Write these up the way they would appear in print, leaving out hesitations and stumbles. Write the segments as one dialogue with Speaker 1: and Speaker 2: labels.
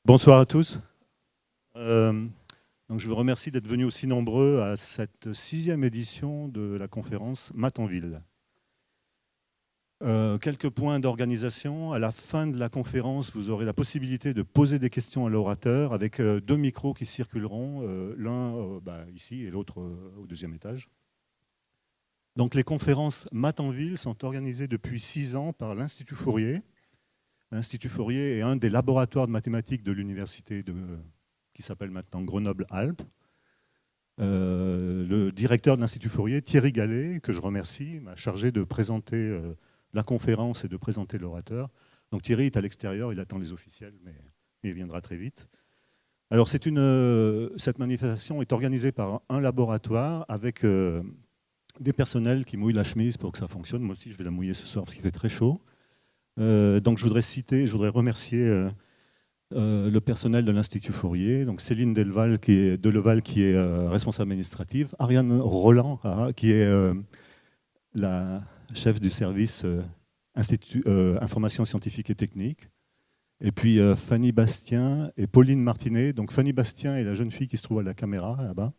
Speaker 1: Bonsoir à tous. Donc je vous remercie d'être venus aussi nombreux à cette 6e édition de la conférence Math en ville. Quelques points d'organisation. À la fin de la conférence, vous aurez la possibilité de poser des questions à l'orateur avec 2 micros qui circuleront, l'un ici et l'autre au 2e étage. Donc les conférences Math en ville sont organisées depuis 6 ans par l'Institut Fourier. L'Institut Fourier est un des laboratoires de mathématiques de l'université qui s'appelle maintenant Grenoble-Alpes. Le directeur de l'Institut Fourier, Thierry Gallet, que je remercie, m'a chargé de présenter la conférence et de présenter l'orateur. Donc Thierry est à l'extérieur, il attend les officiels, mais il viendra très vite. Alors cette manifestation est organisée par un laboratoire avec des personnels qui mouillent la chemise pour que ça fonctionne. Moi aussi, je vais la mouiller ce soir parce qu'il fait très chaud. Donc je voudrais remercier le personnel de l'Institut Fourier, donc Céline Deleval qui est responsable administrative, Ariane Roland qui est la chef du service information scientifique et technique, et puis Fanny Bastien et Pauline Martinet. Donc Fanny Bastien est la jeune fille qui se trouve à la caméra là-bas,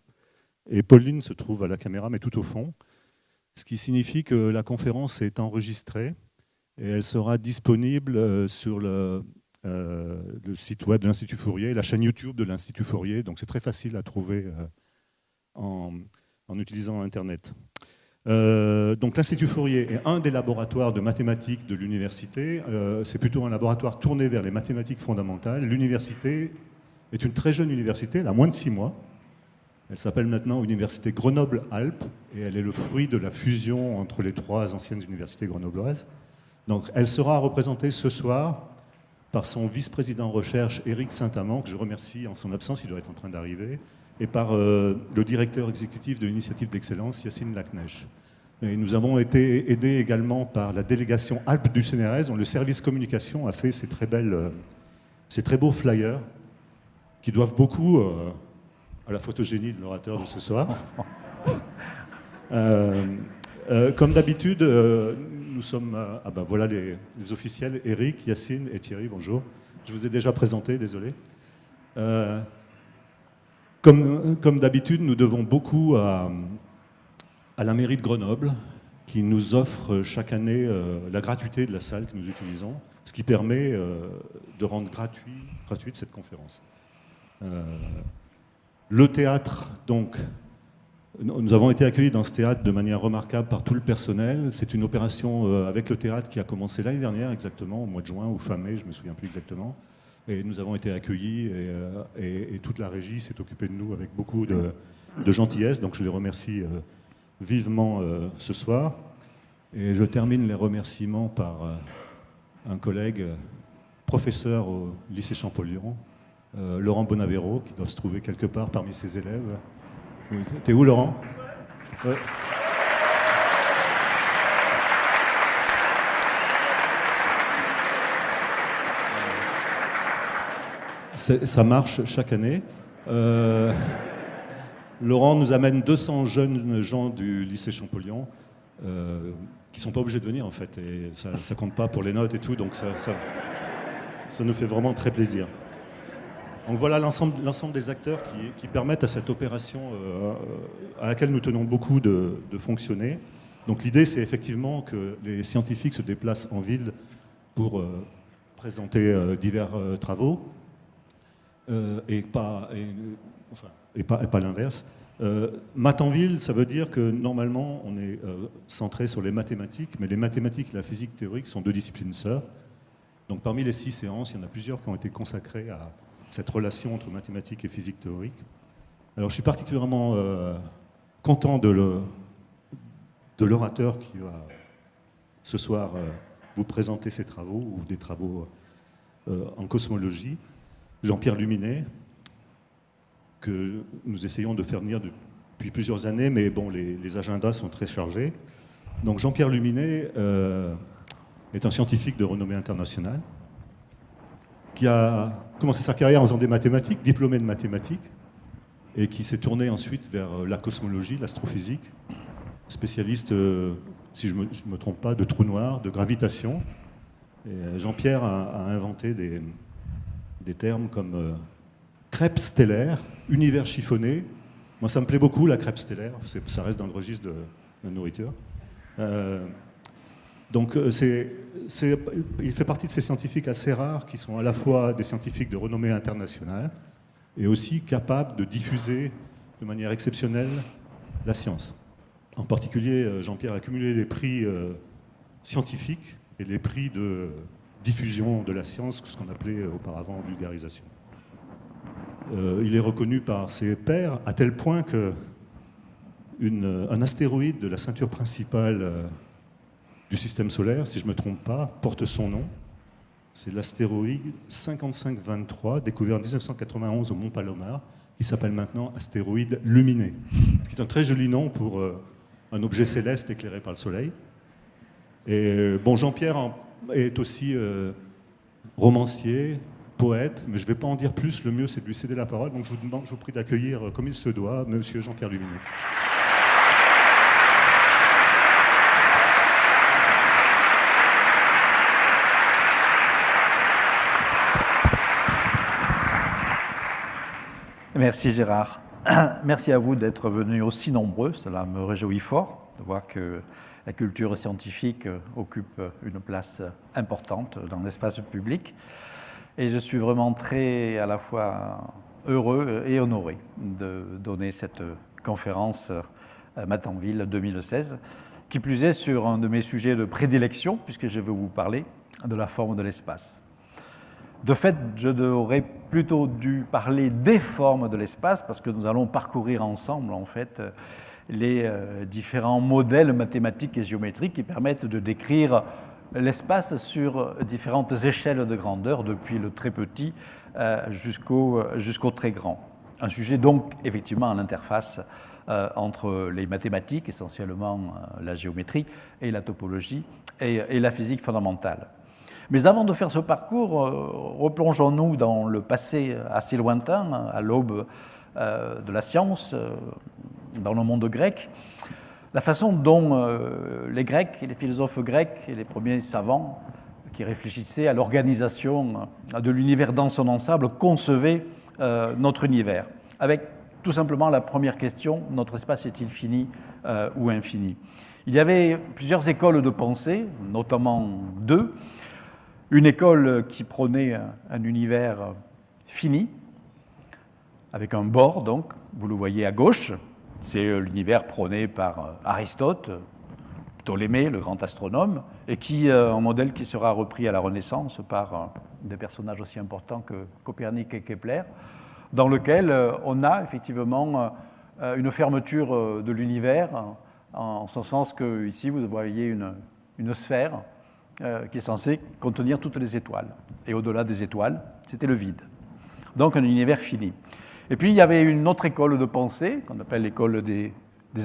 Speaker 1: et Pauline se trouve à la caméra mais tout au fond, ce qui signifie que la conférence est enregistrée. Et elle sera disponible sur le site web de l'Institut Fourier, la chaîne YouTube de l'Institut Fourier. Donc c'est très facile à trouver en utilisant Internet. Donc l'Institut Fourier est un des laboratoires de mathématiques de l'université. C'est plutôt un laboratoire tourné vers les mathématiques fondamentales. L'université est une très jeune université, elle a moins de 6 mois. Elle s'appelle maintenant Université Grenoble-Alpes et elle est le fruit de la fusion entre les 3 anciennes universités grenobloises. Donc, elle sera représentée ce soir par son vice-président recherche, Éric Saint-Amand, que je remercie en son absence, il doit être en train d'arriver, et par le directeur exécutif de l'initiative d'excellence, Yacine Lacnèche. Et nous avons été aidés également par la délégation Alpes du CNRS, dont le service communication a fait ces très beaux flyers, qui doivent beaucoup à la photogénie de l'orateur de ce soir. Comme d'habitude, nous sommes... voilà les officiels, Eric, Yacine et Thierry, bonjour. Je vous ai déjà présenté, désolé. Comme d'habitude, nous devons beaucoup à la mairie de Grenoble, qui nous offre chaque année la gratuité de la salle que nous utilisons, ce qui permet de rendre gratuite cette conférence. Le théâtre, donc... Nous avons été accueillis dans ce théâtre de manière remarquable par tout le personnel. C'est une opération avec le théâtre qui a commencé l'année dernière exactement, au mois de juin ou fin mai, je ne me souviens plus exactement. Et nous avons été accueillis et toute la régie s'est occupée de nous avec beaucoup de gentillesse. Donc je les remercie vivement ce soir. Et je termine les remerciements par un collègue professeur au lycée Champollion, Laurent Bonavero, qui doit se trouver quelque part parmi ses élèves. T'es où, Laurent? Ouais. Ça marche chaque année. Laurent nous amène 200 jeunes gens du lycée Champollion qui ne sont pas obligés de venir, en fait. Et ça ne compte pas pour les notes et tout, donc ça nous fait vraiment très plaisir. Donc voilà l'ensemble des acteurs qui permettent à cette opération à laquelle nous tenons beaucoup de fonctionner. Donc l'idée, c'est effectivement que les scientifiques se déplacent en ville pour présenter divers travaux et pas l'inverse. Math en ville, ça veut dire que normalement, on est centré sur les mathématiques, mais les mathématiques et la physique théorique sont 2 disciplines sœurs. Donc parmi les 6 séances, il y en a plusieurs qui ont été consacrées à cette relation entre mathématiques et physique théorique. Alors je suis particulièrement content de l'orateur qui va ce soir vous présenter ses travaux, ou des travaux en cosmologie, Jean-Pierre Luminet, que nous essayons de faire venir depuis plusieurs années, mais bon, les agendas sont très chargés. Donc Jean-Pierre Luminet est un scientifique de renommée internationale, qui a commencé sa carrière en faisant des mathématiques, diplômé de mathématiques, et qui s'est tourné ensuite vers la cosmologie, l'astrophysique, spécialiste, si je ne me trompe pas, de trous noirs, de gravitation. Et Jean-Pierre a inventé des termes comme crêpe stellaire, univers chiffonné. Moi, ça me plaît beaucoup, la crêpe stellaire. Ça reste dans le registre de la nourriture. Donc, il fait partie de ces scientifiques assez rares qui sont à la fois des scientifiques de renommée internationale et aussi capables de diffuser de manière exceptionnelle la science. En particulier, Jean-Pierre a cumulé les prix scientifiques et les prix de diffusion de la science, ce qu'on appelait auparavant vulgarisation. Il est reconnu par ses pairs à tel point qu'un astéroïde de la ceinture principale du système solaire, si je ne me trompe pas, porte son nom. C'est l'astéroïde 5523, découvert en 1991 au Mont Palomar, qui s'appelle maintenant astéroïde Luminé, ce qui est un très joli nom pour un objet céleste éclairé par le Soleil. Et bon, Jean-Pierre est aussi romancier, poète, mais je ne vais pas en dire plus, le mieux c'est de lui céder la parole, donc je vous prie d'accueillir comme il se doit, monsieur Jean-Pierre Luminé.
Speaker 2: Merci Gérard. Merci à vous d'être venus aussi nombreux, cela me réjouit fort de voir que la culture scientifique occupe une place importante dans l'espace public. Et je suis vraiment très à la fois heureux et honoré de donner cette conférence à Matanville 2016, qui plus est sur un de mes sujets de prédilection, puisque je vais vous parler de la forme de l'espace. De fait, je devrais plutôt dû parler des formes de l'espace, parce que nous allons parcourir ensemble, en fait, les différents modèles mathématiques et géométriques qui permettent de décrire l'espace sur différentes échelles de grandeur, depuis le très petit jusqu'au très grand. Un sujet donc, effectivement, à l'interface entre les mathématiques, essentiellement la géométrie, et la topologie, et la physique fondamentale. Mais avant de faire ce parcours, replongeons-nous dans le passé assez lointain, à l'aube de la science, dans le monde grec. La façon dont les Grecs, les philosophes grecs et les premiers savants qui réfléchissaient à l'organisation de l'univers dans son ensemble concevaient notre univers, avec tout simplement la première question, notre espace est-il fini ou infini? Il y avait plusieurs écoles de pensée, notamment deux. Une école qui prônait un univers fini, avec un bord, donc, vous le voyez à gauche, c'est l'univers prôné par Aristote, Ptolémée, le grand astronome, et qui, un modèle qui sera repris à la Renaissance par des personnages aussi importants que Copernic et Kepler, dans lequel on a effectivement une fermeture de l'univers, en ce sens que ici vous voyez une sphère qui est censée contenir toutes les étoiles. Et au-delà des étoiles, c'était le vide. Donc un univers fini. Et puis il y avait une autre école de pensée, qu'on appelle l'école des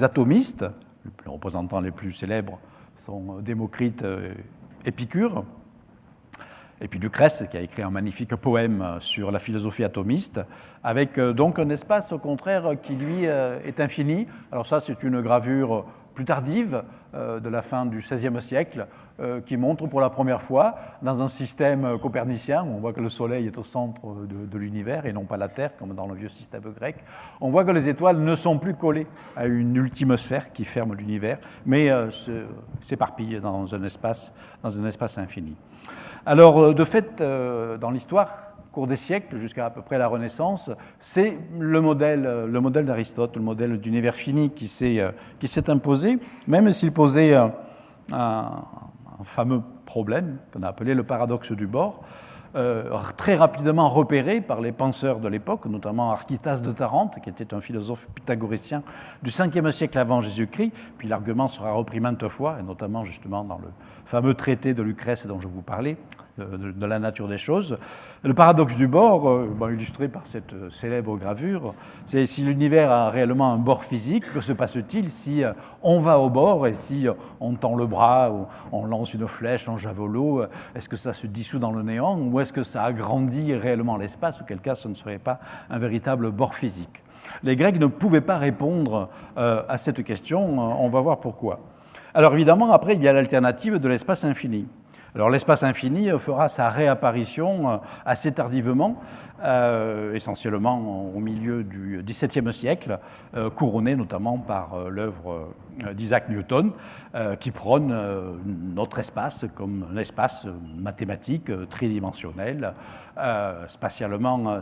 Speaker 2: atomistes. Les représentants les plus célèbres sont Démocrite, Épicure, et puis Lucrèce, qui a écrit un magnifique poème sur la philosophie atomiste, avec donc un espace, au contraire, qui lui est infini. Alors ça, c'est une gravure plus tardive, de la fin du XVIe siècle, qui montre pour la première fois, dans un système copernicien, où on voit que le Soleil est au centre de l'univers et non pas la Terre, comme dans le vieux système grec, on voit que les étoiles ne sont plus collées à une ultime sphère qui ferme l'univers, mais s'éparpillent dans un espace infini. Alors, de fait, dans l'histoire, au cours des siècles, jusqu'à à peu près la Renaissance, c'est le modèle d'Aristote, le modèle d'univers fini qui s'est imposé, même s'il posait un fameux problème qu'on a appelé le paradoxe du bord, très rapidement repéré par les penseurs de l'époque, notamment Archytas de Tarente, qui était un philosophe pythagoricien du 5e siècle avant Jésus-Christ, puis l'argument sera repris maintes fois, et notamment justement dans le fameux traité de Lucrèce dont je vous parlais, de la nature des choses. Le paradoxe du bord, illustré par cette célèbre gravure, c'est si l'univers a réellement un bord physique, que se passe-t-il si on va au bord et si on tend le bras ou on lance une flèche, un javelot, est-ce que ça se dissout dans le néant ou est-ce que ça agrandit réellement l'espace, auquel cas ce ne serait pas un véritable bord physique? Les Grecs ne pouvaient pas répondre à cette question, on va voir pourquoi. Alors évidemment, après, il y a l'alternative de l'espace infini. Alors l'espace infini fera sa réapparition assez tardivement, essentiellement au milieu du XVIIe siècle, couronné notamment par l'œuvre d'Isaac Newton, qui prône notre espace comme un espace mathématique tridimensionnel, spatialement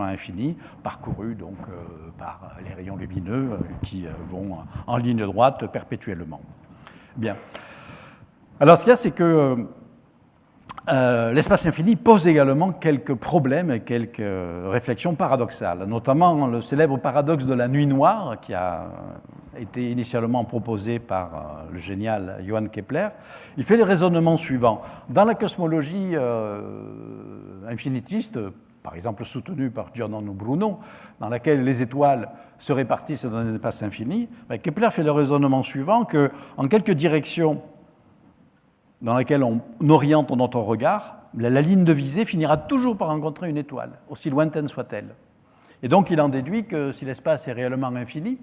Speaker 2: infini, parcouru donc par les rayons lumineux qui vont en ligne droite perpétuellement. Bien. Alors ce qu'il y a, c'est que l'espace infini pose également quelques problèmes et quelques réflexions paradoxales, notamment le célèbre paradoxe de la nuit noire qui a été initialement proposé par le génial Johann Kepler. Il fait le raisonnement suivant. Dans la cosmologie infinitiste, par exemple soutenue par Giordano Bruno, dans laquelle les étoiles se répartissent dans un espace infini, Kepler fait le raisonnement suivant qu'en quelque direction dans laquelle on oriente notre regard, la ligne de visée finira toujours par rencontrer une étoile, aussi lointaine soit-elle. Et donc il en déduit que si l'espace est réellement infini,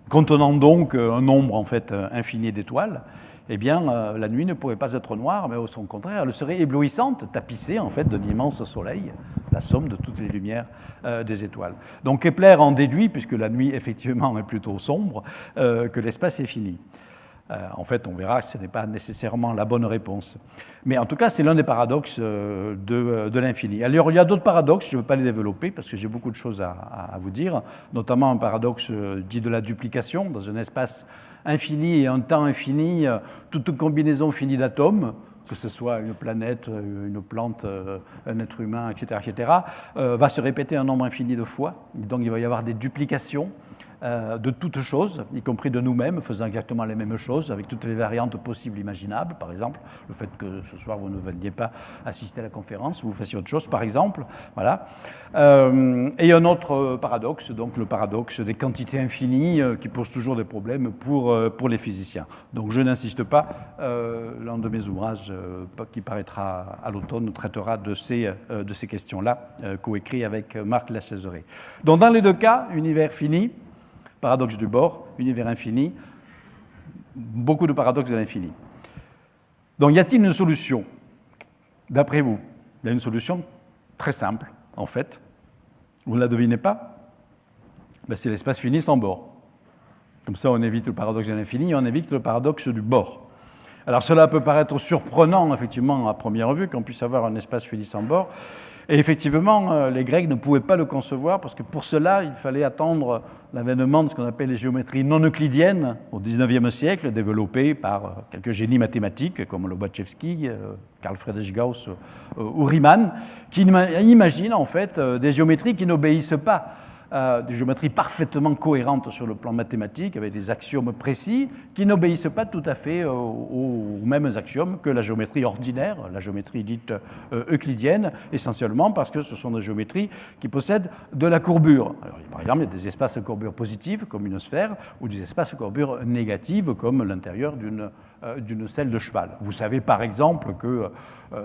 Speaker 2: contenant donc un nombre en fait infini d'étoiles, eh bien la nuit ne pourrait pas être noire, mais au contraire, elle serait éblouissante, tapissée en fait d'un immense soleil, la somme de toutes les lumières des étoiles. Donc Kepler en déduit, puisque la nuit effectivement est plutôt sombre, que l'espace est fini. En fait, on verra que ce n'est pas nécessairement la bonne réponse. Mais en tout cas, c'est l'un des paradoxes de l'infini. Alors, il y a d'autres paradoxes, je ne veux pas les développer parce que j'ai beaucoup de choses à vous dire, notamment un paradoxe dit de la duplication. Dans un espace infini et un temps infini, toute combinaison finie d'atomes, que ce soit une planète, une plante, un être humain, etc., va se répéter un nombre infini de fois. Donc, il va y avoir des duplications de toutes choses, y compris de nous-mêmes, faisant exactement les mêmes choses, avec toutes les variantes possibles imaginables, par exemple, le fait que ce soir vous ne veniez pas assister à la conférence, vous fassiez autre chose, par exemple, voilà. Et un autre paradoxe, donc le paradoxe des quantités infinies, qui pose toujours des problèmes pour les physiciens. Donc je n'insiste pas, l'un de mes ouvrages, qui paraîtra à l'automne, traitera de ces questions-là, coécrit avec Marc Lascezeré. Donc dans les deux cas, univers fini, paradoxe du Bohr, univers infini, beaucoup de paradoxes de l'infini. Donc y a-t-il une solution? D'après vous, il y a une solution très simple, en fait. Vous ne la devinez pas? C'est l'espace fini sans Bohr. Comme ça, on évite le paradoxe de l'infini et on évite le paradoxe du Bohr. Alors cela peut paraître surprenant, effectivement, à première vue, qu'on puisse avoir un espace fini sans Bohr. Et effectivement, les Grecs ne pouvaient pas le concevoir parce que pour cela, il fallait attendre l'avènement de ce qu'on appelle les géométries non euclidiennes au XIXe siècle, développées par quelques génies mathématiques comme Lobachevsky, Carl Friedrich Gauss ou Riemann, qui imaginent en fait des géométries qui n'obéissent pas des géométries parfaitement cohérentes sur le plan mathématique, avec des axiomes précis, qui n'obéissent pas tout à fait aux mêmes axiomes que la géométrie ordinaire, la géométrie dite euclidienne, essentiellement parce que ce sont des géométries qui possèdent de la courbure. Alors, par exemple, il y a des espaces à courbure positive, comme une sphère, ou des espaces à courbure négative, comme l'intérieur d'une selle de cheval. Vous savez par exemple que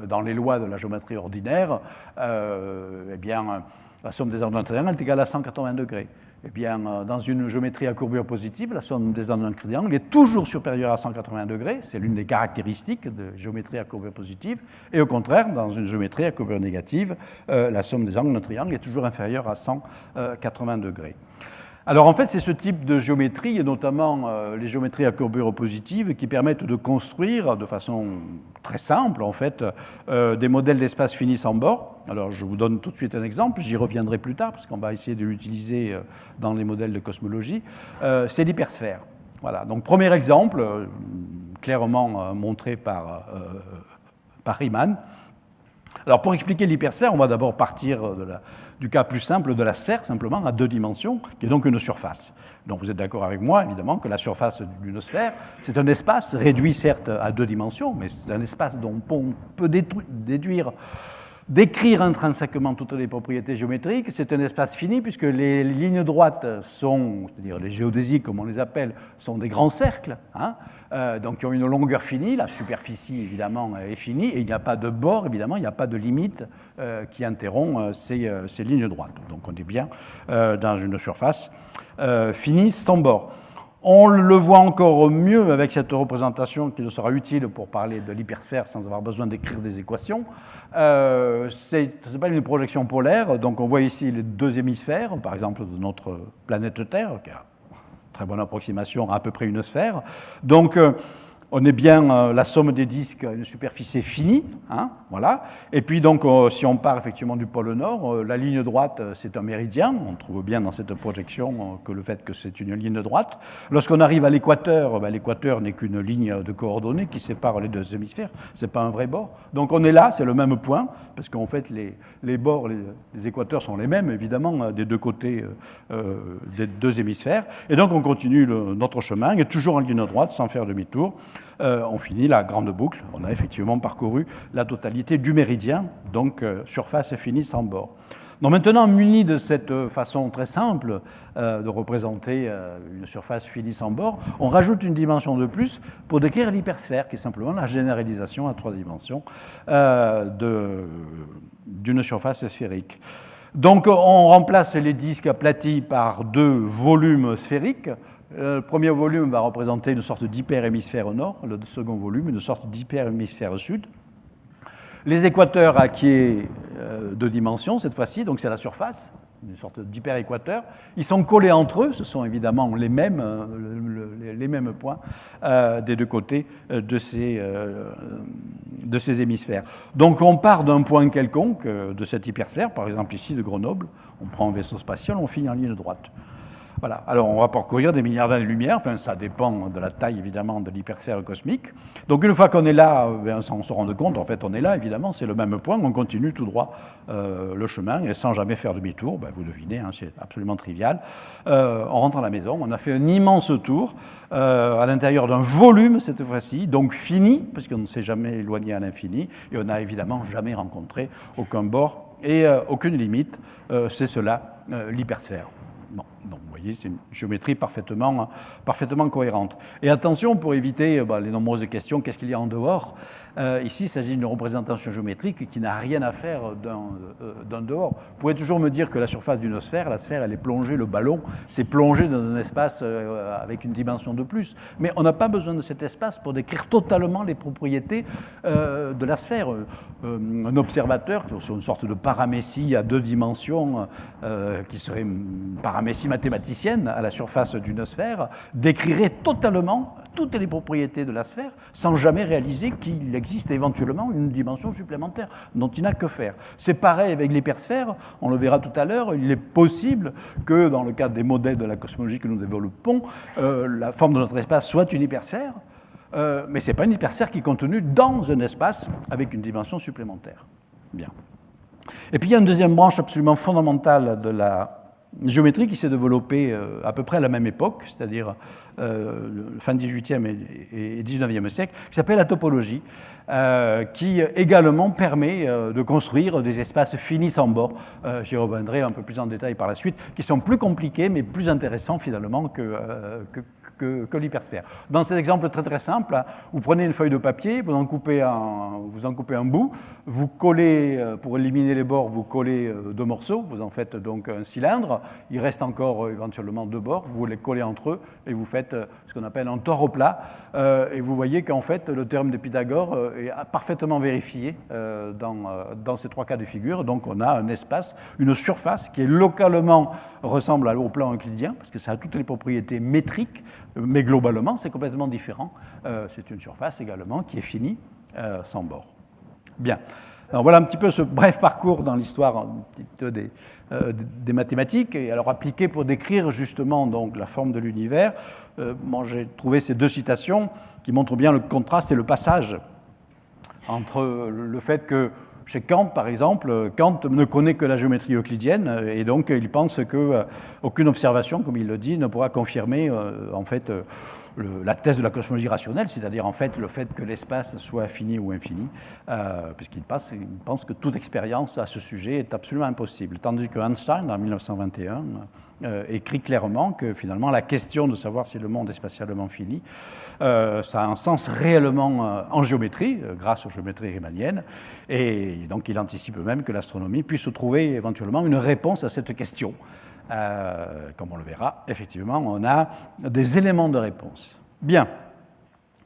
Speaker 2: dans les lois de la géométrie ordinaire, eh bien, la somme des angles d'un triangle est égale à 180 degrés. Eh bien, dans une géométrie à courbure positive, la somme des angles d'un triangle est toujours supérieure à 180 degrés. C'est l'une des caractéristiques de géométrie à courbure positive. Et au contraire, dans une géométrie à courbure négative, la somme des angles d'un triangle est toujours inférieure à 180 degrés. Alors en fait, c'est ce type de géométrie, et notamment les géométries à courbure positive, qui permettent de construire de façon très simple, en fait, des modèles d'espace fini sans bord. Alors je vous donne tout de suite un exemple, j'y reviendrai plus tard, parce qu'on va essayer de l'utiliser dans les modèles de cosmologie. C'est l'hypersphère. Voilà, donc premier exemple, clairement montré par Riemann. Alors pour expliquer l'hypersphère, on va d'abord partir du cas plus simple de la sphère, simplement, à 2 dimensions, qui est donc une surface. Donc vous êtes d'accord avec moi, évidemment, que la surface d'une sphère, c'est un espace réduit certes à 2 dimensions, mais c'est un espace dont on peut décrire intrinsèquement toutes les propriétés géométriques. C'est un espace fini, puisque les lignes droites sont, c'est-à-dire les géodésiques, comme on les appelle, sont des grands cercles, hein, donc qui ont une longueur finie, la superficie évidemment est finie, et il n'y a pas de bord, évidemment, il n'y a pas de limite qui interrompt ces lignes droites. Donc on est bien dans une surface finie sans bord. On le voit encore mieux avec cette représentation qui nous sera utile pour parler de l'hypersphère sans avoir besoin d'écrire des équations. Ça s'appelle une projection polaire. Donc on voit ici les deux hémisphères, par exemple de notre planète Terre, qui a une très bonne approximation à peu près une sphère. Donc on est bien la somme des disques à une superficie finie, hein, voilà. Et puis donc, si on part effectivement du pôle Nord, la ligne droite, c'est un méridien. On trouve bien dans cette projection que le fait que c'est une ligne droite. Lorsqu'on arrive à l'équateur, l'équateur n'est qu'une ligne de coordonnées qui sépare les deux hémisphères. C'est pas un vrai bord. Donc on est là, c'est le même point, parce qu'en fait les bords, les équateurs sont les mêmes évidemment des deux côtés des deux hémisphères. Et donc on continue notre chemin, et toujours en ligne droite, sans faire demi-tour. On finit la grande boucle. On a effectivement parcouru la totalité du méridien, donc surface finie sans bord. Donc maintenant, muni de cette façon très simple de représenter une surface finie sans bord, on rajoute une dimension de plus pour décrire l'hypersphère, qui est simplement la généralisation à 3 dimensions d'une surface sphérique. Donc on remplace les disques aplatis par 2 volumes sphériques. Le premier volume va représenter une sorte d'hyper-hémisphère au nord, le second volume une sorte d'hyper-hémisphère au sud. Les équateurs acquièrent 2 dimensions cette fois-ci, donc c'est la surface, une sorte d'hyper-équateur. Ils sont collés entre eux, ce sont évidemment les mêmes points des deux côtés de ces hémisphères. Donc on part d'un point quelconque de cette hypersphère, par exemple ici de Grenoble, on prend un vaisseau spatial, on finit en ligne droite. Voilà. Alors, on va parcourir des milliards d'années-lumière. Enfin, ça dépend de la taille, évidemment, de l'hypersphère cosmique. Donc, une fois qu'on est là, sans on se rendre compte, en fait, on est là, évidemment, c'est le même point. On continue tout droit le chemin, et sans jamais faire demi-tour. Vous devinez, hein, c'est absolument trivial. On rentre à la maison. On a fait un immense tour à l'intérieur d'un volume, cette fois-ci, donc fini, parce qu'on ne s'est jamais éloigné à l'infini. Et on n'a évidemment jamais rencontré aucun bord et aucune limite. C'est cela, l'hypersphère. Bon, donc vous voyez, c'est une géométrie parfaitement cohérente. Et attention, pour éviter les nombreuses questions, qu'est-ce qu'il y a en dehors ? Ici, il s'agit d'une représentation géométrique qui n'a rien à faire d'un dehors. Vous pouvez toujours me dire que la surface d'une sphère, la sphère, elle est plongée, le ballon, c'est plongé dans un espace avec une dimension de plus. Mais on n'a pas besoin de cet espace pour décrire totalement les propriétés de la sphère. Un observateur, sur une sorte de paramécie à 2 dimensions, qui serait une paramécie mathématicienne à la surface d'une sphère, décrirait totalement toutes les propriétés de la sphère sans jamais réaliser qu'il existe éventuellement une dimension supplémentaire dont il n'a que faire. C'est pareil avec l'hypersphère, on le verra tout à l'heure, il est possible que dans le cadre des modèles de la cosmologie que nous développons, la forme de notre espace soit une hypersphère, mais ce n'est pas une hypersphère qui est contenue dans un espace avec une dimension supplémentaire. Bien. Et puis il y a une deuxième branche absolument fondamentale de la géométrie qui s'est développée à peu près à la même époque, c'est-à-dire fin 18e et 19e siècle, qui s'appelle la topologie, qui également permet de construire des espaces finis sans bord. J'y reviendrai un peu plus en détail par la suite, qui sont plus compliqués mais plus intéressants finalement que l'hypersphère. Dans cet exemple très très simple, vous prenez une feuille de papier, vous en coupez un bout, vous collez, pour éliminer les bords, vous collez 2 morceaux, vous en faites donc un cylindre, il reste encore éventuellement 2 bords, vous les collez entre eux et vous faites ce qu'on appelle un tore au plat, et vous voyez qu'en fait le théorème de Pythagore est parfaitement vérifié dans ces 3 cas de figure. Donc on a un espace, une surface qui est localement ressemble au plan euclidien, parce que ça a toutes les propriétés métriques, mais globalement c'est complètement différent. C'est une surface également qui est finie, sans bord. Bien. Alors voilà un petit peu ce bref parcours dans l'histoire des mathématiques, et alors appliqué pour décrire justement donc la forme de l'univers. Moi j'ai trouvé ces 2 citations qui montrent bien le contraste et le passage entre le fait que chez Kant, par exemple, Kant ne connaît que la géométrie euclidienne et donc il pense qu'aucune observation, comme il le dit, ne pourra confirmer en fait la thèse de la cosmologie rationnelle, c'est-à-dire en fait le fait que l'espace soit fini ou infini, puisqu'il pense que toute expérience à ce sujet est absolument impossible. Tandis que Einstein, en 1921, écrit clairement que finalement la question de savoir si le monde est spatialement fini, ça a un sens réellement en géométrie, grâce aux géométries riemanniennes, et donc il anticipe même que l'astronomie puisse trouver éventuellement une réponse à cette question. comme on le verra, effectivement, on a des éléments de réponse. Bien.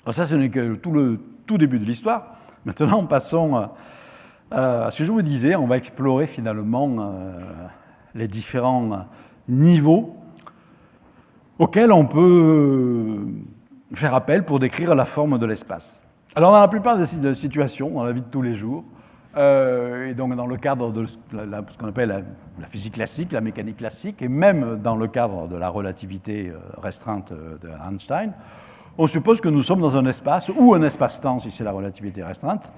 Speaker 2: Alors ça, ce n'est que le tout début de l'histoire. Maintenant, passons à ce que je vous disais. On va explorer finalement les différents niveaux auxquels on peut faire appel pour décrire la forme de l'espace. Alors, dans la plupart des situations, dans la vie de tous les jours, et donc dans le cadre de ce qu'on appelle la physique classique, la mécanique classique, et même dans le cadre de la relativité restreinte de Einstein, on suppose que nous sommes dans un espace, ou un espace-temps, si c'est la relativité restreinte,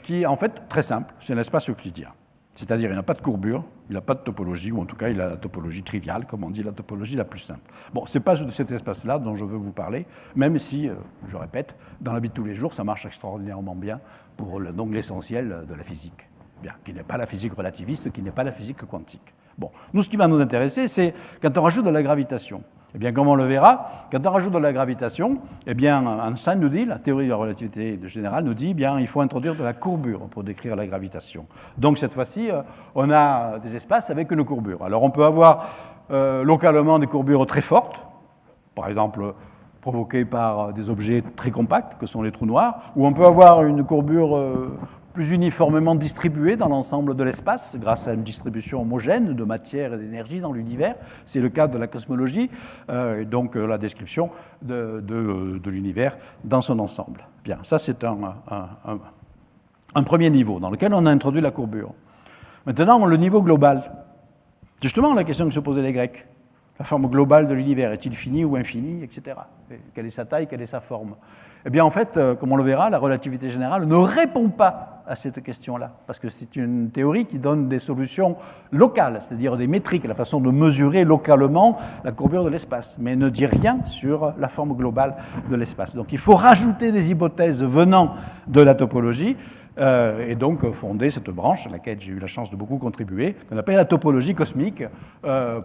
Speaker 2: qui est en fait très simple, c'est un espace euclidien. C'est-à-dire, il n'a pas de courbure, il n'a pas de topologie, ou en tout cas, il a la topologie triviale, comme on dit, la topologie la plus simple. Bon, ce n'est pas de cet espace-là dont je veux vous parler, même si, je répète, dans la vie de tous les jours, ça marche extraordinairement bien pour donc l'essentiel de la physique. Bien, qui n'est pas la physique relativiste, qui n'est pas la physique quantique. Bon, nous, ce qui va nous intéresser, c'est quand on rajoute de la gravitation. Eh bien, comme on le verra, quand on rajoute de la gravitation, eh bien, Einstein nous dit, la théorie de la relativité générale nous dit, eh bien, il faut introduire de la courbure pour décrire la gravitation. Donc, cette fois-ci, on a des espaces avec une courbure. Alors, on peut avoir localement des courbures très fortes, par exemple, provoquées par des objets très compacts, que sont les trous noirs, ou on peut avoir une courbure plus uniformément distribuée dans l'ensemble de l'espace, grâce à une distribution homogène de matière et d'énergie dans l'univers. C'est le cas de la cosmologie, et donc la description de l'univers dans son ensemble. Bien, ça c'est un premier niveau dans lequel on a introduit la courbure. Maintenant, le niveau global. Justement, la question que se posaient les Grecs. La forme globale de l'univers, est-il fini ou infini, etc. Et quelle est sa taille, quelle est sa forme? Eh bien, en fait, comme on le verra, la relativité générale ne répond pas à cette question-là, parce que c'est une théorie qui donne des solutions locales, c'est-à-dire des métriques, la façon de mesurer localement la courbure de l'espace, mais ne dit rien sur la forme globale de l'espace. Donc, il faut rajouter des hypothèses venant de la topologie, et donc fonder cette branche à laquelle j'ai eu la chance de beaucoup contribuer, qu'on appelle la topologie cosmique,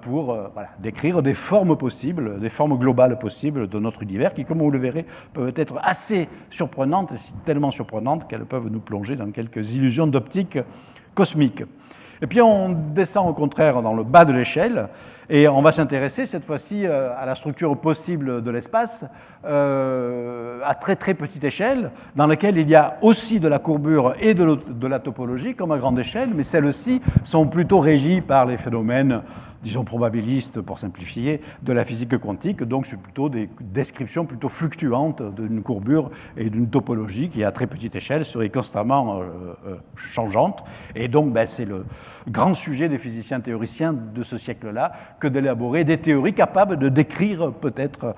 Speaker 2: pour décrire des formes possibles, des formes globales possibles de notre univers, qui, comme vous le verrez, peuvent être assez surprenantes, tellement surprenantes qu'elles peuvent nous plonger dans quelques illusions d'optique cosmique. Et puis on descend au contraire dans le bas de l'échelle, et on va s'intéresser cette fois-ci à la structure possible de l'espace, à très très petite échelle, dans laquelle il y a aussi de la courbure et de la topologie, comme à grande échelle, mais celles-ci sont plutôt régies par les phénomènes, disons probabilistes pour simplifier, de la physique quantique. Donc c'est plutôt des descriptions plutôt fluctuantes d'une courbure et d'une topologie qui à très petite échelle serait constamment changeante. Et donc c'est le grand sujet des physiciens théoriciens de ce siècle-là que d'élaborer des théories capables de décrire peut-être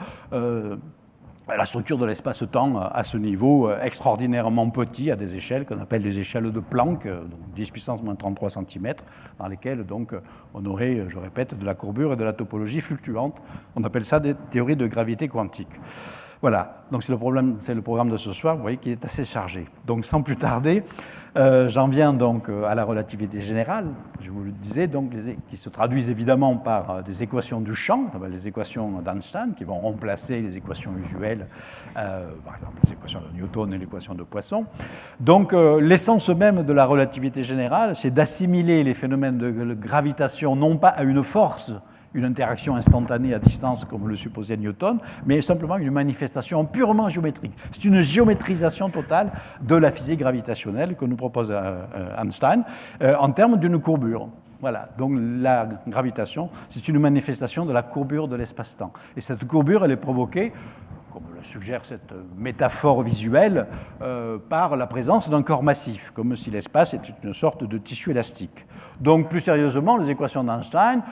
Speaker 2: la structure de l'espace-temps à ce niveau extraordinairement petit, à des échelles qu'on appelle les échelles de Planck, donc 10 puissance moins 33 cm, dans lesquelles donc, on aurait, je répète, de la courbure et de la topologie fluctuante. On appelle ça des théories de gravité quantique. Voilà, donc c'est le programme de ce soir, vous voyez qu'il est assez chargé. Donc sans plus tarder, j'en viens donc à la relativité générale, je vous le disais, donc, qui se traduisent évidemment par des équations du champ, les équations d'Einstein, qui vont remplacer les équations usuelles, par exemple les équations de Newton et l'équation de Poisson. Donc l'essence même de la relativité générale, c'est d'assimiler les phénomènes de gravitation non pas à une force, une interaction instantanée à distance, comme le supposait Newton, mais simplement une manifestation purement géométrique. C'est une géométrisation totale de la physique gravitationnelle que nous propose Einstein en termes d'une courbure. Voilà, donc la gravitation, c'est une manifestation de la courbure de l'espace-temps. Et cette courbure, elle est provoquée, comme le suggère cette métaphore visuelle, par la présence d'un corps massif, comme si l'espace était une sorte de tissu élastique. Donc, plus sérieusement, les équations d'Einstein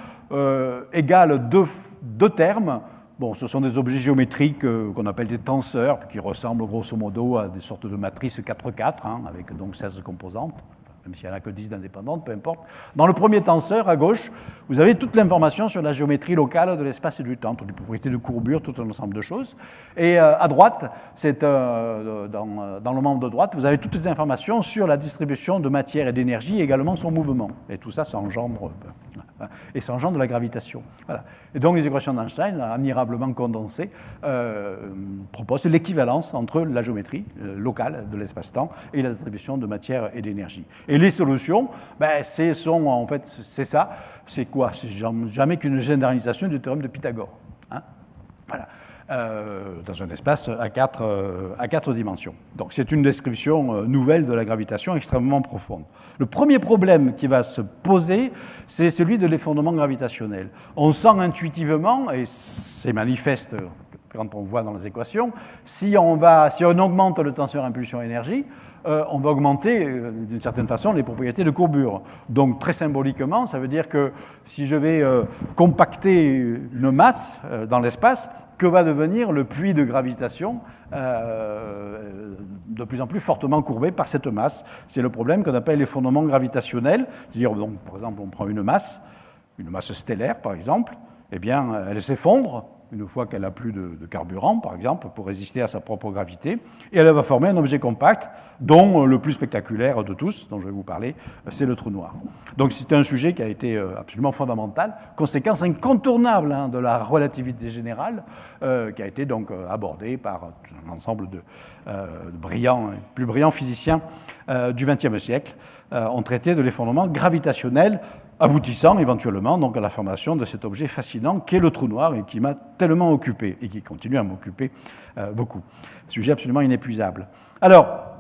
Speaker 2: égalent deux termes. Bon, ce sont des objets géométriques qu'on appelle des tenseurs, qui ressemblent grosso modo à des sortes de matrices 4-4, avec donc 16 composantes. Même s'il n'y en a que 10 d'indépendantes, peu importe. Dans le premier tenseur, à gauche, vous avez toute l'information sur la géométrie locale de l'espace et du temps, toutes les propriétés de courbure, tout un ensemble de choses. Et à droite, dans le membre de droite, vous avez toutes les informations sur la distribution de matière et d'énergie, et également son mouvement. Et tout ça, ça engendre de la gravitation. Voilà. Et donc les équations d'Einstein, admirablement condensées, proposent l'équivalence entre la géométrie locale de l'espace-temps et la distribution de matière et d'énergie. Et les solutions, c'est ça. c'est quoi? C'est jamais qu'une généralisation du théorème de Pythagore. Hein, voilà. Dans un espace à quatre dimensions. Donc c'est une description nouvelle de la gravitation extrêmement profonde. Le premier problème qui va se poser, c'est celui de l'effondrement gravitationnel. On sent intuitivement, et c'est manifeste quand on voit dans les équations, si on augmente le tenseur impulsion-énergie, on va augmenter d'une certaine façon les propriétés de courbure. Donc très symboliquement, ça veut dire que si je vais compacter une masse dans l'espace, que va devenir le puits de gravitation de plus en plus fortement courbé par cette masse. C'est le problème qu'on appelle l'effondrement gravitationnel. C'est-à-dire, donc, par exemple, on prend une masse stellaire par exemple, eh bien, elle s'effondre une fois qu'elle n'a plus de carburant, par exemple, pour résister à sa propre gravité, et elle va former un objet compact, dont le plus spectaculaire de tous, dont je vais vous parler, c'est le trou noir. Donc c'est un sujet qui a été absolument fondamental, conséquence incontournable de la relativité générale, qui a été donc abordée par un ensemble de plus brillants physiciens du XXe siècle, ont traité de l'effondrement gravitationnel, aboutissant éventuellement donc à la formation de cet objet fascinant qu'est le trou noir et qui m'a tellement occupé et qui continue à m'occuper beaucoup. Sujet absolument inépuisable. Alors,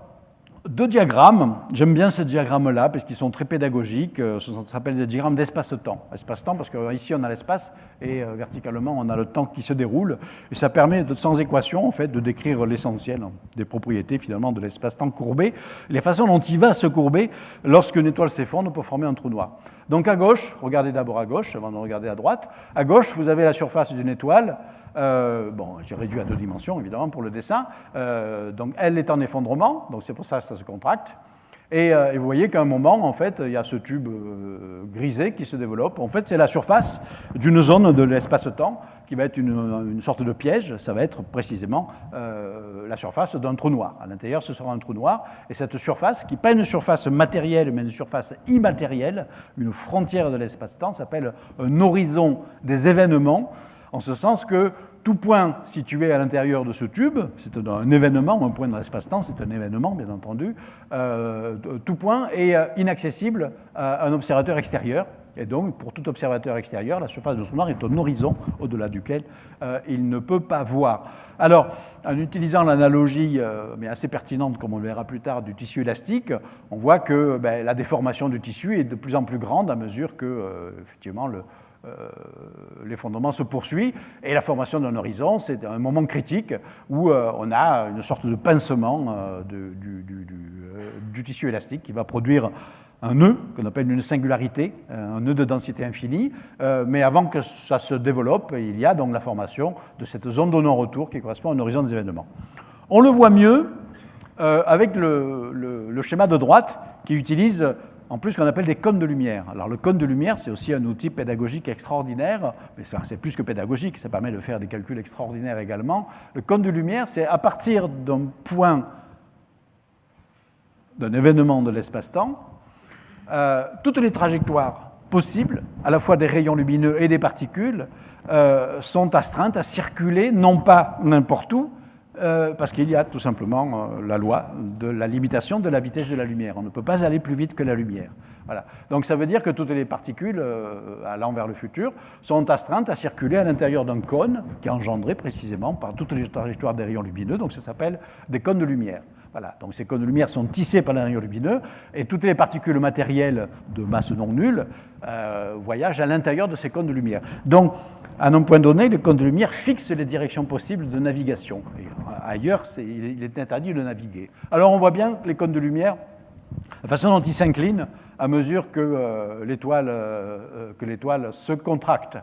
Speaker 2: deux diagrammes, j'aime bien ces diagrammes-là parce qu'ils sont très pédagogiques, ça s'appelle des diagrammes d'espace-temps. Espace-temps parce qu'ici on a l'espace et verticalement on a le temps qui se déroule et ça permet sans équation en fait de décrire l'essentiel des propriétés finalement de l'espace-temps courbé, les façons dont il va se courber lorsqu'une étoile s'effondre pour former un trou noir. Donc à gauche, regardez d'abord à gauche avant de regarder à droite, à gauche vous avez la surface d'une étoile. Bon, j'ai réduit à 2 dimensions, évidemment, pour le dessin. Donc, elle est en effondrement, donc c'est pour ça que ça se contracte. Et vous voyez qu'à un moment, en fait, il y a ce tube grisé qui se développe. En fait, c'est la surface d'une zone de l'espace-temps qui va être une sorte de piège. Ça va être précisément la surface d'un trou noir. À l'intérieur, ce sera un trou noir. Et cette surface, qui n'est pas une surface matérielle, mais une surface immatérielle, une frontière de l'espace-temps, s'appelle un horizon des événements, en ce sens que tout point situé à l'intérieur de ce tube, c'est un événement, un point dans l'espace-temps, c'est un événement, bien entendu, tout point est inaccessible à un observateur extérieur. Et donc, pour tout observateur extérieur, la surface du trou noir est un horizon au-delà duquel il ne peut pas voir. Alors, en utilisant l'analogie, mais assez pertinente, comme on le verra plus tard, du tissu élastique, on voit que la déformation du tissu est de plus en plus grande à mesure que, effectivement, l'effondrement se poursuit et la formation d'un horizon, c'est un moment critique où on a une sorte de pincement du tissu élastique qui va produire un nœud qu'on appelle une singularité, un nœud de densité infinie, mais avant que ça se développe, il y a donc la formation de cette zone de non-retour qui correspond à un horizon des événements. On le voit mieux avec le schéma de droite qui utilise en plus ce qu'on appelle des cônes de lumière. Alors le cône de lumière, c'est aussi un outil pédagogique extraordinaire, mais c'est plus que pédagogique, ça permet de faire des calculs extraordinaires également. Le cône de lumière, c'est à partir d'un point, d'un événement de l'espace-temps, toutes les trajectoires possibles, à la fois des rayons lumineux et des particules, sont astreintes à circuler, non pas n'importe où, parce qu'il y a tout simplement la loi de la limitation de la vitesse de la lumière. On ne peut pas aller plus vite que la lumière. Voilà. Donc ça veut dire que toutes les particules allant vers le futur sont astreintes à circuler à l'intérieur d'un cône qui est engendré précisément par toutes les trajectoires des rayons lumineux. Donc ça s'appelle des cônes de lumière. Voilà. Donc ces cônes de lumière sont tissés par les rayons lumineux et toutes les particules matérielles de masse non nulle voyagent à l'intérieur de ces cônes de lumière. Donc à un point donné, le cône de lumière fixe les directions possibles de navigation. Et ailleurs, il est interdit de naviguer. Alors on voit bien les cônes de lumière, la façon dont ils s'inclinent à mesure que l'étoile se contracte.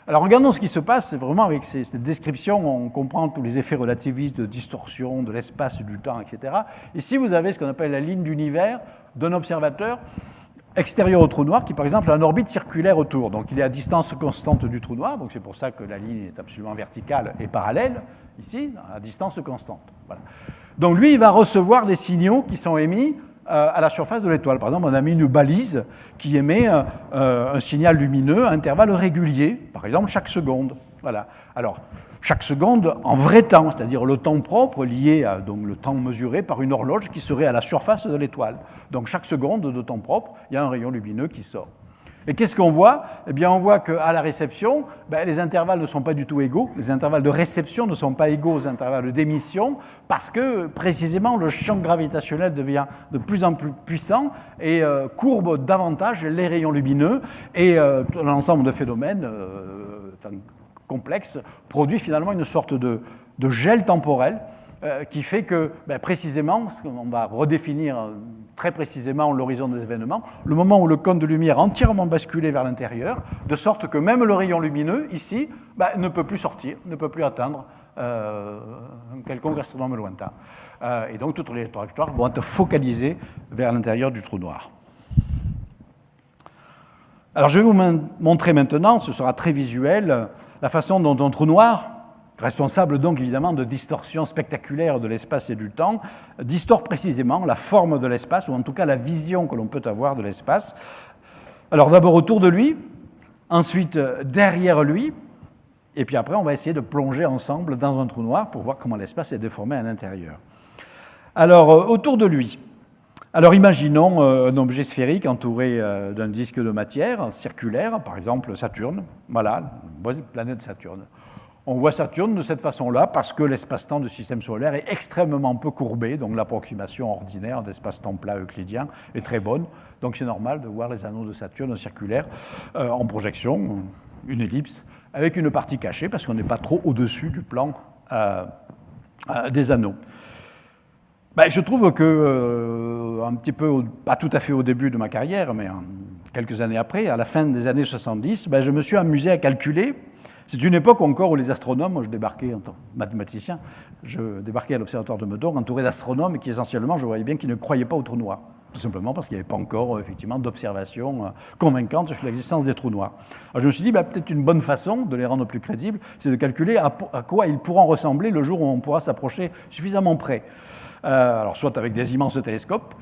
Speaker 2: Alors regardons ce qui se passe, vraiment avec cette description, on comprend tous les effets relativistes de distorsion de l'espace, du temps, etc. Ici, vous avez ce qu'on appelle la ligne d'univers d'un observateur extérieur au trou noir qui, par exemple, a une orbite circulaire autour. Donc il est à distance constante du trou noir, donc c'est pour ça que la ligne est absolument verticale et parallèle, ici, à distance constante. Voilà. Donc lui, il va recevoir des signaux qui sont émis à la surface de l'étoile. Par exemple, on a mis une balise qui émet un signal lumineux à intervalles réguliers, par exemple chaque seconde. Voilà. Alors, chaque seconde en vrai temps, c'est-à-dire le temps propre lié à donc, le temps mesuré par une horloge qui serait à la surface de l'étoile. Donc chaque seconde de temps propre, il y a un rayon lumineux qui sort. Et qu'est-ce qu'on voit? Eh bien, on voit qu'à la réception, les intervalles ne sont pas du tout égaux. Les intervalles de réception ne sont pas égaux aux intervalles d'émission parce que, précisément, le champ gravitationnel devient de plus en plus puissant et courbe davantage les rayons lumineux. Et un ensemble de phénomènes complexes produit finalement une sorte de gel temporel qui fait que, précisément, on va redéfinir très précisément l'horizon des événements, le moment où le cône de lumière a entièrement basculé vers l'intérieur, de sorte que même le rayon lumineux, ici, ne peut plus sortir, ne peut plus atteindre un quelconque astronome lointain. Et donc, toutes les trajectoires vont être focalisées vers l'intérieur du trou noir. Alors, je vais vous montrer maintenant, ce sera très visuel, la façon dont un trou noir, responsable donc évidemment de distorsions spectaculaires de l'espace et du temps, distord précisément la forme de l'espace, ou en tout cas la vision que l'on peut avoir de l'espace. Alors d'abord autour de lui, ensuite derrière lui, et puis après on va essayer de plonger ensemble dans un trou noir pour voir comment l'espace est déformé à l'intérieur. Alors autour de lui, alors imaginons un objet sphérique entouré d'un disque de matière circulaire, par exemple Saturne, voilà, la planète Saturne. On voit Saturne de cette façon-là parce que l'espace-temps du système solaire est extrêmement peu courbé, donc l'approximation ordinaire d'espace-temps plat euclidien est très bonne. Donc c'est normal de voir les anneaux de Saturne circulaires en projection, une ellipse, avec une partie cachée parce qu'on n'est pas trop au-dessus du plan des anneaux. Je trouve que, un petit peu, pas tout à fait au début de ma carrière, mais quelques années après, à la fin des années 70, je me suis amusé à calculer. C'est une époque encore où les astronomes, moi je débarquais en tant que mathématicien, je débarquais à l'observatoire de Meudon entouré d'astronomes qui essentiellement, je voyais bien qu'ils ne croyaient pas aux trous noirs. Tout simplement parce qu'il n'y avait pas encore effectivement d'observation convaincante sur l'existence des trous noirs. Alors je me suis dit, peut-être une bonne façon de les rendre plus crédibles, c'est de calculer à quoi ils pourront ressembler le jour où on pourra s'approcher suffisamment près. Alors soit avec des immenses télescopes,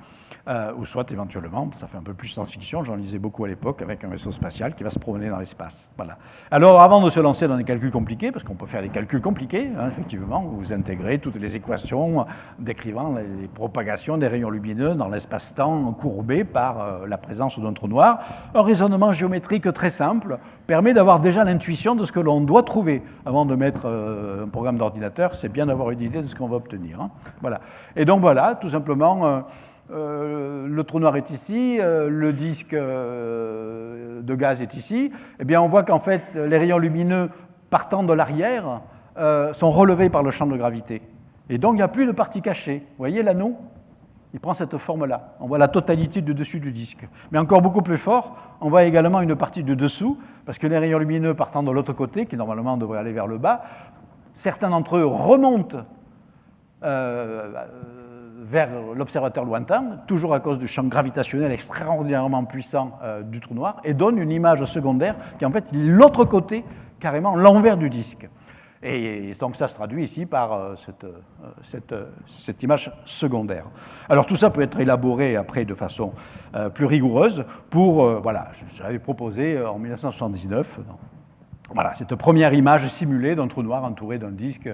Speaker 2: ou soit éventuellement, ça fait un peu plus science-fiction, j'en lisais beaucoup à l'époque, avec un vaisseau spatial qui va se promener dans l'espace. Voilà. Alors avant de se lancer dans des calculs compliqués, parce qu'on peut faire des calculs compliqués, effectivement, vous intégrez toutes les équations décrivant les propagations des rayons lumineux dans l'espace-temps courbé par la présence d'un trou noir. Un raisonnement géométrique très simple permet d'avoir déjà l'intuition de ce que l'on doit trouver. Avant de mettre un programme d'ordinateur, c'est bien d'avoir une idée de ce qu'on va obtenir. Voilà. Et donc voilà, tout simplement... le trou noir est ici, le disque de gaz est ici, eh bien on voit qu'en fait les rayons lumineux partant de l'arrière sont relevés par le champ de gravité. Et donc il n'y a plus de partie cachée. Vous voyez l'anneau? Il prend cette forme-là. On voit la totalité du dessus du disque. Mais encore beaucoup plus fort, on voit également une partie du dessous, parce que les rayons lumineux partant de l'autre côté, qui normalement devraient aller vers le bas, certains d'entre eux remontent vers l'observateur lointain, toujours à cause du champ gravitationnel extraordinairement puissant du trou noir, et donne une image secondaire qui est en fait l'autre côté, carrément l'envers du disque. Et donc ça se traduit ici par cette image secondaire. Alors tout ça peut être élaboré après de façon plus rigoureuse pour, voilà, j'avais proposé en 1979, voilà, cette première image simulée d'un trou noir entouré d'un disque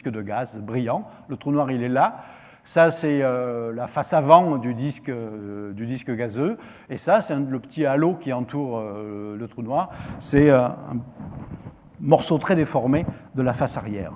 Speaker 2: de gaz brillant. Le trou noir, il est là. Ça, c'est la face avant du disque gazeux. Et ça, c'est le petit halo qui entoure le trou noir. C'est un morceau très déformé de la face arrière.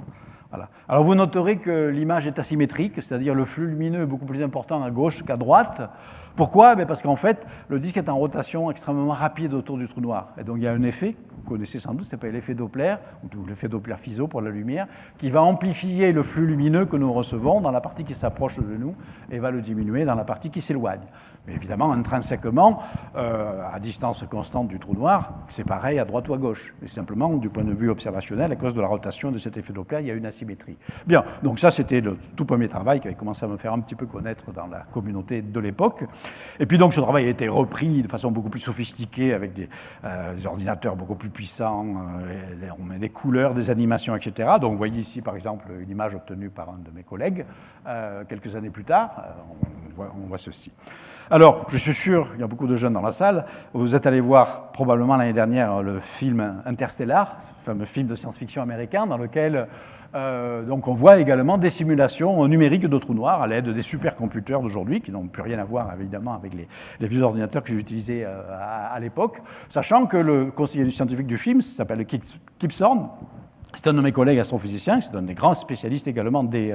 Speaker 2: Voilà. Alors, vous noterez que l'image est asymétrique, c'est-à-dire le flux lumineux est beaucoup plus important à gauche qu'à droite. Pourquoi? Parce qu'en fait, le disque est en rotation extrêmement rapide autour du trou noir. Et donc, il y a un effet, vous connaissez sans doute, ça s'appelle l'effet Doppler, ou l'effet Doppler-Fizeau pour la lumière, qui va amplifier le flux lumineux que nous recevons dans la partie qui s'approche de nous et va le diminuer dans la partie qui s'éloigne. Mais évidemment, intrinsèquement, à distance constante du trou noir, c'est pareil à droite ou à gauche. Et simplement, du point de vue observationnel, à cause de la rotation de cet effet Doppler, il y a une asymétrie. Bien, donc ça, c'était le tout premier travail qui avait commencé à me faire un petit peu connaître dans la communauté de l'époque. Et puis donc, ce travail a été repris de façon beaucoup plus sophistiquée avec des ordinateurs beaucoup plus puissants, on met des couleurs, des animations, etc. Donc, vous voyez ici, par exemple, une image obtenue par un de mes collègues quelques années plus tard. voit ceci. Alors, je suis sûr, il y a beaucoup de jeunes dans la salle, vous êtes allés voir probablement l'année dernière le film Interstellar, ce fameux film de science-fiction américain dans lequel donc on voit également des simulations numériques de trous noirs à l'aide des supercomputers d'aujourd'hui, qui n'ont plus rien à voir évidemment avec les vieux ordinateurs que j'utilisais à l'époque, sachant que le conseiller scientifique du film s'appelle Kip Thorne. C'est un de mes collègues astrophysiciens, c'est un des grands spécialistes également des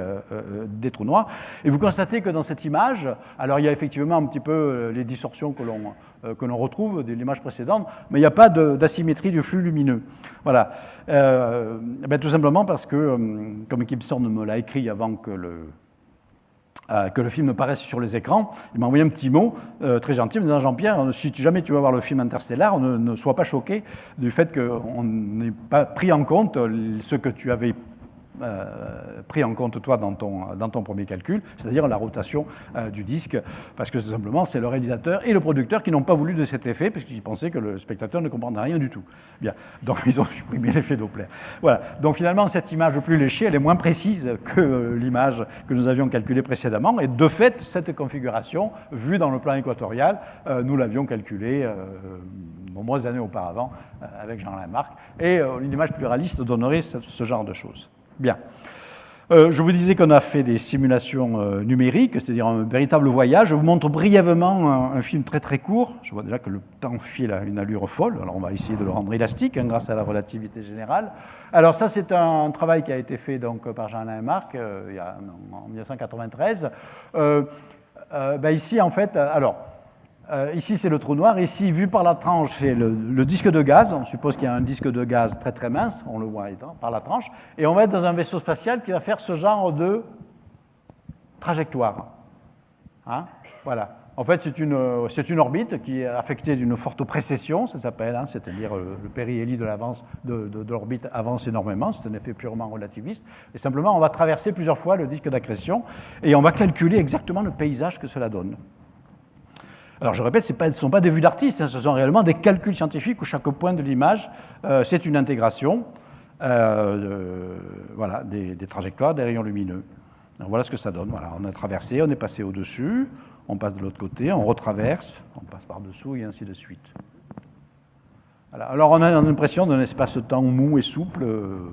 Speaker 2: trous noirs. Et vous constatez que dans cette image, alors il y a effectivement un petit peu les distorsions que l'on retrouve de l'image précédente, mais il n'y a pas d'asymétrie du flux lumineux. Voilà. Tout simplement parce que, comme Kip Thorne me l'a écrit avant que le film paraisse sur les écrans, il m'a envoyé un petit mot très gentil me disant « Jean-Pierre, si jamais tu vas voir le film Interstellar, ne sois pas choqué du fait qu'on n'ait pas pris en compte ce que tu avais pris en compte toi dans ton premier calcul, c'est-à-dire la rotation du disque, parce que simplement c'est le réalisateur et le producteur qui n'ont pas voulu de cet effet, parce qu'ils pensaient que le spectateur ne comprendrait rien du tout. Bien, donc ils ont supprimé l'effet Doppler. Voilà, donc finalement cette image plus léchée, elle est moins précise que l'image que nous avions calculée précédemment, et de fait, cette configuration, vue dans le plan équatorial, nous l'avions calculée nombreuses années auparavant avec Jean-Alain Marc, et une image plus réaliste donnerait ce genre de choses. Bien. Je vous disais qu'on a fait des simulations numériques, c'est-à-dire un véritable voyage. Je vous montre brièvement un film très très court. Je vois déjà que le temps file à une allure folle, alors on va essayer de le rendre élastique grâce à la relativité générale. Alors ça, c'est un travail qui a été fait donc, par Jean-Alain Marc en 1993. Ici, en fait, ici, c'est le trou noir. Ici, vu par la tranche, c'est le disque de gaz. On suppose qu'il y a un disque de gaz très très mince. On le voit par la tranche. Et on va être dans un vaisseau spatial qui va faire ce genre de trajectoire. Hein, voilà. En fait, c'est une orbite qui est affectée d'une forte précession, ça s'appelle, hein, c'est-à-dire le périhélie de l'orbite avance énormément. C'est un effet purement relativiste. Et simplement, on va traverser plusieurs fois le disque d'accrétion et on va calculer exactement le paysage que cela donne. Alors je répète, ce ne sont pas des vues d'artistes, hein, ce sont réellement des calculs scientifiques où chaque point de l'image, c'est une intégration des trajectoires, des rayons lumineux. Alors, voilà ce que ça donne. Voilà, on a traversé, on est passé au-dessus, on passe de l'autre côté, on retraverse, on passe par-dessous et ainsi de suite. Voilà. Alors on a l'impression d'un espace-temps mou et souple.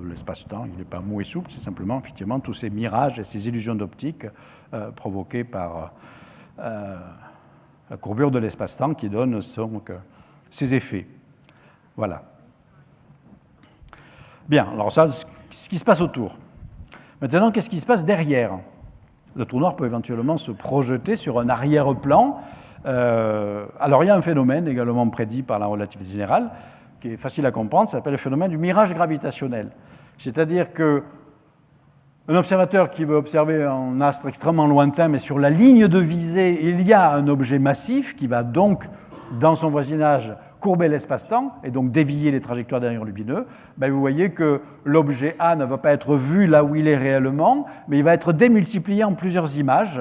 Speaker 2: L'espace-temps, il n'est pas mou et souple, c'est simplement effectivement tous ces mirages et ces illusions d'optique provoquées par la courbure de l'espace-temps qui donne donc ces effets. Voilà. Bien, alors ça, ce qui se passe autour. Maintenant, qu'est-ce qui se passe derrière? Le trou noir peut éventuellement se projeter sur un arrière-plan. Alors, il y a un phénomène également prédit par la relativité générale, qui est facile à comprendre, ça s'appelle le phénomène du mirage gravitationnel. C'est-à-dire que un observateur qui veut observer un astre extrêmement lointain, mais sur la ligne de visée, il y a un objet massif qui va donc, dans son voisinage, courber l'espace-temps et donc dévier les trajectoires des rayons lumineux. Vous voyez que l'objet A ne va pas être vu là où il est réellement, mais il va être démultiplié en plusieurs images,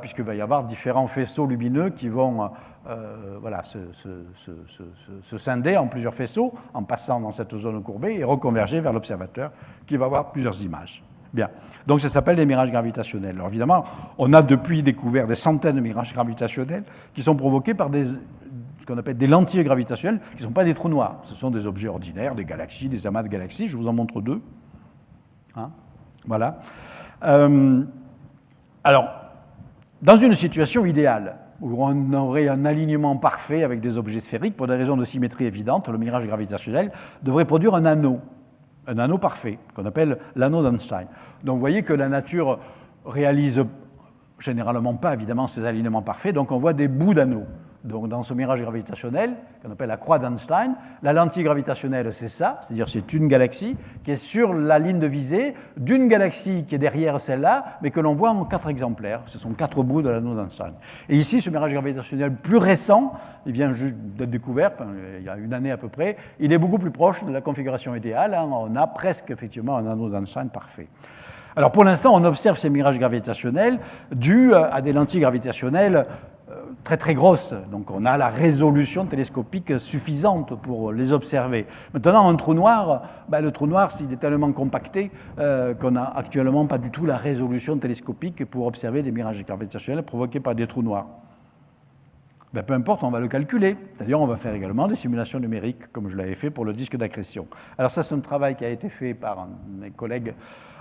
Speaker 2: puisqu'il va y avoir différents faisceaux lumineux qui vont se scinder en plusieurs faisceaux en passant dans cette zone courbée et reconverger vers l'observateur qui va avoir plusieurs images. Bien. Donc ça s'appelle les mirages gravitationnels. Alors évidemment, on a depuis découvert des centaines de mirages gravitationnels qui sont provoqués par ce qu'on appelle des lentilles gravitationnelles, qui ne sont pas des trous noirs. Ce sont des objets ordinaires, des galaxies, des amas de galaxies. Je vous en montre deux. Hein, voilà. Alors, dans une situation idéale, où on aurait un alignement parfait avec des objets sphériques, pour des raisons de symétrie évidente, le mirage gravitationnel devrait produire un anneau parfait, qu'on appelle l'anneau d'Einstein. Donc vous voyez que la nature réalise généralement pas, évidemment, ces alignements parfaits, donc on voit des bouts d'anneaux. Donc dans ce mirage gravitationnel, qu'on appelle la croix d'Einstein, la lentille gravitationnelle, c'est ça, c'est-à-dire c'est une galaxie qui est sur la ligne de visée d'une galaxie qui est derrière celle-là, mais que l'on voit en 4 exemplaires. Ce sont 4 bouts de l'anneau d'Einstein. Et ici, ce mirage gravitationnel plus récent, il vient juste d'être découvert, il y a une année à peu près, il est beaucoup plus proche de la configuration idéale. Hein, on a presque effectivement un anneau d'Einstein parfait. Alors pour l'instant, on observe ces mirages gravitationnels dus à des lentilles gravitationnelles très très grosses. Donc on a la résolution télescopique suffisante pour les observer. Maintenant, un trou noir, le trou noir, il est tellement compacté qu'on n'a actuellement pas du tout la résolution télescopique pour observer des mirages gravitationnels provoqués par des trous noirs. Peu importe, on va le calculer. C'est-à-dire on va faire également des simulations numériques, comme je l'avais fait pour le disque d'accrétion. Alors ça, c'est un travail qui a été fait par un de mes collègues,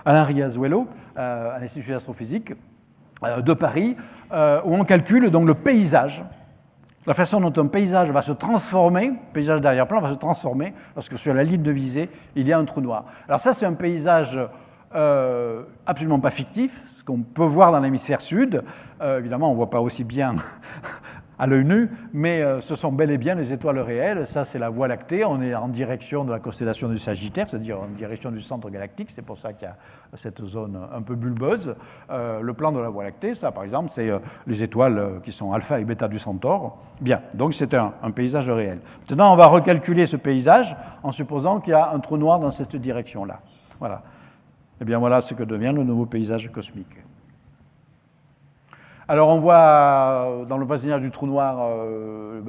Speaker 2: Alain Riazuelo, à l'Institut d'astrophysique de Paris, où on calcule donc le paysage, la façon dont un paysage va se transformer, le paysage d'arrière-plan va se transformer lorsque sur la ligne de visée, il y a un trou noir. Alors ça, c'est un paysage absolument pas fictif, ce qu'on peut voir dans l'hémisphère sud. Évidemment, on ne voit pas aussi bien à l'œil nu, mais ce sont bel et bien les étoiles réelles. Ça, c'est la Voie lactée. On est en direction de la constellation du Sagittaire, c'est-à-dire en direction du centre galactique. C'est pour ça qu'il y a cette zone un peu bulbeuse. Le plan de la Voie lactée, ça, par exemple, c'est les étoiles qui sont alpha et bêta du Centaure. Bien, donc c'est un paysage réel. Maintenant, on va recalculer ce paysage en supposant qu'il y a un trou noir dans cette direction-là. Voilà. Et bien voilà ce que devient le nouveau paysage cosmique. Alors on voit dans le voisinage du trou noir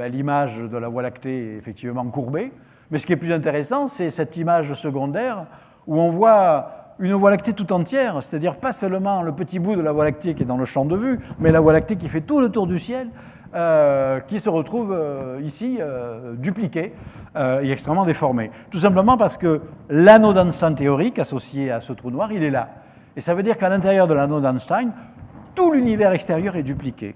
Speaker 2: l'image de la Voie lactée est effectivement courbée, mais ce qui est plus intéressant, c'est cette image secondaire où on voit une Voie lactée tout entière, c'est-à-dire pas seulement le petit bout de la Voie lactée qui est dans le champ de vue, mais la Voie lactée qui fait tout le tour du ciel, qui se retrouve ici dupliquée et extrêmement déformée. Tout simplement parce que l'anneau d'Einstein théorique associé à ce trou noir, il est là. Et ça veut dire qu'à l'intérieur de l'anneau d'Einstein, tout l'univers extérieur est dupliqué.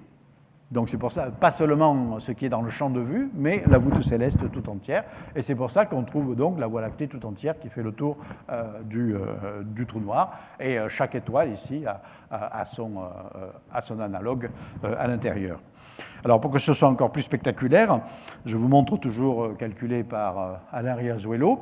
Speaker 2: Donc c'est pour ça, pas seulement ce qui est dans le champ de vue, mais la voûte céleste tout entière. Et c'est pour ça qu'on trouve donc la Voie lactée tout entière qui fait le tour du trou noir. Et chaque étoile ici a son analogue à l'intérieur. Alors pour que ce soit encore plus spectaculaire, je vous montre toujours calculé par Alain Riazuelo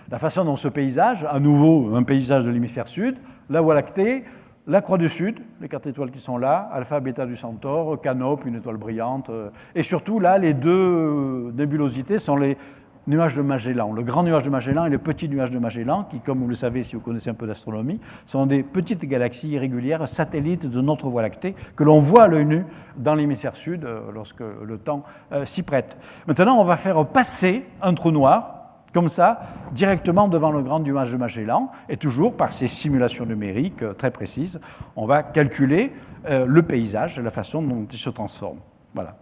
Speaker 2: la façon dont ce paysage, à nouveau un paysage de l'hémisphère sud, la Voie lactée, la Croix du Sud, les 4 étoiles qui sont là, Alpha, Bêta du Centaure, Canope, une étoile brillante, et surtout là, les deux nébulosités sont les nuages de Magellan, le grand nuage de Magellan et le petit nuage de Magellan, qui, comme vous le savez si vous connaissez un peu d'astronomie, sont des petites galaxies irrégulières, satellites de notre Voie lactée, que l'on voit à l'œil nu dans l'hémisphère sud lorsque le temps s'y prête. Maintenant, on va faire passer un trou noir, comme ça, directement devant le grand nuage de Magellan, et toujours par ces simulations numériques très précises, on va calculer le paysage et la façon dont il se transforme. Voilà.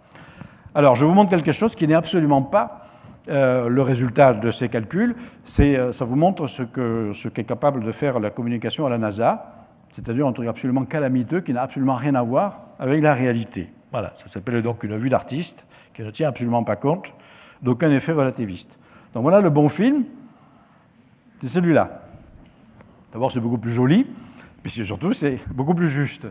Speaker 2: Alors, je vous montre quelque chose qui n'est absolument pas le résultat de ces calculs, ça vous montre ce qu'est capable de faire la communication à la NASA, c'est-à-dire un truc absolument calamiteux qui n'a absolument rien à voir avec la réalité. Voilà, ça s'appelle donc une vue d'artiste qui ne tient absolument pas compte d'aucun effet relativiste. Donc voilà le bon film, c'est celui-là. D'abord, c'est beaucoup plus joli, puis surtout, c'est beaucoup plus juste.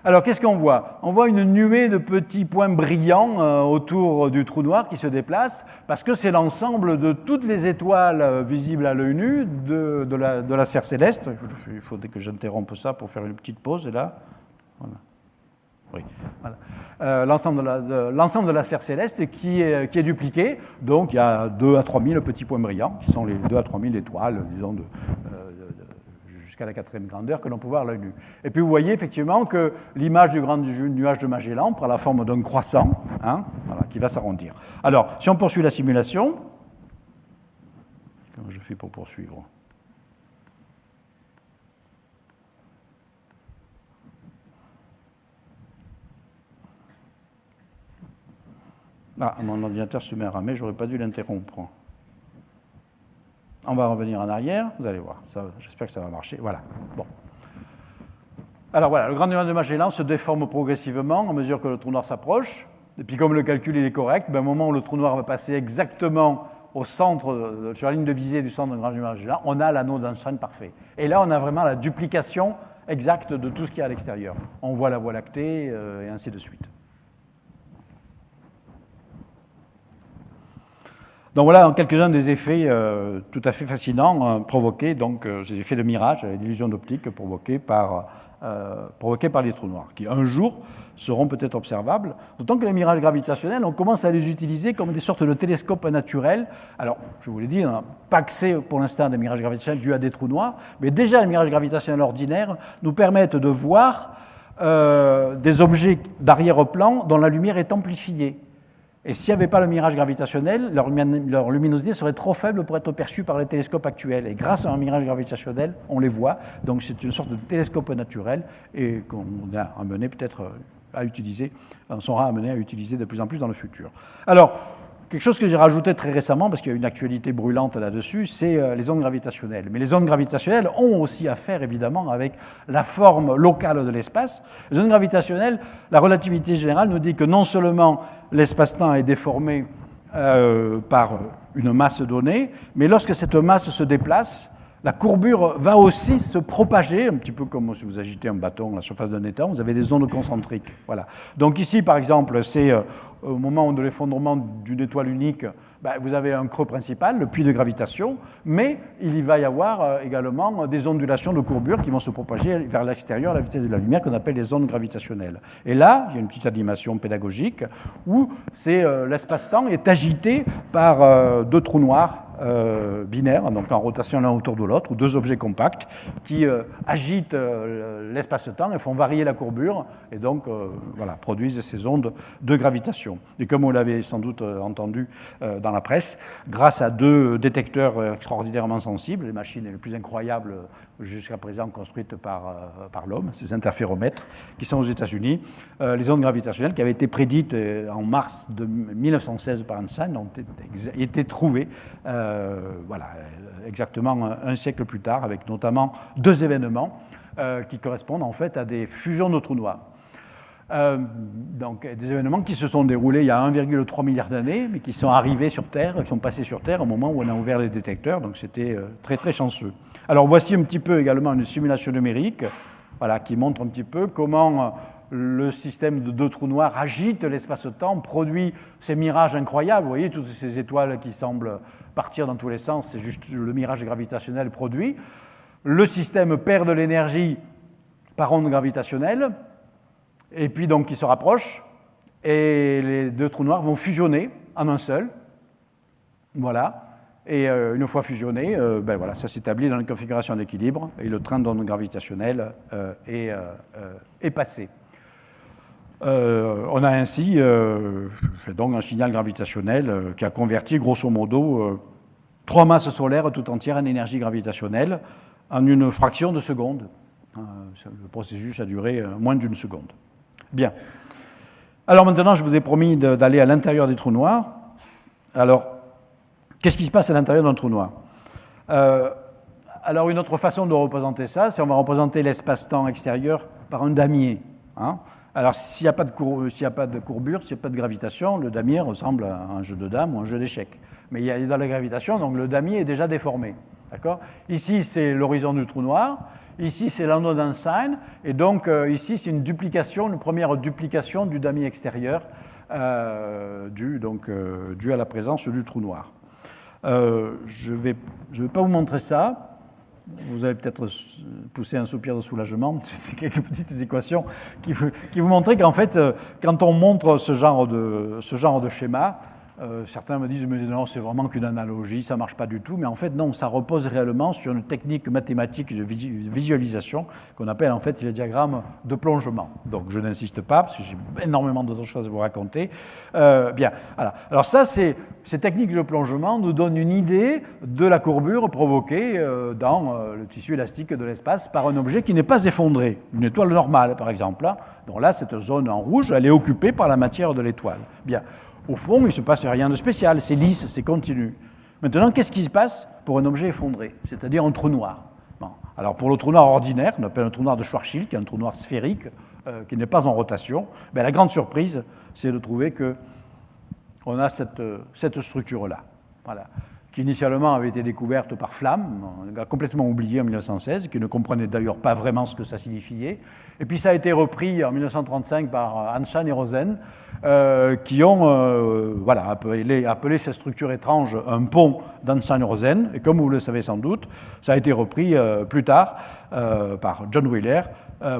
Speaker 2: Alors, qu'est-ce qu'on voit? On voit une nuée de petits points brillants autour du trou noir qui se déplace, parce que c'est l'ensemble de toutes les étoiles visibles à l'œil nu de la sphère céleste. Il faudrait que j'interrompe ça pour faire une petite pause, et là, voilà. Oui, voilà. L'ensemble de la sphère céleste qui est dupliqué. Donc il y a 2 à 3 000 petits points brillants, qui sont les 2 à 3 000 étoiles, disons, jusqu'à la 4e grandeur que l'on peut voir à l'œil nu. Et puis vous voyez effectivement que l'image du grand nuage de Magellan prend la forme d'un croissant, voilà, qui va s'arrondir. Alors, si on poursuit la simulation, comment je fais pour poursuivre ? Ah, mon ordinateur se met à ramer, je n'aurais pas dû l'interrompre. On va revenir en arrière, vous allez voir, j'espère que ça va marcher. Voilà, bon. Alors voilà, le grand nuage de Magellan se déforme progressivement à mesure que le trou noir s'approche. Et puis comme le calcul est correct, au moment où le trou noir va passer exactement au centre, sur la ligne de visée du centre du grand nuage de Magellan, on a l'anneau d'Einstein parfait. Et là, on a vraiment la duplication exacte de tout ce qu'il y a à l'extérieur. On voit la Voie lactée et ainsi de suite. Donc voilà quelques-uns des effets tout à fait fascinants provoqués, donc des effets de mirage, d'illusion d'optique provoqués par les trous noirs, qui un jour seront peut-être observables, d'autant que les mirages gravitationnels, on commence à les utiliser comme des sortes de télescopes naturels. Alors, je vous l'ai dit, on n'a pas accès pour l'instant à des mirages gravitationnels dus à des trous noirs, mais déjà les mirages gravitationnels ordinaires nous permettent de voir des objets d'arrière-plan dont la lumière est amplifiée. Et s'il n'y avait pas le mirage gravitationnel, leur luminosité serait trop faible pour être perçue par les télescopes actuels. Et grâce à un mirage gravitationnel, on les voit. Donc c'est une sorte de télescope naturel et qu'on a amené peut-être à utiliser, on sera amené à utiliser de plus en plus dans le futur. Alors, quelque chose que j'ai rajouté très récemment, parce qu'il y a une actualité brûlante là-dessus, c'est les ondes gravitationnelles. Mais les ondes gravitationnelles ont aussi à faire, évidemment, avec la forme locale de l'espace. Les ondes gravitationnelles, la relativité générale nous dit que non seulement l'espace-temps est déformé par une masse donnée, mais lorsque cette masse se déplace, la courbure va aussi se propager, un petit peu comme si vous agitez un bâton à la surface d'un étang, vous avez des ondes concentriques. Voilà. Donc ici, par exemple, c'est au moment de l'effondrement d'une étoile unique, vous avez un creux principal, le puits de gravitation, mais il va y avoir également des ondulations de courbure qui vont se propager vers l'extérieur à la vitesse de la lumière qu'on appelle les ondes gravitationnelles. Et là, il y a une petite animation pédagogique où l'espace-temps est agité par deux trous noirs binaires, donc en rotation l'un autour de l'autre, ou deux objets compacts qui agitent l'espace-temps et font varier la courbure et donc produisent ces ondes de gravitation. Et comme vous l'avez sans doute entendu dans la presse, grâce à deux détecteurs extraordinairement sensibles, les machines les plus incroyables jusqu'à présent construites par l'homme, ces interféromètres qui sont aux États-Unis, les ondes gravitationnelles qui avaient été prédites en mars de 1916 par Einstein ont été trouvées exactement un siècle plus tard, avec notamment deux événements qui correspondent en fait à des fusions de trous noirs. Donc des événements qui se sont déroulés il y a 1,3 milliard d'années, mais qui sont arrivés sur Terre, qui sont passés sur Terre au moment où on a ouvert les détecteurs, donc c'était très très chanceux. Alors voici un petit peu également une simulation numérique qui montre un petit peu comment le système de deux trous noirs agite l'espace-temps, produit ces mirages incroyables. Vous voyez toutes ces étoiles qui semblent partir dans tous les sens, c'est juste le mirage gravitationnel produit. Le système perd de l'énergie par onde gravitationnelle, et puis donc ils se rapprochent, et les deux trous noirs vont fusionner en un seul. Voilà. Et une fois fusionnés, ça s'établit dans une configuration d'équilibre, et le train d'onde gravitationnelle est passé. On a ainsi fait donc un signal gravitationnel qui a converti grosso modo trois masses solaires tout entières en énergie gravitationnelle en une fraction de seconde. Le processus a duré moins d'une seconde. Bien. Alors maintenant, je vous ai promis d'aller à l'intérieur des trous noirs. Alors, qu'est-ce qui se passe à l'intérieur d'un trou noir ? Alors, une autre façon de représenter ça, c'est on va représenter l'espace-temps extérieur par un damier. Alors, s'il n'y a pas de courbure, s'il n'y a pas de gravitation, le damier ressemble à un jeu de dames ou un jeu d'échecs. Mais il y a dans la gravitation, donc le damier est déjà déformé. D'accord ? Ici, c'est l'horizon du trou noir. Ici, c'est l'anneau d'Einstein. Et donc, ici, c'est une première duplication du damier extérieur due à la présence du trou noir. Je vais pas vous montrer ça. Vous allez peut-être pousser un soupir de soulagement. C'était quelques petites équations qui vous montraient qu'en fait, quand on montre ce genre de schéma, certains me disent mais non, c'est vraiment qu'une analogie, ça ne marche pas du tout. Mais en fait, non, ça repose réellement sur une technique mathématique de visualisation qu'on appelle en fait les diagrammes de plongement. Donc, je n'insiste pas parce que j'ai énormément d'autres choses à vous raconter. Bien, voilà. Alors ça, ces techniques de plongement nous donnent une idée de la courbure provoquée dans le tissu élastique de l'espace par un objet qui n'est pas effondré. Une étoile normale, par exemple. Donc là, cette zone en rouge, elle est occupée par la matière de l'étoile. Bien. Au fond, il ne se passe rien de spécial, c'est lisse, c'est continu. Maintenant, qu'est-ce qui se passe pour un objet effondré, c'est-à-dire un trou noir ? Bon. Alors pour le trou noir ordinaire, qu'on appelle un trou noir de Schwarzschild, qui est un trou noir sphérique, qui n'est pas en rotation, la grande surprise, c'est de trouver qu'on a cette structure-là, qui initialement avait été découverte par Flamme, on l'a complètement oublié en 1916, qui ne comprenait d'ailleurs pas vraiment ce que ça signifiait. Et puis ça a été repris en 1935 par Einstein et Rosen, qui ont appelé cette structure étrange un pont d'Einstein-Rosen. Et comme vous le savez sans doute, ça a été repris plus tard par John Wheeler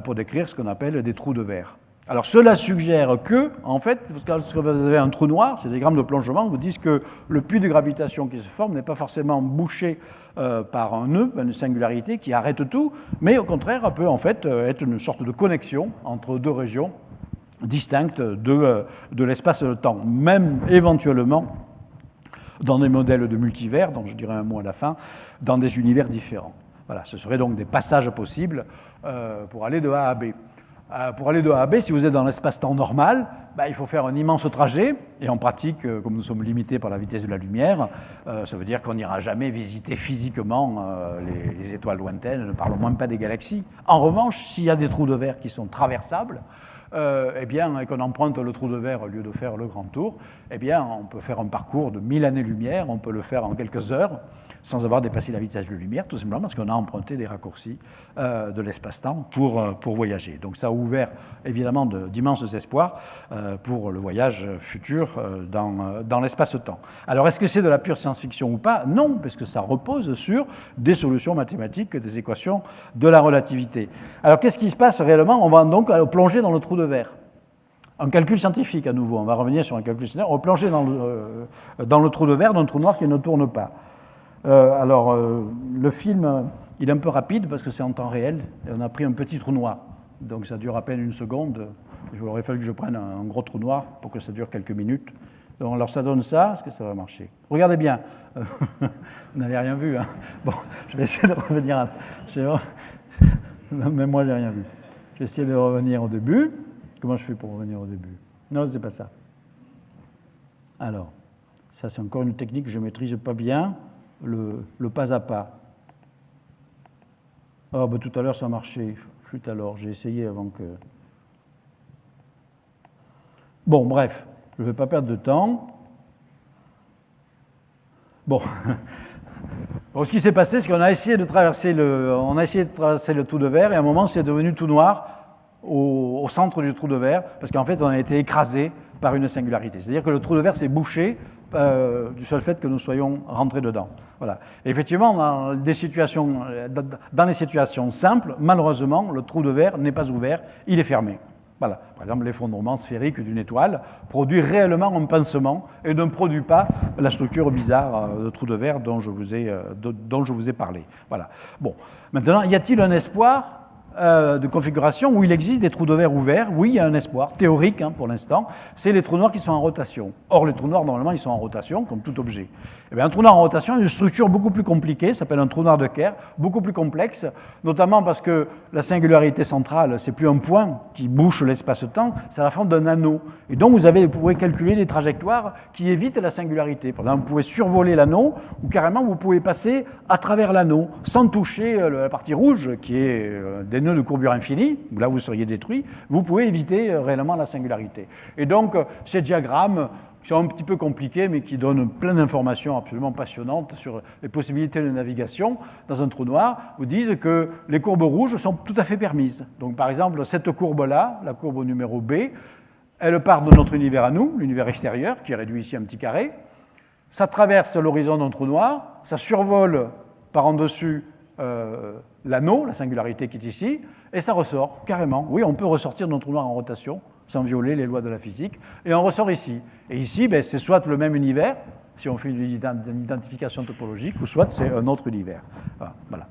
Speaker 2: pour décrire ce qu'on appelle des trous de verre. Alors cela suggère que, en fait, lorsque vous avez un trou noir, ces diagrammes de plongement vous disent que le puits de gravitation qui se forme n'est pas forcément bouché par un nœud, une singularité qui arrête tout, mais au contraire peut en fait être une sorte de connexion entre deux régions distinctes de l'espace et le temps, même éventuellement dans des modèles de multivers, dont je dirai un mot à la fin, dans des univers différents. Voilà, ce seraient donc des passages possibles pour aller de A à B. Pour aller de A à B, si vous êtes dans l'espace-temps normal, il faut faire un immense trajet. Et en pratique, comme nous sommes limités par la vitesse de la lumière, ça veut dire qu'on n'ira jamais visiter physiquement les étoiles lointaines, ne parlons même pas des galaxies. En revanche, s'il y a des trous de verre qui sont traversables, et qu'on emprunte le trou de verre au lieu de faire le grand tour, on peut faire un parcours de 1000 années-lumière, on peut le faire en quelques heures, sans avoir dépassé la vitesse de la lumière, tout simplement parce qu'on a emprunté des raccourcis de l'espace-temps pour voyager. Donc ça a ouvert évidemment d'immenses espoirs pour le voyage futur dans l'espace-temps. Alors est-ce que c'est de la pure science-fiction ou pas? Non, parce que ça repose sur des solutions mathématiques, des équations de la relativité. Alors qu'est-ce qui se passe réellement? On va donc plonger dans le trou de verre. Un calcul scientifique à nouveau, on va revenir sur un calcul scientifique, on va plonger dans le trou de verre d'un trou noir qui ne tourne pas. Le film, il est un peu rapide parce que c'est en temps réel et on a pris un petit trou noir. Donc ça dure à peine une seconde. Il aurait fallu que je prenne un gros trou noir pour que ça dure quelques minutes. Donc, alors ça donne ça, est-ce que ça va marcher? Regardez bien. Vous n'avez rien vu, hein? Bon, je vais essayer de revenir même moi, je n'ai rien vu. Je vais essayer de revenir au début. Comment je fais pour revenir au début? Non, c'est pas ça. Alors, ça c'est encore une technique que je ne maîtrise pas bien. Le pas à pas. Tout à l'heure ça marchait. Flûte alors, j'ai essayé avant que... Bon, bref, je ne vais pas perdre de temps. Bon. Ce qui s'est passé, c'est qu'on a essayé de traverser le trou de verre et à un moment c'est devenu tout noir au centre du trou de verre parce qu'en fait on a été écrasé par une singularité. C'est-à-dire que le trou de verre s'est bouché du seul fait que nous soyons rentrés dedans. Voilà. Et effectivement, dans les situations simples, malheureusement, le trou de verre n'est pas ouvert, il est fermé. Voilà. Par exemple, l'effondrement sphérique d'une étoile produit réellement un pincement et ne produit pas la structure bizarre de trou de verre dont je vous ai parlé. Voilà. Bon. Maintenant, y a-t-il un espoir de configuration où il existe des trous de verre ouverts? Oui, il y a un espoir théorique pour l'instant, c'est les trous noirs qui sont en rotation. Or, les trous noirs, normalement, ils sont en rotation, comme tout objet. Un trou noir en rotation a une structure beaucoup plus compliquée, ça s'appelle un trou noir de Kerr, beaucoup plus complexe, notamment parce que la singularité centrale, c'est plus un point qui bouche l'espace-temps, c'est la forme d'un anneau. Et donc, vous pouvez calculer des trajectoires qui évitent la singularité. Par exemple, vous pouvez survoler l'anneau, ou carrément, vous pouvez passer à travers l'anneau, sans toucher la partie rouge, qui est des nœuds de courbure infinie, où là, vous seriez détruit. Vous pouvez éviter réellement la singularité. Et donc, ces diagrammes, qui sont un petit peu compliqués, mais qui donnent plein d'informations absolument passionnantes sur les possibilités de navigation dans un trou noir, vous disent que les courbes rouges sont tout à fait permises. Donc, par exemple, cette courbe-là, la courbe numéro B, elle part de notre univers à nous, l'univers extérieur, qui est réduit ici à un petit carré. Ça traverse l'horizon d'un trou noir, ça survole par en dessus l'anneau, la singularité qui est ici, et ça ressort, carrément. Oui, on peut ressortir d'un trou noir en rotation, sans violer les lois de la physique, et on ressort ici. Et ici, c'est soit le même univers, si on fait une identification topologique, ou soit c'est un autre univers. Voilà.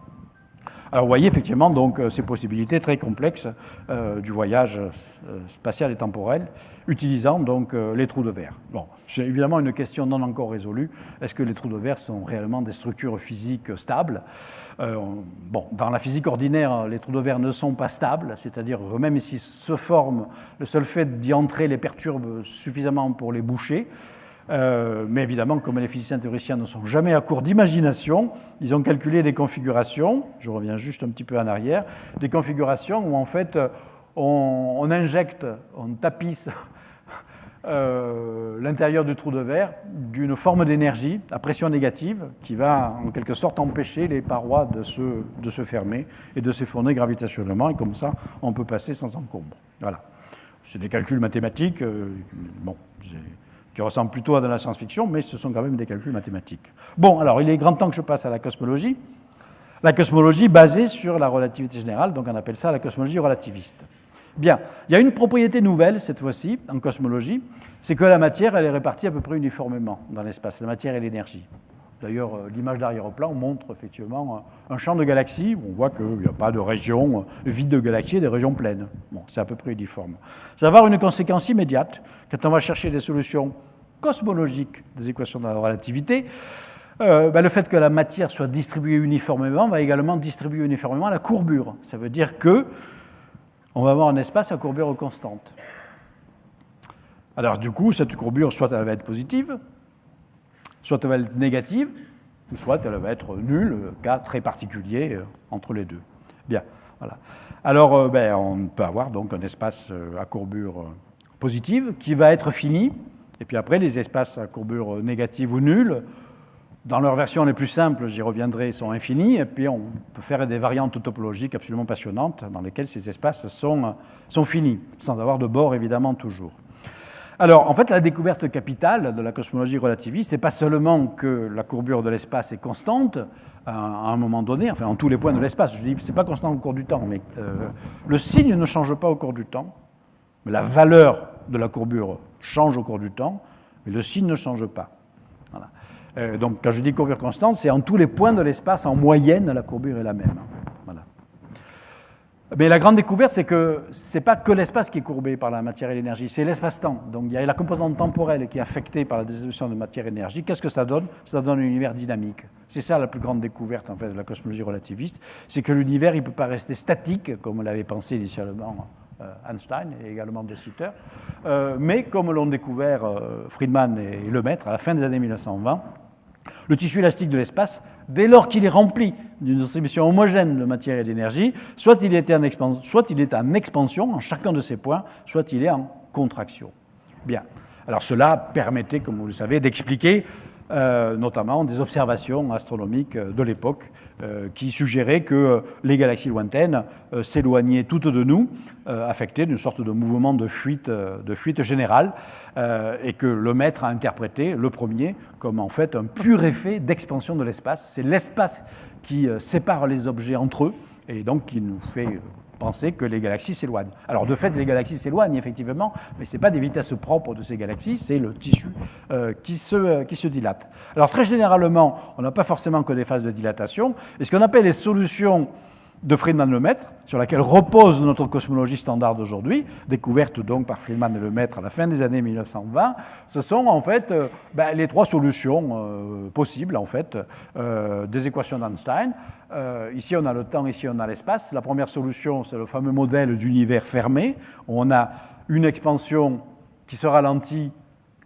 Speaker 2: Alors vous voyez effectivement donc, ces possibilités très complexes du voyage spatial et temporel, utilisant donc les trous de verre. Bon, c'est évidemment une question non encore résolue. Est-ce que les trous de verre sont réellement des structures physiques stables? Dans la physique ordinaire, les trous de verre ne sont pas stables, c'est-à-dire que même s'ils se forment, le seul fait d'y entrer les perturbe suffisamment pour les boucher. Mais évidemment, comme les physiciens théoriciens ne sont jamais à court d'imagination, ils ont calculé des configurations, je reviens juste un petit peu en arrière, des configurations où en fait on injecte, on tapisse l'intérieur du trou de verre d'une forme d'énergie à pression négative qui va en quelque sorte empêcher les parois de se fermer et de s'effondrer gravitationnellement, et comme ça on peut passer sans encombre. Voilà. C'est des calculs mathématiques, qui ressemblent plutôt à de la science-fiction, mais ce sont quand même des calculs mathématiques. Bon, alors il est grand temps que je passe à la cosmologie. La cosmologie basée sur la relativité générale, donc on appelle ça la cosmologie relativiste. Bien, il y a une propriété nouvelle, cette fois-ci, en cosmologie, c'est que la matière, elle est répartie à peu près uniformément dans l'espace, la matière et l'énergie. D'ailleurs, l'image d'arrière-plan montre effectivement un champ de galaxies où on voit qu'il n'y a pas de région vide de galaxies et des régions pleines. Bon, c'est à peu près uniforme. Ça va avoir une conséquence immédiate quand on va chercher des solutions cosmologiques des équations de la relativité. Le fait que la matière soit distribuée uniformément va également distribuer uniformément la courbure. Ça veut dire que on va avoir un espace à courbure constante. Alors du coup, cette courbure, soit elle va être positive, soit elle va être négative, ou soit elle va être nulle, cas très particulier entre les deux. Bien, voilà. Alors, on peut avoir donc un espace à courbure positive qui va être fini, et puis après, les espaces à courbure négative ou nulle, dans leur version les plus simples, j'y reviendrai, sont infinis, et puis on peut faire des variantes topologiques absolument passionnantes dans lesquelles ces espaces sont finis, sans avoir de bord évidemment toujours. Alors, en fait, la découverte capitale de la cosmologie relativiste, c'est pas seulement que la courbure de l'espace est constante à un moment donné, enfin, en tous les points de l'espace. Je dis, c'est pas constant au cours du temps, mais le signe ne change pas au cours du temps, mais la valeur de la courbure change au cours du temps, mais le signe ne change pas. Voilà. Donc, quand je dis courbure constante, c'est en tous les points de l'espace, en moyenne, la courbure est la même. Voilà. Mais la grande découverte, c'est que ce n'est pas que l'espace qui est courbé par la matière et l'énergie, c'est l'espace-temps. Donc, il y a la composante temporelle qui est affectée par la distribution de matière et d'énergie. Qu'est-ce que ça donne? Ça donne un univers dynamique. C'est ça la plus grande découverte, en fait, de la cosmologie relativiste. C'est que l'univers, il ne peut pas rester statique, comme l'avait pensé initialement Einstein et également De Sitter, mais comme l'ont découvert Friedman et Lemaître à la fin des années 1920, le tissu élastique de l'espace, dès lors qu'il est rempli d'une distribution homogène de matière et d'énergie, soit il est en expansion en chacun de ces points, soit il est en contraction. Bien. Alors cela permettait, comme vous le savez, d'expliquer notamment des observations astronomiques de l'époque qui suggéraient que les galaxies lointaines s'éloignaient toutes de nous, affectées d'une sorte de mouvement de fuite générale, et que Lemaître a interprété, le premier, comme en fait un pur effet d'expansion de l'espace. C'est l'espace qui sépare les objets entre eux, et donc qui nous fait penser que les galaxies s'éloignent. Alors de fait, les galaxies s'éloignent effectivement, mais ce n'est pas des vitesses propres de ces galaxies, c'est le tissu qui se dilate. Alors très généralement, on n'a pas forcément que des phases de dilatation, et ce qu'on appelle les solutions de Friedman-Lemaître, sur laquelle repose notre cosmologie standard d'aujourd'hui, découverte donc par Friedman et Lemaître à la fin des années 1920, ce sont en fait les trois solutions possibles en fait des équations d'Einstein. Ici on a le temps, ici on a l'espace. La première solution, c'est le fameux modèle d'univers fermé, où on a une expansion qui se ralentit,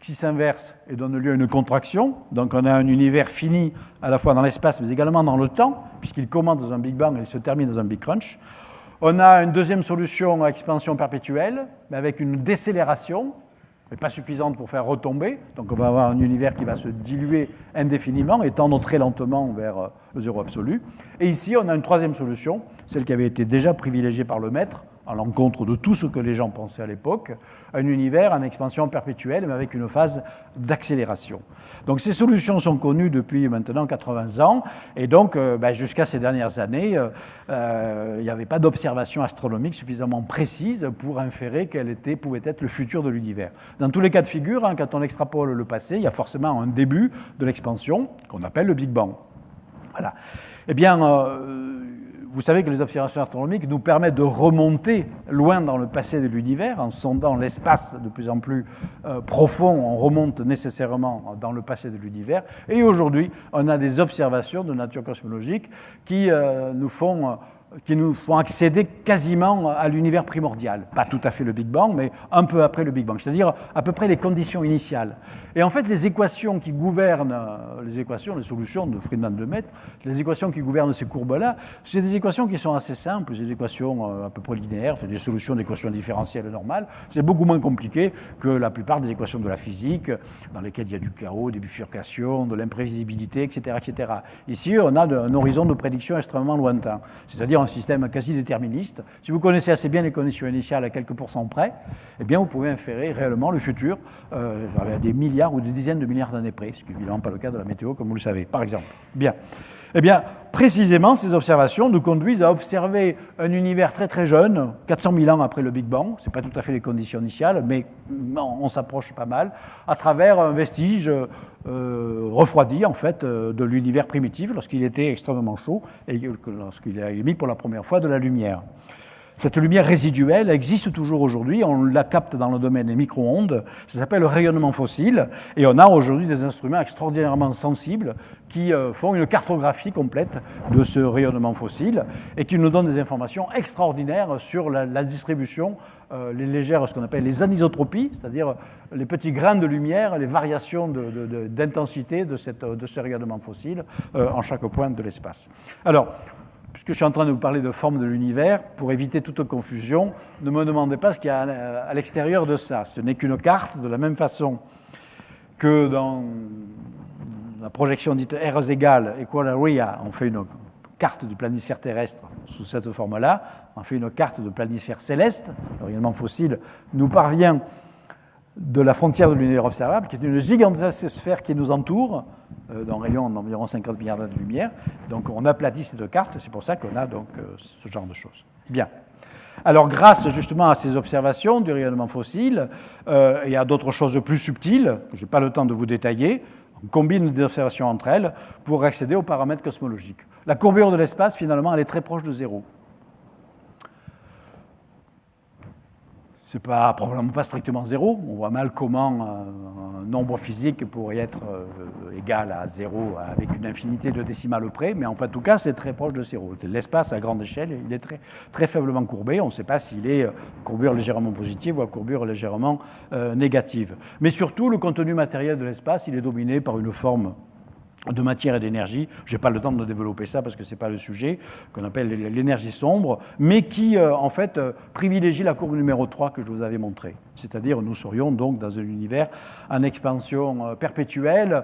Speaker 2: qui s'inverse et donne lieu à une contraction. Donc on a un univers fini à la fois dans l'espace mais également dans le temps, puisqu'il commence dans un Big Bang et il se termine dans un Big Crunch. On a une deuxième solution à expansion perpétuelle, mais avec une décélération, mais pas suffisante pour faire retomber. Donc on va avoir un univers qui va se diluer indéfiniment et tendre très lentement vers le zéro absolu. Et ici, on a une troisième solution, celle qui avait été déjà privilégiée par Lemaître, à l'encontre de tout ce que les gens pensaient à l'époque, un univers en expansion perpétuelle, mais avec une phase d'accélération. Donc ces solutions sont connues depuis maintenant 80 ans, et donc jusqu'à ces dernières années, il n'y avait pas d'observation astronomique suffisamment précise pour inférer quel pouvait être le futur de l'univers. Dans tous les cas de figure, quand on extrapole le passé, il y a forcément un début de l'expansion, qu'on appelle le Big Bang. Voilà. Eh bien, vous savez que les observations astronomiques nous permettent de remonter loin dans le passé de l'univers, en sondant l'espace de plus en plus profond, on remonte nécessairement dans le passé de l'univers. Et aujourd'hui, on a des observations de nature cosmologique qui nous font accéder quasiment à l'univers primordial. Pas tout à fait le Big Bang, mais un peu après le Big Bang, c'est-à-dire à peu près les conditions initiales. Et en fait, les équations qui gouvernent, les solutions de Friedman-Lemaître, les équations qui gouvernent ces courbes-là, c'est des équations qui sont assez simples, c'est des équations à peu près linéaires, c'est des solutions d'équations différentielles normales. C'est beaucoup moins compliqué que la plupart des équations de la physique, dans lesquelles il y a du chaos, des bifurcations, de l'imprévisibilité, etc., etc. Ici, on a un horizon de prédiction extrêmement lointain, c'est-à-dire un système quasi déterministe. Si vous connaissez assez bien les conditions initiales à quelques pourcents près, eh bien vous pouvez inférer réellement le futur à des milliards ou des dizaines de milliards d'années près, ce qui n'est évidemment pas le cas de la météo, comme vous le savez, par exemple. Bien. Eh bien, précisément, ces observations nous conduisent à observer un univers très très jeune, 400 000 ans après le Big Bang, ce n'est pas tout à fait les conditions initiales, mais on s'approche pas mal, à travers un vestige refroidi, en fait, de l'univers primitif, lorsqu'il était extrêmement chaud, et lorsqu'il a émis pour la première fois de la lumière. Cette lumière résiduelle existe toujours aujourd'hui, on la capte dans le domaine des micro-ondes, ça s'appelle le rayonnement fossile, et on a aujourd'hui des instruments extraordinairement sensibles qui font une cartographie complète de ce rayonnement fossile et qui nous donnent des informations extraordinaires sur la distribution, les légères, ce qu'on appelle les anisotropies, c'est-à-dire les petits grains de lumière, les variations d'intensité de ce rayonnement fossile en chaque point de l'espace. Alors, puisque je suis en train de vous parler de forme de l'univers, pour éviter toute confusion, ne me demandez pas ce qu'il y a à l'extérieur de ça. Ce n'est qu'une carte, de la même façon que dans la projection dite R égale equal area, on fait une carte du planisphère terrestre sous cette forme-là, on fait une carte de planisphère céleste. Le rayonnement fossile nous parvient de la frontière de l'univers observable, qui est une gigantesque sphère qui nous entoure, d'un rayon d'environ 50 milliards d'années de lumière. Donc on aplatit ces deux cartes, c'est pour ça qu'on a donc ce genre de choses. Bien. Alors grâce justement à ces observations du rayonnement fossile et à d'autres choses plus subtiles, que je n'ai pas le temps de vous détailler, on combine des observations entre elles pour accéder aux paramètres cosmologiques. La courbure de l'espace, finalement, elle est très proche de zéro. Ce n'est probablement pas strictement zéro. On voit mal comment un nombre physique pourrait être égal à zéro avec une infinité de décimales près, mais en tout cas, c'est très proche de zéro. L'espace, à grande échelle, il est très, très faiblement courbé. On ne sait pas s'il est courbure légèrement positive ou à courbure légèrement négative. Mais surtout, le contenu matériel de l'espace, il est dominé par une forme de matière et d'énergie, je n'ai pas le temps de développer ça parce que ce n'est pas le sujet, qu'on appelle l'énergie sombre, mais qui, en fait, privilégie la courbe numéro 3 que je vous avais montrée. C'est-à-dire, nous serions donc dans un univers en expansion perpétuelle,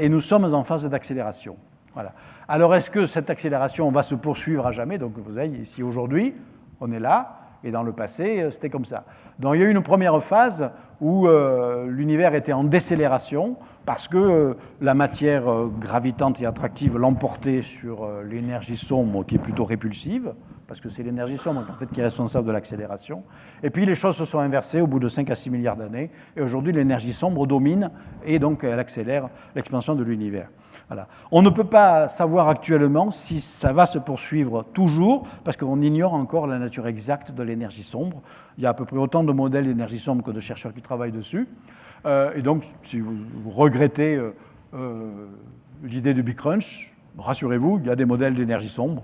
Speaker 2: et nous sommes en phase d'accélération. Voilà. Alors, est-ce que cette accélération va se poursuivre à jamais? Donc, vous voyez, ici, aujourd'hui, on est là, et dans le passé, c'était comme ça. Donc il y a eu une première phase où l'univers était en décélération parce que la matière gravitante et attractive l'emportait sur l'énergie sombre qui est plutôt répulsive, parce que c'est l'énergie sombre en fait, qui est responsable de l'accélération. Et puis les choses se sont inversées au bout de 5 à 6 milliards d'années, et aujourd'hui l'énergie sombre domine, et donc elle accélère l'expansion de l'univers. Voilà. On ne peut pas savoir actuellement si ça va se poursuivre toujours, parce qu'on ignore encore la nature exacte de l'énergie sombre. Il y a à peu près autant de modèles d'énergie sombre que de chercheurs qui travaillent dessus. Et donc, si vous regrettez l'idée du Big Crunch, rassurez-vous, il y a des modèles d'énergie sombre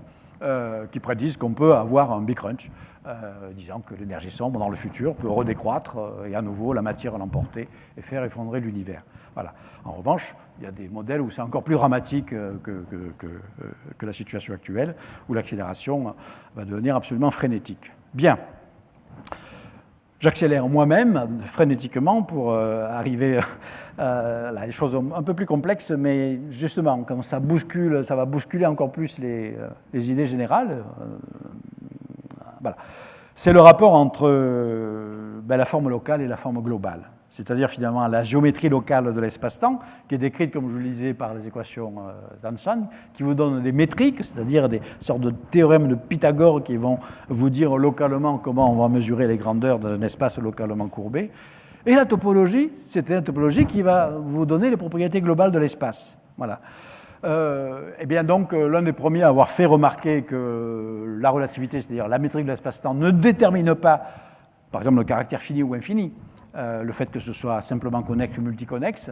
Speaker 2: qui prédisent qu'on peut avoir un Big Crunch, disant que l'énergie sombre, dans le futur, peut redécroître et à nouveau la matière l'emporter et faire effondrer l'univers. Voilà. En revanche, il y a des modèles où c'est encore plus dramatique que la situation actuelle, où l'accélération va devenir absolument frénétique. Bien. J'accélère moi-même frénétiquement pour arriver à les choses un peu plus complexes, mais justement, quand ça bouscule, ça va bousculer encore plus les idées générales. Voilà. C'est le rapport entre la forme locale et la forme globale. C'est-à-dire finalement la géométrie locale de l'espace-temps, qui est décrite, comme je le disais, par les équations d'Einstein, qui vous donnent des métriques, c'est-à-dire des sortes de théorèmes de Pythagore qui vont vous dire localement comment on va mesurer les grandeurs d'un espace localement courbé. Et la topologie, c'est la topologie qui va vous donner les propriétés globales de l'espace. Voilà. Et bien donc, l'un des premiers à avoir fait remarquer que la relativité, c'est-à-dire la métrique de l'espace-temps, ne détermine pas, par exemple, le caractère fini ou infini, le fait que ce soit simplement connexe ou multiconnexe,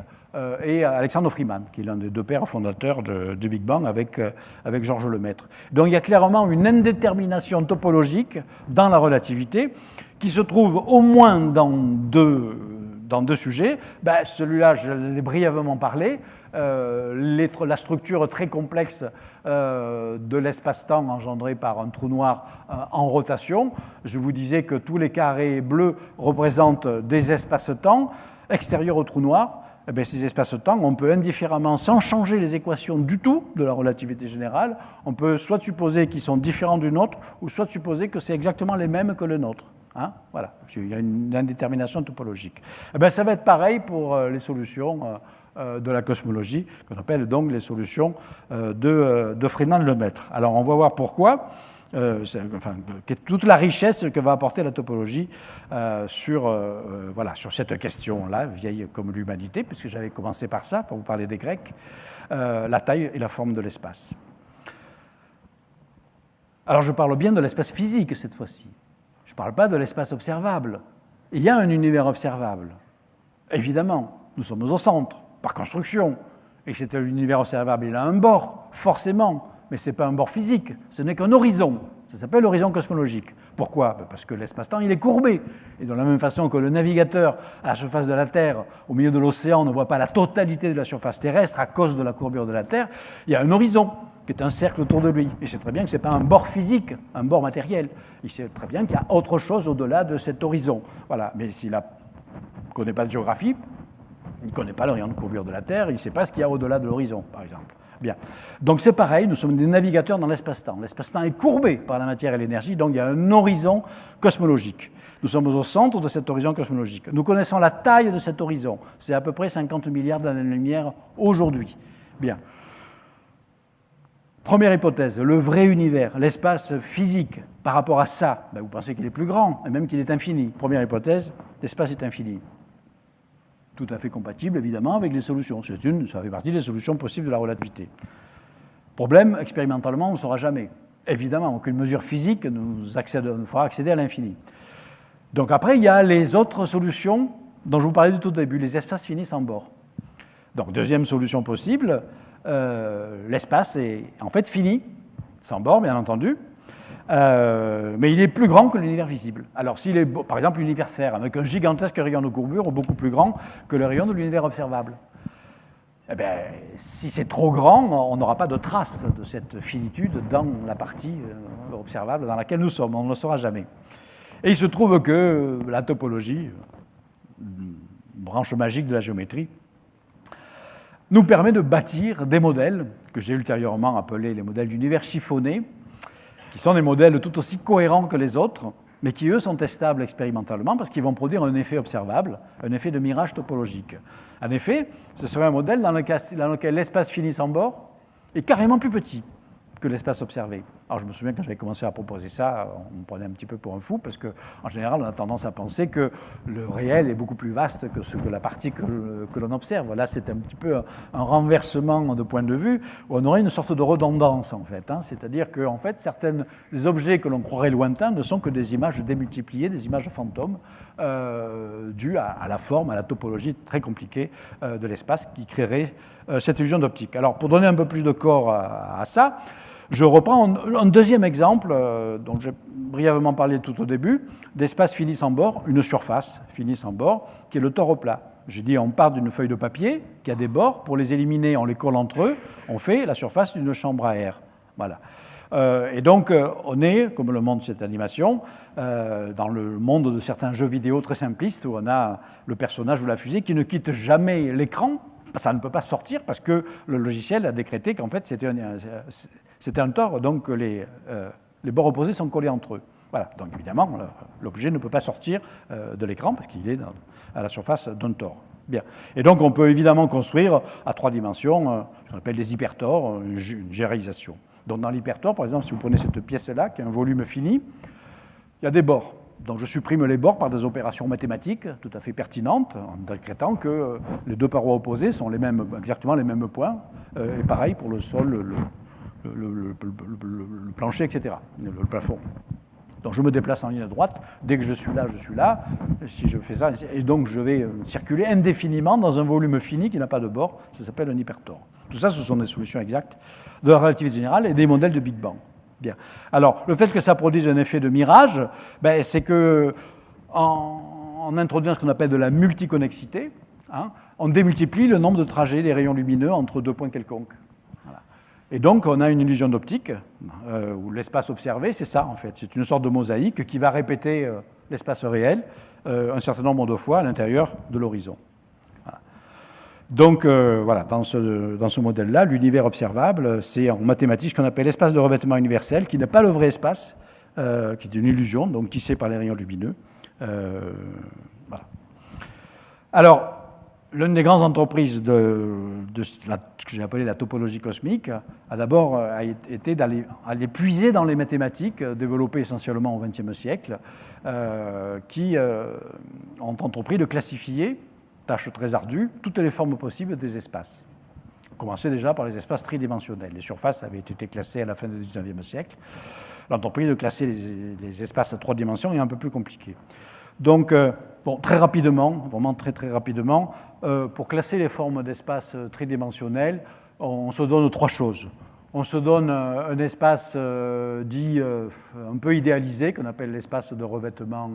Speaker 2: et Alexandre Freeman, qui est l'un des deux pères fondateurs du Big Bang avec Georges Lemaître. Donc il y a clairement une indétermination topologique dans la relativité qui se trouve au moins dans deux sujets. Celui-là, je l'ai brièvement parlé, la structure très complexe de l'espace-temps engendré par un trou noir en rotation. Je vous disais que tous les carrés bleus représentent des espaces-temps extérieurs au trou noir. Ces espaces-temps, on peut indifféremment, sans changer les équations du tout de la relativité générale, on peut soit supposer qu'ils sont différents du nôtre, ou soit supposer que c'est exactement les mêmes que le nôtre. Voilà, il y a une indétermination topologique. Ça va être pareil pour les solutions de la cosmologie, qu'on appelle donc les solutions de Friedmann-Lemaitre. Alors on va voir pourquoi, toute la richesse que va apporter la topologie sur cette question-là, vieille comme l'humanité, puisque j'avais commencé par ça, pour vous parler des Grecs, la taille et la forme de l'espace. Alors je parle bien de l'espace physique cette fois-ci. Je ne parle pas de l'espace observable. Il y a un univers observable. Évidemment, nous sommes au centre, par construction. Et c'est un univers observable. Il a un bord, forcément, mais ce n'est pas un bord physique. Ce n'est qu'un horizon. Ça s'appelle l'horizon cosmologique. Pourquoi ? Parce que l'espace-temps, il est courbé. Et de la même façon que le navigateur à la surface de la Terre, au milieu de l'océan, ne voit pas la totalité de la surface terrestre à cause de la courbure de la Terre, il y a un horizon qui est un cercle autour de lui. Et c'est très bien que ce n'est pas un bord physique, un bord matériel. Il sait très bien qu'il y a autre chose au-delà de cet horizon. Voilà. Mais s'il ne connaît pas de géographie, il ne connaît pas le rayon de courbure de la Terre, il ne sait pas ce qu'il y a au-delà de l'horizon, par exemple. Bien. Donc c'est pareil, nous sommes des navigateurs dans l'espace-temps. L'espace-temps est courbé par la matière et l'énergie, donc il y a un horizon cosmologique. Nous sommes au centre de cet horizon cosmologique. Nous connaissons la taille de cet horizon. C'est à peu près 50 milliards d'années-lumière aujourd'hui. Bien. Première hypothèse, le vrai univers, l'espace physique, par rapport à ça, vous pensez qu'il est plus grand, et même qu'il est infini. Première hypothèse, l'espace est infini. Tout à fait compatible, évidemment, avec les solutions. Ça fait partie des solutions possibles de la relativité. Problème, expérimentalement, on ne le saura jamais. Évidemment, aucune mesure physique nous fera accéder à l'infini. Donc après, il y a les autres solutions dont je vous parlais du tout début, les espaces finis sans bord. Donc deuxième solution possible, l'espace est en fait fini, sans bord bien entendu, mais il est plus grand que l'univers visible. Alors s'il est, par exemple, l'univers sphère, avec un gigantesque rayon de courbure, beaucoup plus grand que le rayon de l'univers observable. Eh bien, si c'est trop grand, on n'aura pas de trace de cette finitude dans la partie observable dans laquelle nous sommes, on ne le saura jamais. Et il se trouve que la topologie, une branche magique de la géométrie, nous permet de bâtir des modèles que j'ai ultérieurement appelés les modèles d'univers chiffonné, qui sont des modèles tout aussi cohérents que les autres, mais qui, eux, sont testables expérimentalement parce qu'ils vont produire un effet observable, un effet de mirage topologique. En effet, ce serait un modèle dans lequel l'espace fini sans bord est carrément plus petit que l'espace observé. Alors je me souviens quand j'avais commencé à proposer ça, on me prenait un petit peu pour un fou, parce qu'en général, on a tendance à penser que le réel est beaucoup plus vaste que la partie que l'on observe. Là, c'est un petit peu un renversement de point de vue, où on aurait une sorte de redondance, en fait. C'est-à-dire que, en fait, certains objets que l'on croirait lointains ne sont que des images démultipliées, des images fantômes, dues à la forme, à la topologie très compliquée de l'espace qui créerait cette illusion d'optique. Alors, pour donner un peu plus de corps à ça, je reprends un deuxième exemple, dont j'ai brièvement parlé tout au début, d'espace fini sans bord, une surface finie sans bord, qui est le tore plat. J'ai dit, on part d'une feuille de papier qui a des bords, pour les éliminer, on les colle entre eux, on fait la surface d'une chambre à air. Voilà. Et donc, on est, comme le montre cette animation, dans le monde de certains jeux vidéo très simplistes, où on a le personnage ou la fusée qui ne quitte jamais l'écran. Ça ne peut pas sortir parce que le logiciel a décrété qu'en fait, c'était un tore, donc les bords opposés sont collés entre eux. Voilà. Donc évidemment, l'objet ne peut pas sortir de l'écran parce qu'il est à la surface d'un tore. Bien. Et donc on peut évidemment construire à 3 dimensions ce qu'on appelle des hypertores, une généralisation. Donc dans l'hypertore, par exemple, si vous prenez cette pièce-là, qui a un volume fini, il y a des bords. Donc je supprime les bords par des opérations mathématiques tout à fait pertinentes, en décrétant que les deux parois opposées sont exactement les mêmes points, et pareil pour le sol, le plancher, etc., le plafond. Donc je me déplace en ligne droite, dès que je suis là, si je fais ça, et donc je vais circuler indéfiniment dans un volume fini qui n'a pas de bord, ça s'appelle un hypertore. Tout ça, ce sont des solutions exactes de la relativité générale et des modèles de Big Bang. Bien. Alors, le fait que ça produise un effet de mirage, c'est que en introduisant ce qu'on appelle de la multiconnexité, on démultiplie le nombre de trajets des rayons lumineux entre 2 points quelconques. Voilà. Et donc, on a une illusion d'optique, où l'espace observé, c'est ça en fait. C'est une sorte de mosaïque qui va répéter l'espace réel un certain nombre de fois à l'intérieur de l'horizon. Voilà. Donc, voilà, dans ce modèle-là, l'univers observable, c'est en mathématiques ce qu'on appelle l'espace de revêtement universel, qui n'est pas le vrai espace, qui est une illusion, donc tissée par les rayons lumineux. Voilà. Alors, l'une des grandes entreprises de ce que j'ai appelé la topologie cosmique a d'abord été d'aller puiser dans les mathématiques développées essentiellement au XXe siècle, qui ont entrepris de classifier, tâche très ardue, toutes les formes possibles des espaces. On commençait déjà par les espaces tridimensionnels. Les surfaces avaient été classées à la fin du XIXe siècle. L'entreprise de classer les espaces à 3 dimensions est un peu plus compliqué. Donc, très rapidement, vraiment très rapidement, pour classer les formes d'espace tridimensionnels, on se donne 3 choses. On se donne un espace dit un peu idéalisé, qu'on appelle l'espace de revêtement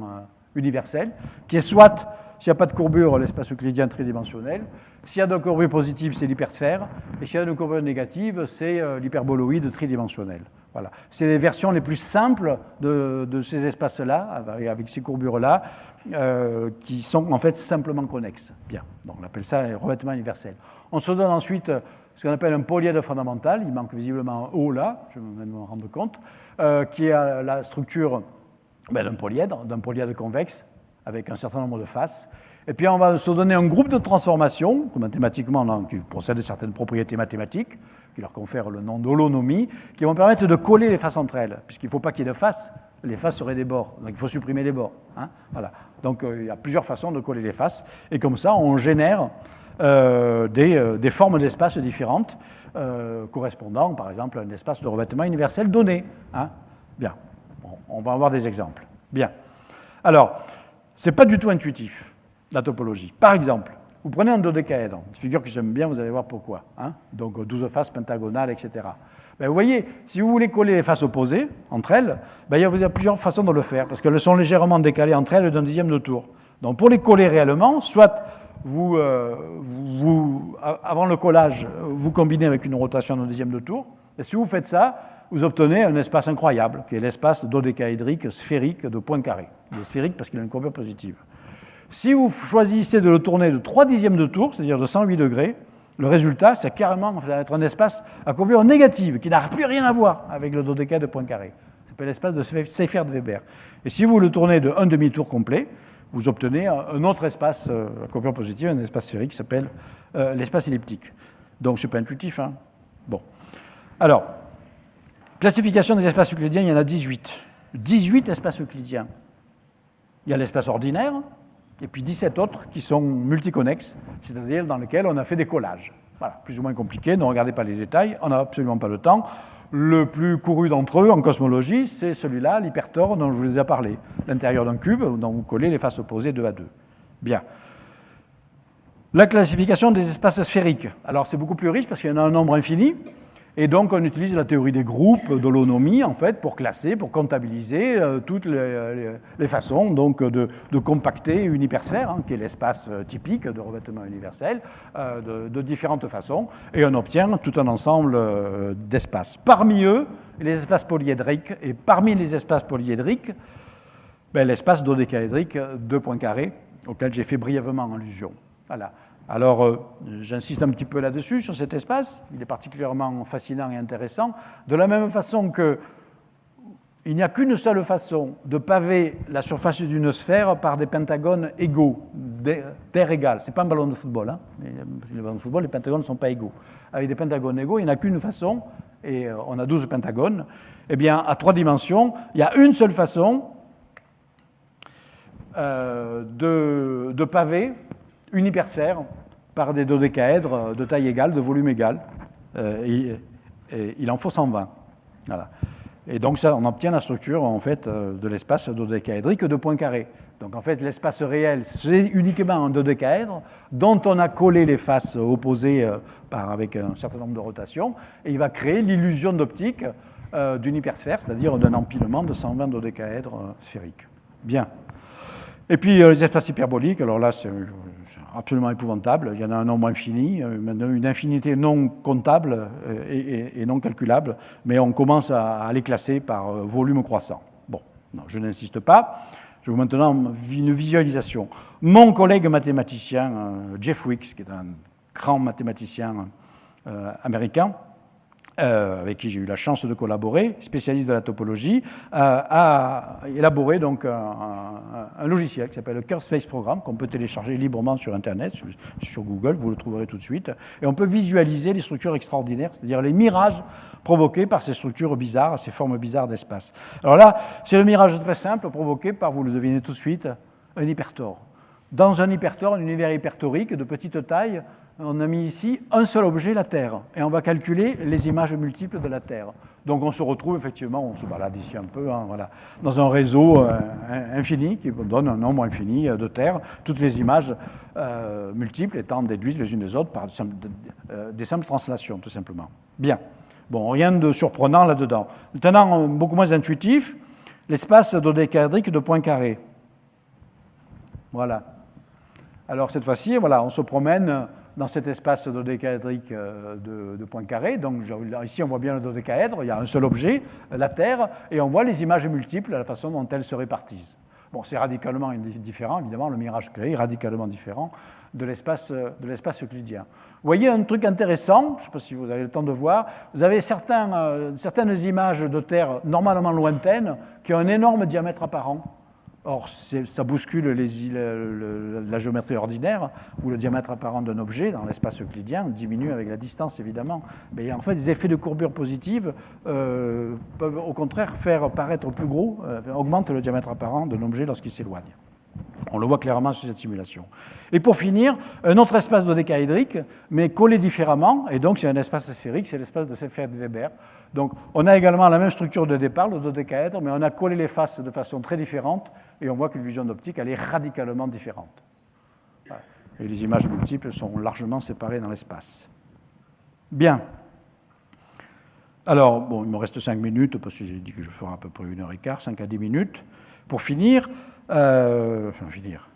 Speaker 2: universel, qui est soit, s'il n'y a pas de courbure, l'espace euclidien tridimensionnel. S'il y a de courbure positive, c'est l'hypersphère. Et s'il y a de courbure négative, c'est l'hyperboloïde tridimensionnel. Voilà. C'est les versions les plus simples de ces espaces-là, avec ces courbures-là, qui sont en fait simplement connexes. Bien. Donc on appelle ça revêtement universel. On se donne ensuite ce qu'on appelle un polyèdre fondamental. Il manque visiblement un O là, je vais m'en rendre compte, qui est la structure d'un polyèdre convexe, avec un certain nombre de faces. Et puis on va se donner un groupe de transformations, mathématiquement, qui possèdent certaines propriétés mathématiques, qui leur confèrent le nom d'holonomie, qui vont permettre de coller les faces entre elles, puisqu'il ne faut pas qu'il y ait de faces, les faces seraient des bords, donc il faut supprimer les bords. Hein, voilà. Donc il y a plusieurs façons de coller les faces, et comme ça on génère des formes d'espace différentes, correspondant par exemple à un espace de revêtement universel donné. Hein. Bien, bon, on va avoir des exemples. Bien. Alors, ce n'est pas du tout intuitif, la topologie. Par exemple, vous prenez un dodécaèdre, une figure que j'aime bien, vous allez voir pourquoi. Hein, donc 12 faces pentagonales, etc. Ben, vous voyez, si vous voulez coller les faces opposées entre elles, ben, il y a plusieurs façons de le faire, parce qu'elles sont légèrement décalées entre elles d'un dixième de tour. Donc pour les coller réellement, soit avant le collage, vous combinez avec une rotation d'un dixième de tour, et si vous faites ça, vous obtenez un espace incroyable, qui est l'espace dodécaédrique sphérique de Poincaré. Il est sphérique parce qu'il a une courbure positive. Si vous choisissez de le tourner de 3 dixièmes de tour, c'est-à-dire de 108 degrés, le résultat, c'est carrément, ça va être un espace à courbure négative, qui n'a plus rien à voir avec le dodécaèdre de Poincaré. Ça s'appelle l'espace de Seifert de Weber. Et si vous le tournez de 1 demi-tour complet, vous obtenez un autre espace à courbure positive, un espace sphérique qui s'appelle l'espace elliptique. Donc, ce n'est pas intuitif. Hein. Bon. Alors, classification des espaces euclidiens, il y en a 18. 18 espaces euclidiens. Il y a l'espace ordinaire, et puis 17 autres qui sont multiconnexes, c'est-à-dire dans lesquels on a fait des collages. Voilà, plus ou moins compliqué, ne regardez pas les détails, on n'a absolument pas le temps. Le plus couru d'entre eux en cosmologie, c'est celui-là, l'hypertore, dont je vous ai parlé. L'intérieur d'un cube, dont vous collez les faces opposées 2 à 2. Bien. La classification des espaces sphériques. Alors c'est beaucoup plus riche parce qu'il y en a un nombre infini. Et donc, on utilise la théorie des groupes d'holonomie, en fait, pour classer, pour comptabiliser toutes les façons donc, de compacter une hypersphère, hein, qui est l'espace typique de revêtement universel, de différentes façons, et on obtient tout un ensemble d'espaces. Parmi eux, les espaces polyédriques, et parmi les espaces polyédriques, l'espace dodécaédrique de Poincaré, auquel j'ai fait brièvement allusion. Voilà. Alors, j'insiste un petit peu là-dessus, sur cet espace. Il est particulièrement fascinant et intéressant. De la même façon qu'il n'y a qu'une seule façon de paver la surface d'une sphère par des pentagones égaux, d'air égal. Ce n'est pas un ballon de football. Hein. Le ballon de football, les pentagones ne sont pas égaux. Avec des pentagones égaux, il n'y en a qu'une façon, et on a 12 pentagones. Eh bien, à 3 dimensions, il y a une seule façon de paver une hypersphère par des dodécaèdres de taille égale, de volume égal. Et il en faut 120. Voilà. Et donc, ça, on obtient la structure en fait, de l'espace dodécaédrique de Poincaré. Donc, en fait, l'espace réel, c'est uniquement un dodécaèdre dont on a collé les faces opposées avec un certain nombre de rotations. Et il va créer l'illusion d'optique d'une hypersphère, c'est-à-dire d'un empilement de 120 dodécaèdres sphériques. Bien. Et puis, les espaces hyperboliques, alors là, c'est absolument épouvantable. Il y en a un nombre infini, une infinité non comptable et non calculable, mais on commence à les classer par volume croissant. Bon, non, je n'insiste pas. Je vous maintenant une visualisation. Mon collègue mathématicien, Jeff Weeks, qui est un grand mathématicien américain, avec qui j'ai eu la chance de collaborer, spécialiste de la topologie, a élaboré donc un logiciel qui s'appelle le Curve Space Program, qu'on peut télécharger librement sur Internet, sur Google, vous le trouverez tout de suite. Et on peut visualiser les structures extraordinaires, c'est-à-dire les mirages provoqués par ces structures bizarres, ces formes bizarres d'espace. Alors là, c'est le mirage très simple provoqué par, vous le devinez tout de suite, un hypertor. Dans un hypertor, un univers hypertorique de petite taille, on a mis ici un seul objet, la Terre, et on va calculer les images multiples de la Terre. Donc on se retrouve effectivement, on se balade ici un peu, hein, voilà, dans un réseau infini qui donne un nombre infini de Terres, toutes les images multiples étant déduites les unes des autres par des simples translations, tout simplement. Bien. Bon, rien de surprenant là-dedans. Maintenant, beaucoup moins intuitif, l'espace dodécaédrique de Poincaré. Voilà. Alors cette fois-ci, voilà, on se promène dans cet espace dodécaédrique de Poincaré. Donc ici, on voit bien le dodécaèdre, il y a un seul objet, la Terre, et on voit les images multiples, la façon dont elles se répartissent. Bon, c'est radicalement différent, évidemment, le mirage créé est radicalement différent de l'espace euclidien. Vous voyez un truc intéressant, je ne sais pas si vous avez le temps de voir, vous avez certaines images de Terre normalement lointaines qui ont un énorme diamètre apparent. Or, ça bouscule la géométrie ordinaire, où le diamètre apparent d'un objet dans l'espace euclidien diminue avec la distance, évidemment. Mais en fait, les effets de courbure positive peuvent au contraire faire paraître plus gros, augmentent le diamètre apparent d'un objet lorsqu'il s'éloigne. On le voit clairement sur cette simulation. Et pour finir, un autre espace dodécaédrique, mais collé différemment, et donc c'est un espace sphérique, c'est l'espace de Seyfert-Weber. Donc on a également la même structure de départ, le dodécaèdre, mais on a collé les faces de façon très différente, et on voit que l'illusion d'optique, elle est radicalement différente. Voilà. Et les images multiples sont largement séparées dans l'espace. Bien. Alors, bon, il me reste 5 minutes, parce que j'ai dit que je ferai à peu près 1h15, 5 à 10 minutes. Pour finir,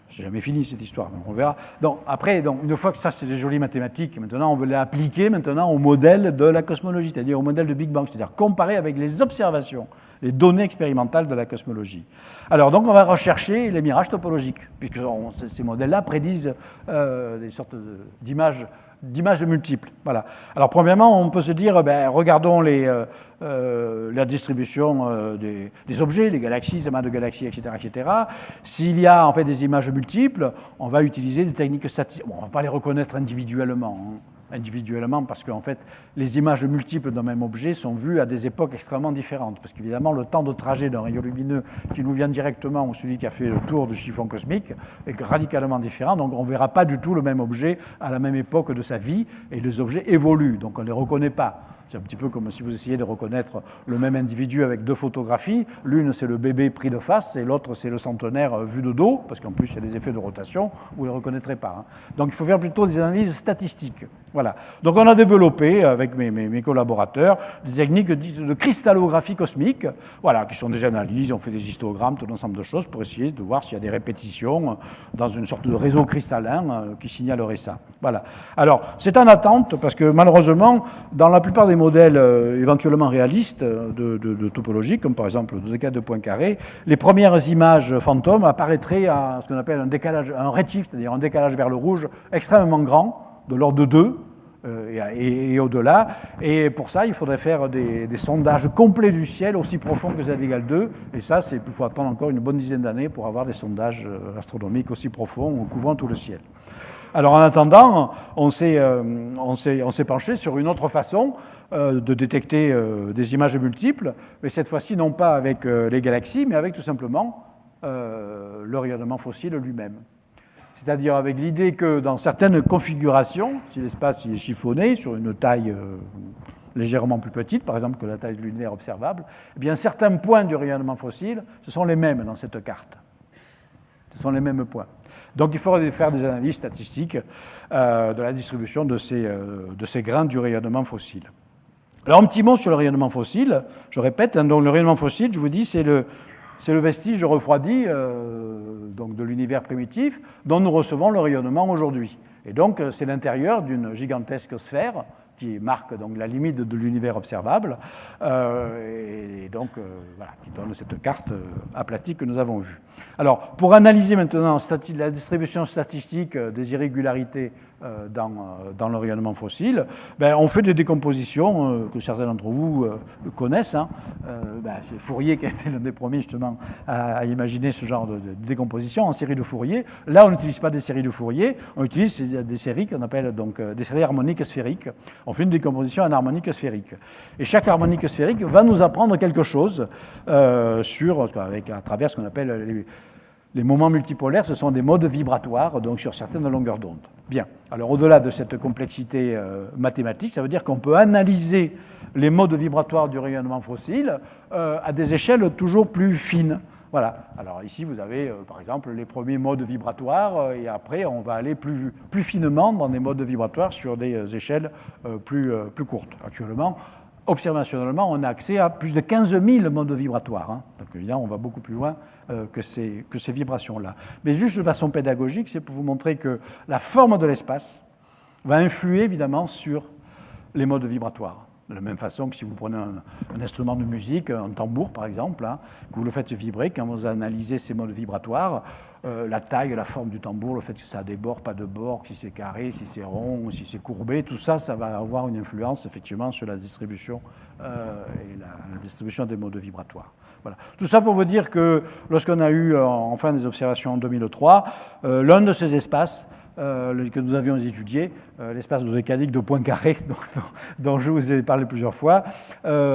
Speaker 2: j'ai jamais fini cette histoire, donc on verra. Donc, après, une fois que ça, c'est des jolies mathématiques, maintenant, on veut l'appliquer maintenant au modèle de la cosmologie, c'est-à-dire au modèle de Big Bang, c'est-à-dire comparer avec les observations, les données expérimentales de la cosmologie. Alors, donc, on va rechercher les mirages topologiques, puisque ces modèles-là prédisent des sortes d'images multiples. Voilà. Alors, premièrement, on peut se dire, regardons la distribution des objets, les galaxies, les amas de galaxies, etc., etc. S'il y a en fait des images multiples, on va utiliser des techniques statistiques. Bon, on ne va pas les reconnaître individuellement, parce qu'en fait, les images multiples d'un même objet sont vues à des époques extrêmement différentes. Parce qu'évidemment, le temps de trajet d'un rayon lumineux qui nous vient directement ou celui qui a fait le tour du chiffon cosmique est radicalement différent. Donc, on ne verra pas du tout le même objet à la même époque de sa vie, et les objets évoluent, donc on ne les reconnaît pas. C'est un petit peu comme si vous essayez de reconnaître le même individu avec deux photographies. L'une, c'est le bébé pris de face, et l'autre, c'est le centenaire vu de dos, parce qu'en plus, il y a des effets de rotation, vous ne les reconnaîtrez pas. Donc, il faut faire plutôt des analyses statistiques. Voilà. Donc, on a développé, avec mes collaborateurs, des techniques de cristallographie cosmique, voilà, qui sont des analyses, on fait des histogrammes, tout un ensemble de choses, pour essayer de voir s'il y a des répétitions dans une sorte de réseau cristallin qui signalerait ça. Voilà. Alors, c'est en attente, parce que malheureusement, dans la plupart des modèles éventuellement réalistes de topologie, comme par exemple le dodécaèdre de Poincaré, les premières images fantômes apparaîtraient à ce qu'on appelle un décalage, un redshift, c'est-à-dire un décalage vers le rouge extrêmement grand, de l'ordre de 2 et au-delà. Et pour ça, il faudrait faire des sondages complets du ciel aussi profonds que Z égale 2. Et ça, il faut attendre encore une bonne dizaine d'années pour avoir des sondages astronomiques aussi profonds couvrant tout le ciel. Alors en attendant, on s'est penché sur une autre façon de détecter des images multiples, mais cette fois-ci non pas avec les galaxies, mais avec tout simplement le rayonnement fossile lui-même. C'est-à-dire avec l'idée que dans certaines configurations, si l'espace est chiffonné sur une taille légèrement plus petite, par exemple que la taille de l'univers observable, eh bien certains points du rayonnement fossile, ce sont les mêmes dans cette carte. Ce sont les mêmes points. Donc il faudrait faire des analyses statistiques de la distribution de ces grains du rayonnement fossile. Alors un petit mot sur le rayonnement fossile, je répète, donc le rayonnement fossile, je vous dis, c'est le vestige refroidi donc de l'univers primitif dont nous recevons le rayonnement aujourd'hui. Et donc c'est l'intérieur d'une gigantesque sphère qui marque donc la limite de l'univers observable, et donc voilà, qui donne cette carte aplatie que nous avons vue. Alors, pour analyser maintenant la distribution statistique des irrégularités dans le rayonnement fossile, on fait des décompositions que certains d'entre vous connaissent. C'est Fourier qui a été l'un des premiers justement à imaginer ce genre de décomposition en série de Fourier. Là, on n'utilise pas des séries de Fourier, on utilise des séries qu'on appelle donc des séries harmoniques sphériques. On fait une décomposition en harmonique sphérique. Et chaque harmonique sphérique va nous apprendre quelque chose à travers ce qu'on appelle les moments multipolaires. Ce sont des modes vibratoires, donc sur certaines longueurs d'onde. Bien. Alors, au-delà de cette complexité mathématique, ça veut dire qu'on peut analyser les modes vibratoires du rayonnement fossile à des échelles toujours plus fines. Voilà. Alors ici, vous avez, par exemple, les premiers modes vibratoires, et après, on va aller plus finement dans des modes vibratoires sur des échelles plus courtes. Actuellement, observationnellement, on a accès à plus de 15 000 modes vibratoires. Donc évidemment, on va beaucoup plus loin que ces vibrations-là. Mais juste de façon pédagogique, c'est pour vous montrer que la forme de l'espace va influer évidemment sur les modes vibratoires. De la même façon que si vous prenez un instrument de musique, un tambour par exemple, que vous le faites vibrer, quand vous analysez ces modes vibratoires, la taille, la forme du tambour, le fait que ça a des bords, pas de bords, si c'est carré, si c'est rond, si c'est courbé, tout ça, ça va avoir une influence effectivement sur la distribution et la distribution des modes vibratoires. Voilà. Tout ça pour vous dire que lorsqu'on a eu enfin des observations en 2003, l'un de ces espaces que nous avions étudié, l'espace dodécadique de Poincaré, dont je vous ai parlé plusieurs fois,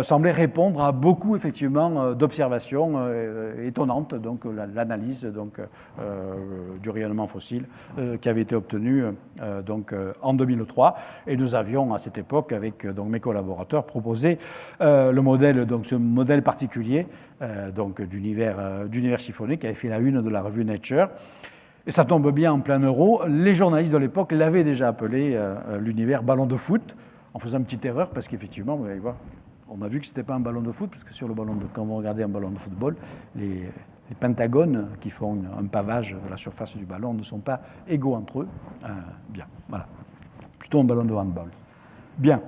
Speaker 2: semblait répondre à beaucoup effectivement d'observations étonnantes, donc l'analyse du rayonnement fossile qui avait été obtenue en 2003. Et nous avions à cette époque, avec mes collaborateurs, proposé le modèle, ce modèle particulier d'univers chiffonné qui avait fait la une de la revue Nature. Et ça tombe bien en plein euro. Les journalistes de l'époque l'avaient déjà appelé l'univers ballon de foot, en faisant une petite erreur, parce qu'effectivement, vous allez voir, on a vu que ce n'était pas un ballon de foot, parce que sur le quand vous regardez un ballon de football, les pentagones qui font un pavage de la surface du ballon ne sont pas égaux entre eux. Bien, voilà. Plutôt un ballon de handball. Bien.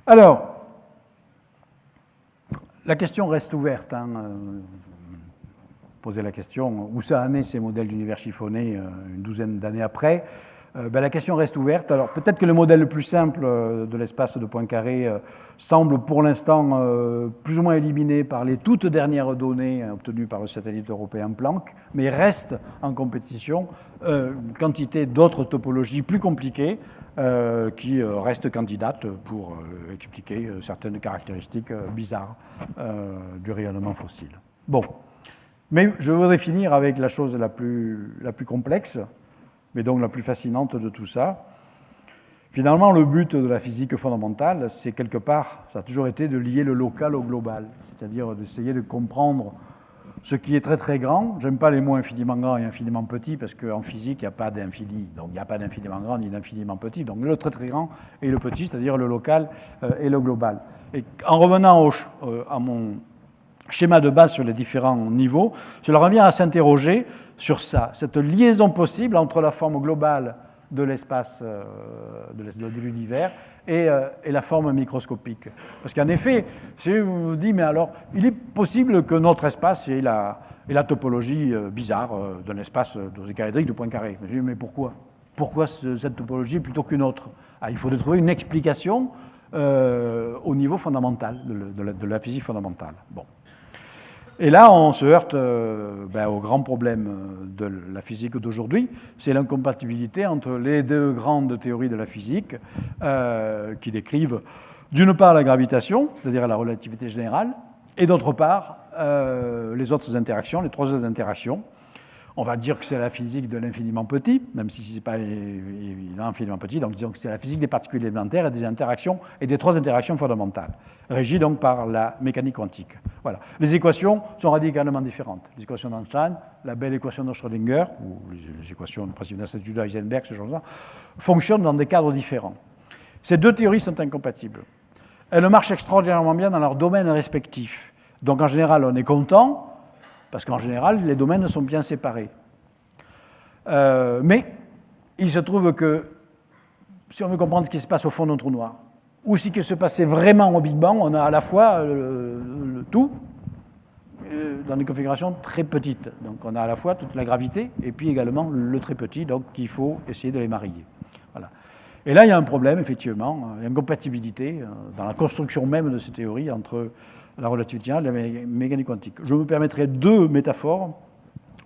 Speaker 2: Alors, la question reste ouverte. Poser la question où ça en est ces modèles d'univers chiffonné une douzaine d'années après. La question reste ouverte. Alors peut-être que le modèle le plus simple de l'espace de Poincaré semble pour l'instant plus ou moins éliminé par les toutes dernières données obtenues par le satellite européen Planck, mais reste en compétition une quantité d'autres topologies plus compliquées qui restent candidates pour expliquer certaines caractéristiques bizarres du rayonnement fossile. Bon. Mais je voudrais finir avec la chose la plus complexe, mais donc la plus fascinante de tout ça. Finalement, le but de la physique fondamentale, c'est quelque part, ça a toujours été de lier le local au global, c'est-à-dire d'essayer de comprendre ce qui est très très grand. J'aime pas les mots infiniment grand et infiniment petit, parce qu'en physique, il n'y a pas d'infini, donc il n'y a pas d'infiniment grand ni d'infiniment petit. Donc le très très grand et le petit, c'est-à-dire le local et le global. Et en revenant à mon schéma de base sur les différents niveaux, cela revient à s'interroger sur ça, cette liaison possible entre la forme globale de l'espace de l'univers et la forme microscopique. Parce qu'en effet, si je vous dis, mais alors, il est possible que notre espace ait la topologie bizarre d'un espace dodécaédrique de Poincaré. Mais pourquoi ? Pourquoi cette topologie plutôt qu'une autre ? Il faudrait trouver une explication au niveau fondamental de la physique fondamentale. Bon. Et là, on se heurte au grand problème de la physique d'aujourd'hui, c'est l'incompatibilité entre les deux grandes théories de la physique qui décrivent d'une part la gravitation, c'est-à-dire la relativité générale, et d'autre part les autres interactions, les trois autres interactions. On va dire que c'est la physique de l'infiniment petit, même si ce n'est pas évidemment infiniment petit, donc disons que c'est la physique des particules élémentaires et des interactions et des trois interactions fondamentales, régies donc par la mécanique quantique. Voilà. Les équations sont radicalement différentes. Les équations d'Einstein, la belle équation de Schrödinger, ou les équations du principe d'incertitude d'Heisenberg, ce genre-là, fonctionnent dans des cadres différents. Ces deux théories sont incompatibles. Elles marchent extraordinairement bien dans leurs domaines respectifs. Donc en général, on est content, parce qu'en général, les domaines sont bien séparés. Mais il se trouve que, si on veut comprendre ce qui se passe au fond d'un trou noir, ou ce qui se passait vraiment au Big Bang, on a à la fois le tout dans des configurations très petites. Donc on a à la fois toute la gravité, et puis également le très petit, donc il faut essayer de les marier. Et là, il y a un problème, effectivement, il y a une compatibilité dans la construction même de ces théories entre la relativité générale et la mécanique quantique. Je me permettrai deux métaphores,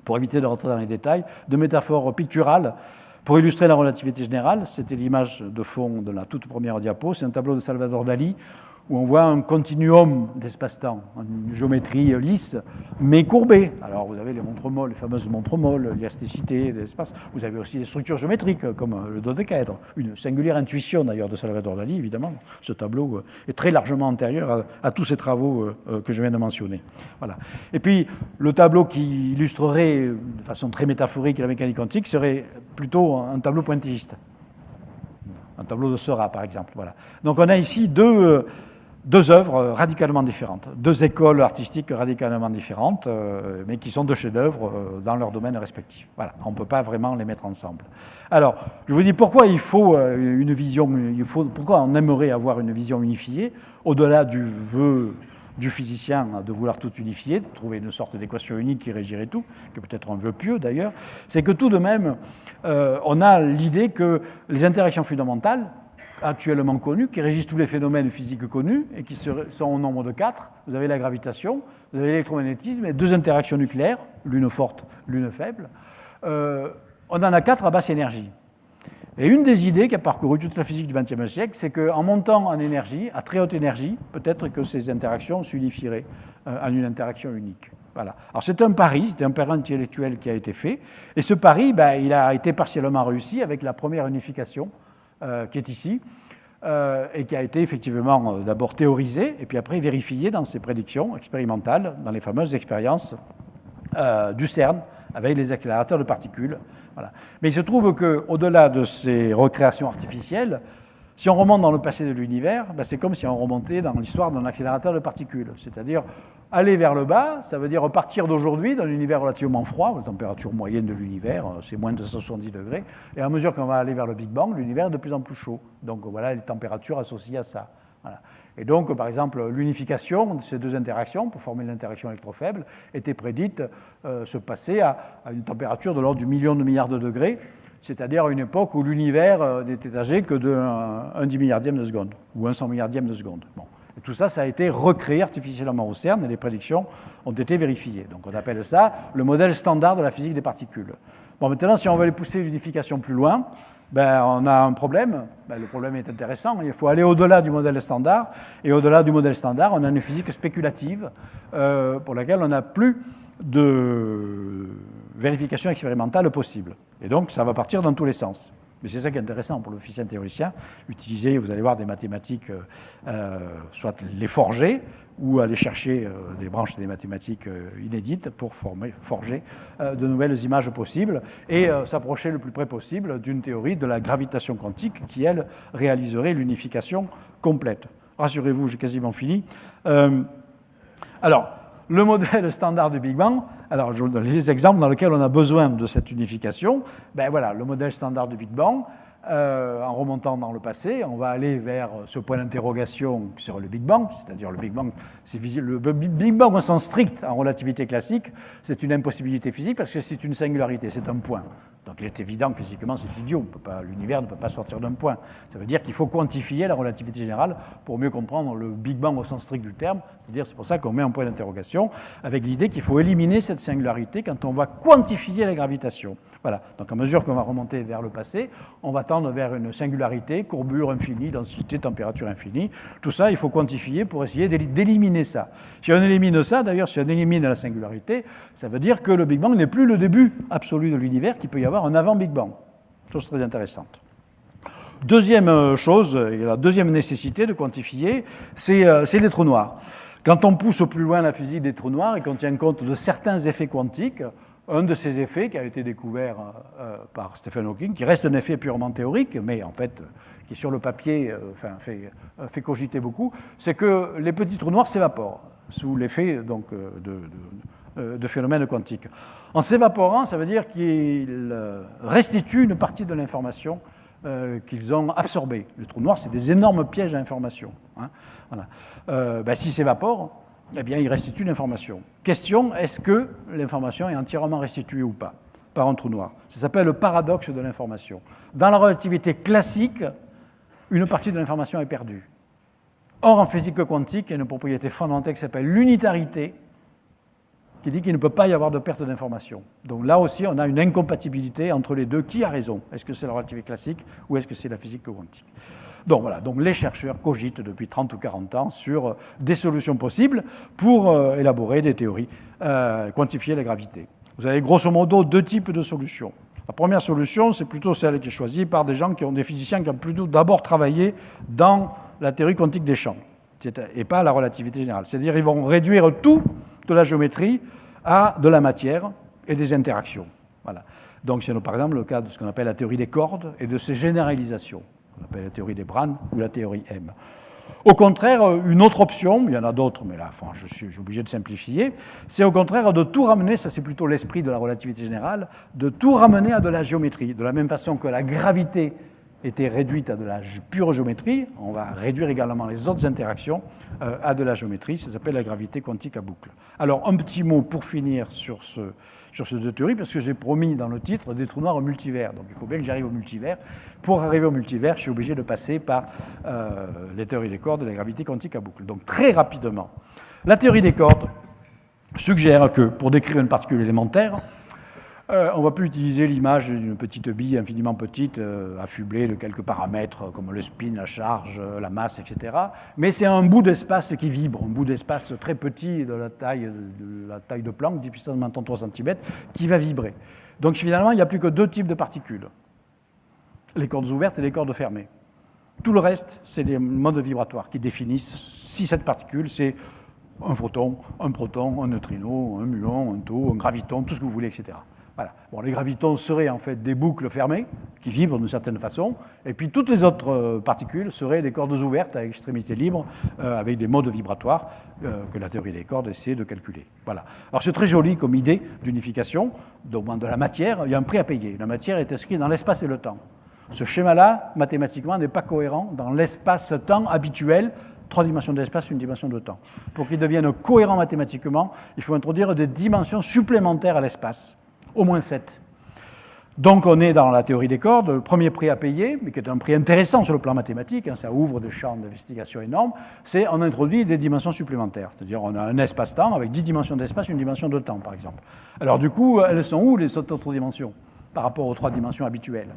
Speaker 2: pour éviter de rentrer dans les détails, deux métaphores picturales pour illustrer la relativité générale. C'était l'image de fond de la toute première diapo, c'est un tableau de Salvador Dali, où on voit un continuum d'espace-temps, une géométrie lisse, mais courbée. Alors vous avez les montres molles, les fameuses montres molles, l'élasticité de l'espace. Vous avez aussi des structures géométriques, comme le dodécaèdre. Une singulière intuition, d'ailleurs, de Salvador Dali, évidemment. Ce tableau est très largement antérieur à tous ces travaux que je viens de mentionner. Voilà. Et puis, le tableau qui illustrerait de façon très métaphorique la mécanique quantique serait plutôt un tableau pointilliste. Un tableau de Seurat, par exemple. Voilà. Donc on a ici deux œuvres radicalement différentes, deux écoles artistiques radicalement différentes, mais qui sont deux chefs-d'œuvre dans leurs domaines respectifs. Voilà, on ne peut pas vraiment les mettre ensemble. Alors, je vous dis pourquoi il faut une vision, pourquoi on aimerait avoir une vision unifiée, au-delà du vœu du physicien de vouloir tout unifier, de trouver une sorte d'équation unique qui régirait tout, qui est peut-être un vœu pieux d'ailleurs, c'est que tout de même, on a l'idée que les interactions fondamentales, actuellement connues, qui régissent tous les phénomènes physiques connus et qui sont au nombre de 4. Vous avez la gravitation, vous avez l'électromagnétisme et deux interactions nucléaires, l'une forte, l'une faible. On en a 4 à basse énergie. Et une des idées qui a parcouru toute la physique du XXe siècle, c'est qu'en montant en énergie, à très haute énergie, peut-être que ces interactions s'unifieraient en une interaction unique. Voilà. Alors c'est un pari, c'est un pari intellectuel qui a été fait. Et ce pari, il a été partiellement réussi avec la première unification, qui est ici, et qui a été effectivement d'abord théorisée, et puis après vérifiée dans ses prédictions expérimentales, dans les fameuses expériences du CERN, avec les accélérateurs de particules. Voilà. Mais il se trouve qu'au-delà de ces recréations artificielles, si on remonte dans le passé de l'univers, c'est comme si on remontait dans l'histoire d'un accélérateur de particules. C'est-à-dire, aller vers le bas, ça veut dire repartir d'aujourd'hui dans un univers relativement froid, la température moyenne de l'univers, c'est moins de 170 degrés, et à mesure qu'on va aller vers le Big Bang, l'univers est de plus en plus chaud. Donc voilà les températures associées à ça. Voilà. Et donc, par exemple, l'unification de ces deux interactions, pour former l'interaction électrofaible, était prédite se passer à une température de l'ordre du million de milliards de degrés, c'est-à-dire à une époque où l'univers n'était âgé que d'un 10 milliardième de seconde, ou un 100 milliardième de seconde. Bon. Et tout ça, ça a été recréé artificiellement au CERN, et les prédictions ont été vérifiées. Donc on appelle ça le modèle standard de la physique des particules. Bon, maintenant, si on veut aller pousser l'unification plus loin, on a un problème. Le problème est intéressant. Il faut aller au-delà du modèle standard. Et au-delà du modèle standard, on a une physique spéculative pour laquelle on n'a plus de vérification expérimentale possible. Et donc, ça va partir dans tous les sens. Mais c'est ça qui est intéressant pour le physicien théoricien. Utiliser, vous allez voir, des mathématiques, soit les forger, ou aller chercher des branches des mathématiques inédites pour forger de nouvelles images possibles et s'approcher le plus près possible d'une théorie de la gravitation quantique qui, elle, réaliserait l'unification complète. Rassurez-vous, j'ai quasiment fini. Alors, le modèle standard du Big Bang, alors je vous donne les exemples dans lesquels on a besoin de cette unification. Voilà, le modèle standard du Big Bang, en remontant dans le passé, on va aller vers ce point d'interrogation qui sera le Big Bang, c'est-à-dire le Big Bang, c'est visible. Le Big Bang au sens strict en relativité classique, c'est une impossibilité physique parce que c'est une singularité, c'est un point. Donc il est évident que physiquement c'est idiot, l'univers ne peut pas sortir d'un point. Ça veut dire qu'il faut quantifier la relativité générale pour mieux comprendre le Big Bang au sens strict du terme, c'est-à-dire c'est pour ça qu'on met un point d'interrogation avec l'idée qu'il faut éliminer cette singularité quand on va quantifier la gravitation. Voilà, donc à mesure qu'on va remonter vers le passé, on va tendre vers une singularité, courbure infinie, densité, température infinie. Tout ça, il faut quantifier pour essayer d'éliminer ça. Si on élimine ça, d'ailleurs, si on élimine la singularité, ça veut dire que le Big Bang n'est plus le début absolu de l'univers, qu'il peut y avoir un avant Big Bang. Chose très intéressante. Deuxième chose, et la deuxième nécessité de quantifier, c'est les trous noirs. Quand on pousse au plus loin la physique des trous noirs et qu'on tient compte de certains effets quantiques, un de ces effets qui a été découvert par Stephen Hawking, qui reste un effet purement théorique, mais en fait qui sur le papier fait cogiter beaucoup, c'est que les petits trous noirs s'évaporent sous l'effet donc, de phénomènes quantiques. En s'évaporant, ça veut dire qu'ils restituent une partie de l'information qu'ils ont absorbée. Les trous noirs, c'est des énormes pièges à information. Hein, voilà. S'ils s'évaporent, eh bien, il restitue l'information. Question, est-ce que l'information est entièrement restituée ou pas par un trou noir? Ça s'appelle le paradoxe de l'information. Dans la relativité classique, une partie de l'information est perdue. Or, en physique quantique, il y a une propriété fondamentale qui s'appelle l'unitarité, qui dit qu'il ne peut pas y avoir de perte d'information. Donc là aussi, on a une incompatibilité entre les deux. Qui a raison? Est-ce que c'est la relativité classique ou est-ce que c'est la physique quantique? Donc voilà, donc les chercheurs cogitent depuis 30 ou 40 ans sur des solutions possibles pour élaborer des théories, quantifier la gravité. Vous avez grosso modo deux types de solutions. La première solution, c'est plutôt celle qui est choisie par des physiciens qui ont plutôt d'abord travaillé dans la théorie quantique des champs, et pas la relativité générale. C'est-à-dire qu'ils vont réduire tout de la géométrie à de la matière et des interactions. Voilà. Donc c'est par exemple le cas de ce qu'on appelle la théorie des cordes et de ses généralisations. On appelle la théorie des Brane ou la théorie M. Au contraire, une autre option, il y en a d'autres, mais là, enfin, je suis obligé de simplifier, c'est au contraire de tout ramener, ça c'est plutôt l'esprit de la relativité générale, de tout ramener à de la géométrie. De la même façon que la gravité était réduite à de la pure géométrie, on va réduire également les autres interactions à de la géométrie, ça s'appelle la gravité quantique à boucle. Alors, un petit mot pour finir sur ces deux théories, parce que j'ai promis dans le titre des trous noirs au multivers. Donc il faut bien que j'arrive au multivers. Pour arriver au multivers, je suis obligé de passer par les théories des cordes et la gravité quantique à boucle. Donc très rapidement, la théorie des cordes suggère que pour décrire une particule élémentaire, on ne va plus utiliser l'image d'une petite bille infiniment petite, affublée de quelques paramètres comme le spin, la charge, la masse, etc. Mais c'est un bout d'espace qui vibre, un bout d'espace très petit de la taille de Planck, 10 puissance moins 33 cm, qui va vibrer. Donc finalement, il n'y a plus que deux types de particules, les cordes ouvertes et les cordes fermées. Tout le reste, c'est des modes vibratoires qui définissent si cette particule, c'est un photon, un proton, un neutrino, un muon, un tau, un graviton, tout ce que vous voulez, etc. Voilà. Bon, les gravitons seraient en fait des boucles fermées qui vibrent d'une certaine façon, et puis toutes les autres particules seraient des cordes ouvertes à extrémité libre avec des modes vibratoires que la théorie des cordes essaie de calculer. Voilà. Alors c'est très joli comme idée d'unification. De la matière, il y a un prix à payer. La matière est inscrite dans l'espace et le temps. Ce schéma-là, mathématiquement, n'est pas cohérent dans l'espace-temps habituel. 3 dimensions d'espace, 1 dimension de temps. Pour qu'il devienne cohérent mathématiquement, il faut introduire des dimensions supplémentaires à l'espace. Au moins 7. Donc on est dans la théorie des cordes, le premier prix à payer, mais qui est un prix intéressant sur le plan mathématique, ça ouvre des champs d'investigation énormes, c'est on introduit des dimensions supplémentaires. C'est-à-dire on a un espace-temps avec 10 dimensions d'espace, 1 dimension de temps, par exemple. Alors du coup, elles sont où les autres dimensions par rapport aux 3 dimensions habituelles?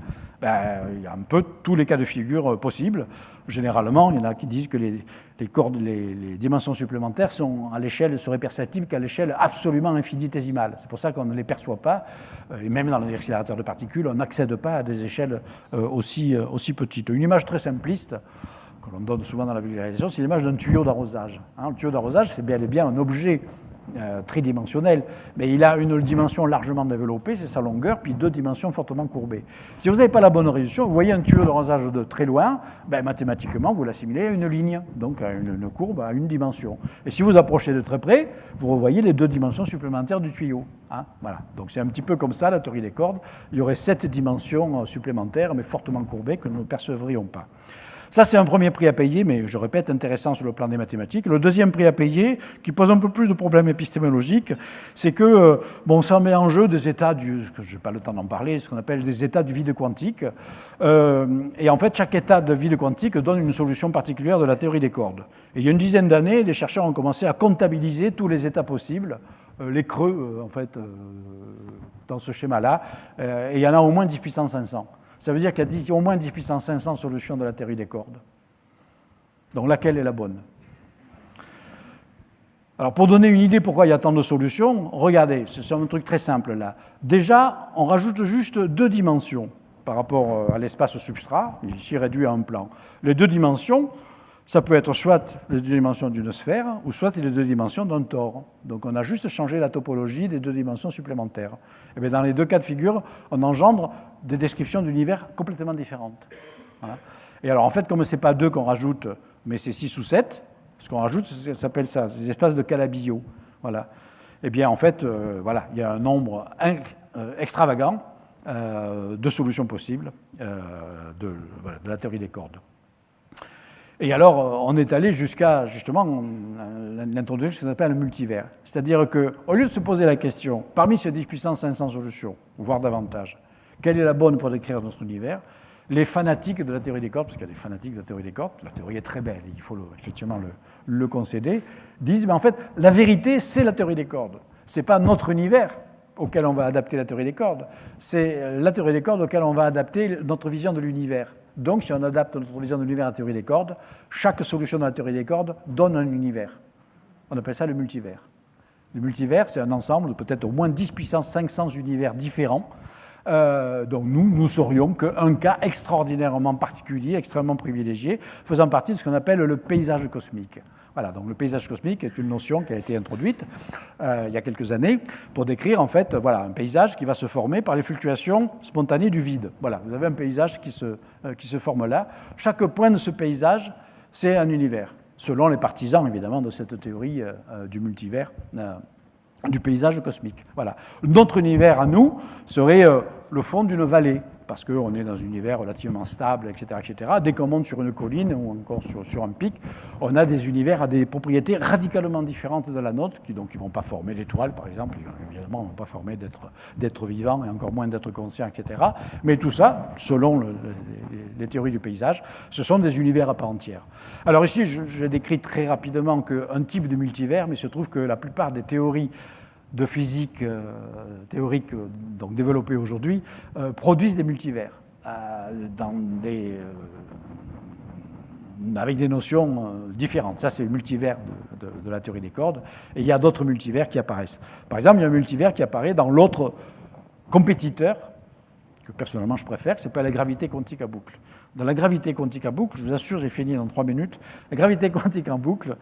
Speaker 2: Il y a un peu tous les cas de figure possibles. Généralement, il y en a qui disent que les dimensions supplémentaires seraient perceptibles qu'à l'échelle absolument infinitésimale. C'est pour ça qu'on ne les perçoit pas, et même dans les accélérateurs de particules, on n'accède pas à des échelles aussi petites. Une image très simpliste, que l'on donne souvent dans la vulgarisation, c'est l'image d'un tuyau d'arrosage. Le tuyau d'arrosage, c'est bel et bien un objet tridimensionnel, mais il a une dimension largement développée, c'est sa longueur, puis 2 dimensions fortement courbées. Si vous n'avez pas la bonne résolution, vous voyez un tuyau d'arrosage de très loin, mathématiquement, vous l'assimilez à une ligne, donc à une courbe à 1 dimension. Et si vous approchez de très près, vous revoyez les 2 dimensions supplémentaires du tuyau. Voilà. Donc c'est un petit peu comme ça, la théorie des cordes. Il y aurait 7 dimensions supplémentaires, mais fortement courbées, que nous ne percevrions pas. Ça, c'est un premier prix à payer, mais je répète, intéressant sur le plan des mathématiques. Le deuxième prix à payer, qui pose un peu plus de problèmes épistémologiques, c'est que, ça met en jeu des états que je n'ai pas le temps d'en parler, ce qu'on appelle des états du vide quantique. Et en fait, chaque état de vide quantique donne une solution particulière de la théorie des cordes. Et il y a une dizaine d'années, les chercheurs ont commencé à comptabiliser tous les états possibles, les creux, dans ce schéma-là. Et il y en a au moins 10 puissance 500. Ça veut dire qu'il y a au moins 10 puissance 500 solutions de la théorie des cordes. Donc laquelle est la bonne? Alors pour donner une idée pourquoi il y a tant de solutions, regardez, c'est un truc très simple là. Déjà, on rajoute juste 2 dimensions par rapport à l'espace substrat, ici réduit à un plan. Les 2 dimensions, ça peut être soit les 2 dimensions d'une sphère, ou soit les 2 dimensions d'un tore. Donc on a juste changé la topologie des 2 dimensions supplémentaires. Et bien dans les 2 cas de figure, on engendre des descriptions d'univers complètement différentes. Voilà. Et alors en fait, comme ce n'est pas 2 qu'on rajoute, mais c'est 6 ou 7, ce qu'on rajoute, ça s'appelle ça, des espaces de Calabi-Yau. Voilà. Eh bien en fait, il y a un nombre extravagant de solutions possibles de la théorie des cordes. Et alors, on est allé jusqu'à, justement, l'introduction de ce qu'on appelle le multivers. C'est-à-dire qu'au lieu de se poser la question, parmi ces 10 puissance 500 solutions, voire davantage, quelle est la bonne pour décrire notre univers, les fanatiques de la théorie des cordes, parce qu'il y a des fanatiques de la théorie des cordes, la théorie est très belle, il faut effectivement le concéder, disent, mais en fait, la vérité, c'est la théorie des cordes. Ce n'est pas notre univers auquel on va adapter la théorie des cordes, c'est la théorie des cordes auquel on va adapter notre vision de l'univers. Donc, si on adapte notre vision de l'univers à la théorie des cordes, chaque solution de la théorie des cordes donne un univers. On appelle ça le multivers. Le multivers, c'est un ensemble de peut-être au moins 10 puissance 500 univers différents. Donc nous serions qu'un cas extraordinairement particulier, extrêmement privilégié, faisant partie de ce qu'on appelle le paysage cosmique. Voilà, donc le paysage cosmique est une notion qui a été introduite il y a quelques années pour décrire en fait voilà, un paysage qui va se former par les fluctuations spontanées du vide. Voilà, vous avez un paysage qui se forme là. Chaque point de ce paysage, c'est un univers, selon les partisans évidemment de cette théorie du multivers, du paysage cosmique. Voilà. Notre univers à nous serait le fond d'une vallée, parce qu'on est dans un univers relativement stable, etc., etc. Dès qu'on monte sur une colline ou encore sur un pic, on a des univers à des propriétés radicalement différentes de la nôtre, qui donc ne vont pas former l'étoile, par exemple, évidemment, ne vont pas former d'être vivant et encore moins d'être conscient, etc. Mais tout ça, selon les théories du paysage, ce sont des univers à part entière. Alors ici, je décris très rapidement qu'un type de multivers, mais il se trouve que la plupart des théories de physique théorique donc développées aujourd'hui produisent des multivers avec des notions différentes. Ça, c'est le multivers de la théorie des cordes. Et il y a d'autres multivers qui apparaissent. Par exemple, il y a un multivers qui apparaît dans l'autre compétiteur, que personnellement je préfère, qui s'appelle la gravité quantique à boucle. Dans la gravité quantique à boucle, je vous assure, j'ai fini dans 3 minutes, la gravité quantique en boucle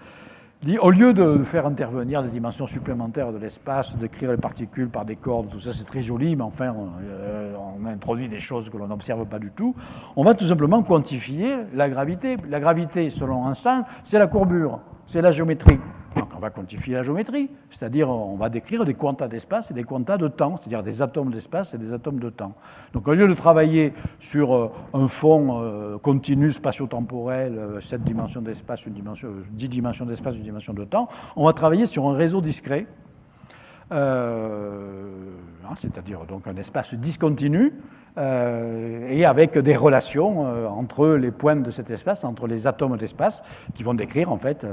Speaker 2: dit, au lieu de faire intervenir des dimensions supplémentaires de l'espace, d'écrire les particules par des cordes, tout ça c'est très joli, mais enfin on introduit des choses que l'on n'observe pas du tout, on va tout simplement quantifier la gravité. La gravité, selon Einstein, c'est la courbure, c'est la géométrie. Donc on va quantifier la géométrie, c'est-à-dire on va décrire des quantas d'espace et des quantas de temps, c'est-à-dire des atomes d'espace et des atomes de temps. Donc au lieu de travailler sur un fond continu spatio-temporel, 7 dimensions d'espace, 10 dimensions d'espace, une dimension de temps, on va travailler sur un réseau discret, c'est-à-dire donc un espace discontinu, et avec des relations entre les points de cet espace, entre les atomes d'espace, qui vont décrire en fait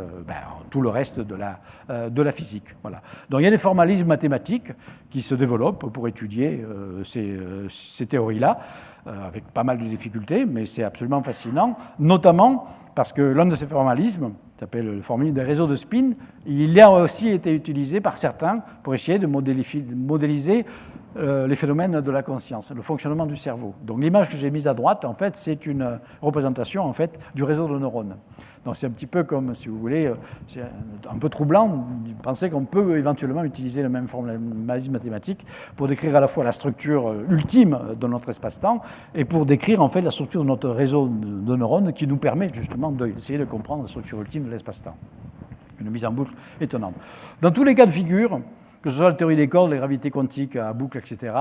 Speaker 2: tout le reste de la physique. Voilà. Donc il y a des formalismes mathématiques qui se développent pour étudier ces théories-là, avec pas mal de difficultés, mais c'est absolument fascinant, notamment parce que l'un de ces formalismes, qui s'appelle le formalisme des réseaux de spin, il a aussi été utilisé par certains pour essayer de modéliser les phénomènes de la conscience, le fonctionnement du cerveau. Donc l'image que j'ai mise à droite, en fait, c'est une représentation en fait, du réseau de neurones. Donc c'est un petit peu comme, si vous voulez, c'est un peu troublant de penser qu'on peut éventuellement utiliser le même formalisme mathématique pour décrire à la fois la structure ultime de notre espace-temps et pour décrire en fait la structure de notre réseau de neurones qui nous permet justement d'essayer de comprendre la structure ultime de l'espace-temps. Une mise en boucle étonnante. Dans tous les cas de figure, que ce soit la théorie des cordes, la gravité quantique à boucle, etc.,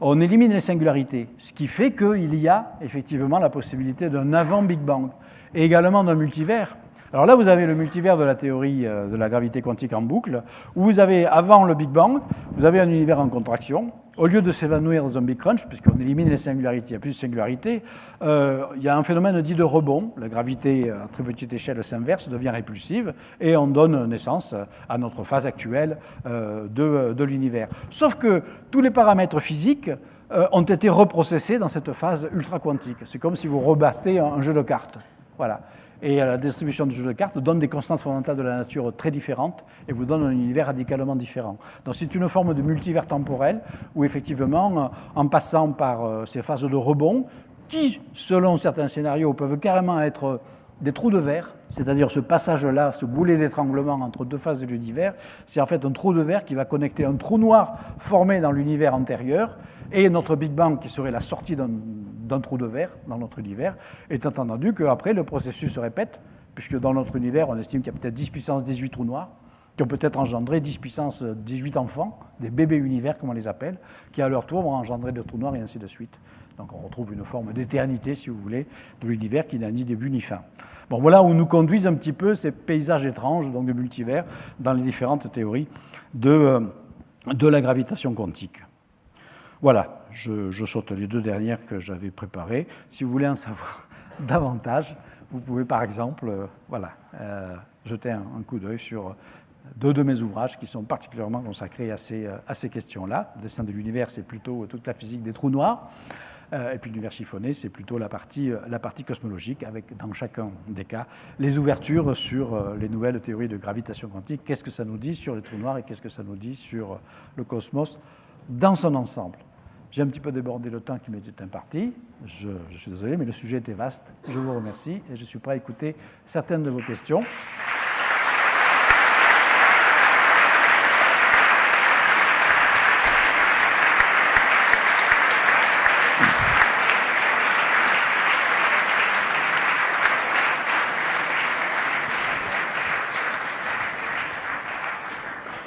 Speaker 2: on élimine les singularités, ce qui fait qu'il y a effectivement la possibilité d'un avant-Big Bang, et également d'un multivers. Alors là, vous avez le multivers de la théorie de la gravité quantique en boucle, où vous avez, avant le Big Bang, vous avez un univers en contraction. Au lieu de s'évanouir dans un Big Crunch, puisqu'on élimine les singularités, il y a plus de singularités, il y a un phénomène dit de rebond. La gravité à très petite échelle s'inverse, devient répulsive, et on donne naissance à notre phase actuelle de l'univers. Sauf que tous les paramètres physiques ont été reprocessés dans cette phase ultra-quantique. C'est comme si vous rebattez un jeu de cartes. Voilà. Et la distribution du jeu de cartes donne des constantes fondamentales de la nature très différentes et vous donne un univers radicalement différent. Donc c'est une forme de multivers temporel où effectivement, en passant par ces phases de rebond, qui, selon certains scénarios, peuvent carrément être des trous de verre, c'est-à-dire ce passage-là, ce goulet d'étranglement entre deux phases de l'univers, c'est en fait un trou de verre qui va connecter un trou noir formé dans l'univers antérieur et notre Big Bang qui serait la sortie d'un trou de verre dans notre univers, étant entendu qu'après le processus se répète, puisque dans notre univers on estime qu'il y a peut-être 10 puissance 18 trous noirs, qui ont peut-être engendré 10 puissance 18 enfants, des bébés univers comme on les appelle, qui à leur tour vont engendrer des trous noirs et ainsi de suite. Donc on retrouve une forme d'éternité, si vous voulez, de l'univers qui n'a ni début ni fin. Bon, voilà où nous conduisent un petit peu ces paysages étranges, donc de multivers, dans les différentes théories de la gravitation quantique. Voilà, je saute les 2 dernières que j'avais préparées. Si vous voulez en savoir davantage, vous pouvez par exemple jeter un coup d'œil sur 2 de mes ouvrages qui sont particulièrement consacrés à ces questions-là. Le dessin de l'univers, c'est plutôt toute la physique des trous noirs. Et puis l'univers chiffonné, c'est plutôt la partie cosmologique, avec dans chacun des cas les ouvertures sur les nouvelles théories de gravitation quantique. Qu'est-ce que ça nous dit sur les trous noirs et qu'est-ce que ça nous dit sur le cosmos dans son ensemble? J'ai un petit peu débordé le temps qui m'était imparti. Je suis désolé, mais le sujet était vaste. Je vous remercie et je suis prêt à écouter certaines de vos questions.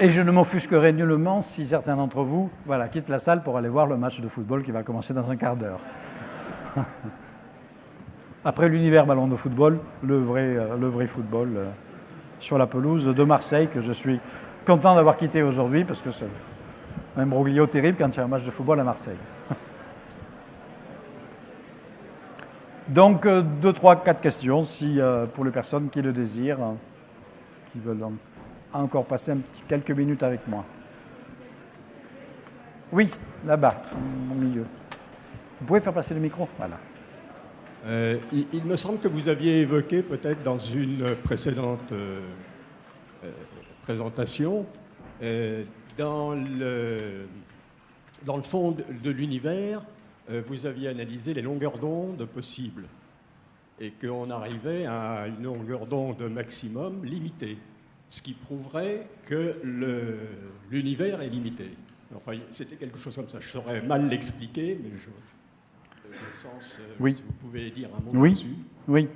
Speaker 2: Et je ne m'offusquerai nullement si certains d'entre vous quittent la salle pour aller voir le match de football qui va commencer dans un quart d'heure. Après l'univers ballon de football, le vrai football sur la pelouse de Marseille, que je suis content d'avoir quitté aujourd'hui, parce que c'est un imbroglio terrible quand il y a un match de football à Marseille. Donc, 2, 3, 4 questions, pour les personnes qui le désirent, qui veulent encore passer quelques minutes avec moi. Oui, là-bas, au milieu. Vous pouvez faire passer le micro? Voilà.
Speaker 3: Il me semble que vous aviez évoqué, peut-être dans une précédente présentation, dans le fond de l'univers, vous aviez analysé les longueurs d'onde possibles et qu'on arrivait à une longueur d'onde maximum limitée, ce qui prouverait que l'univers est limité. Enfin, c'était quelque chose comme ça. Je saurais mal l'expliquer, mais le sens,
Speaker 2: oui.
Speaker 3: Si vous pouvez dire un mot dessus.
Speaker 2: Oui.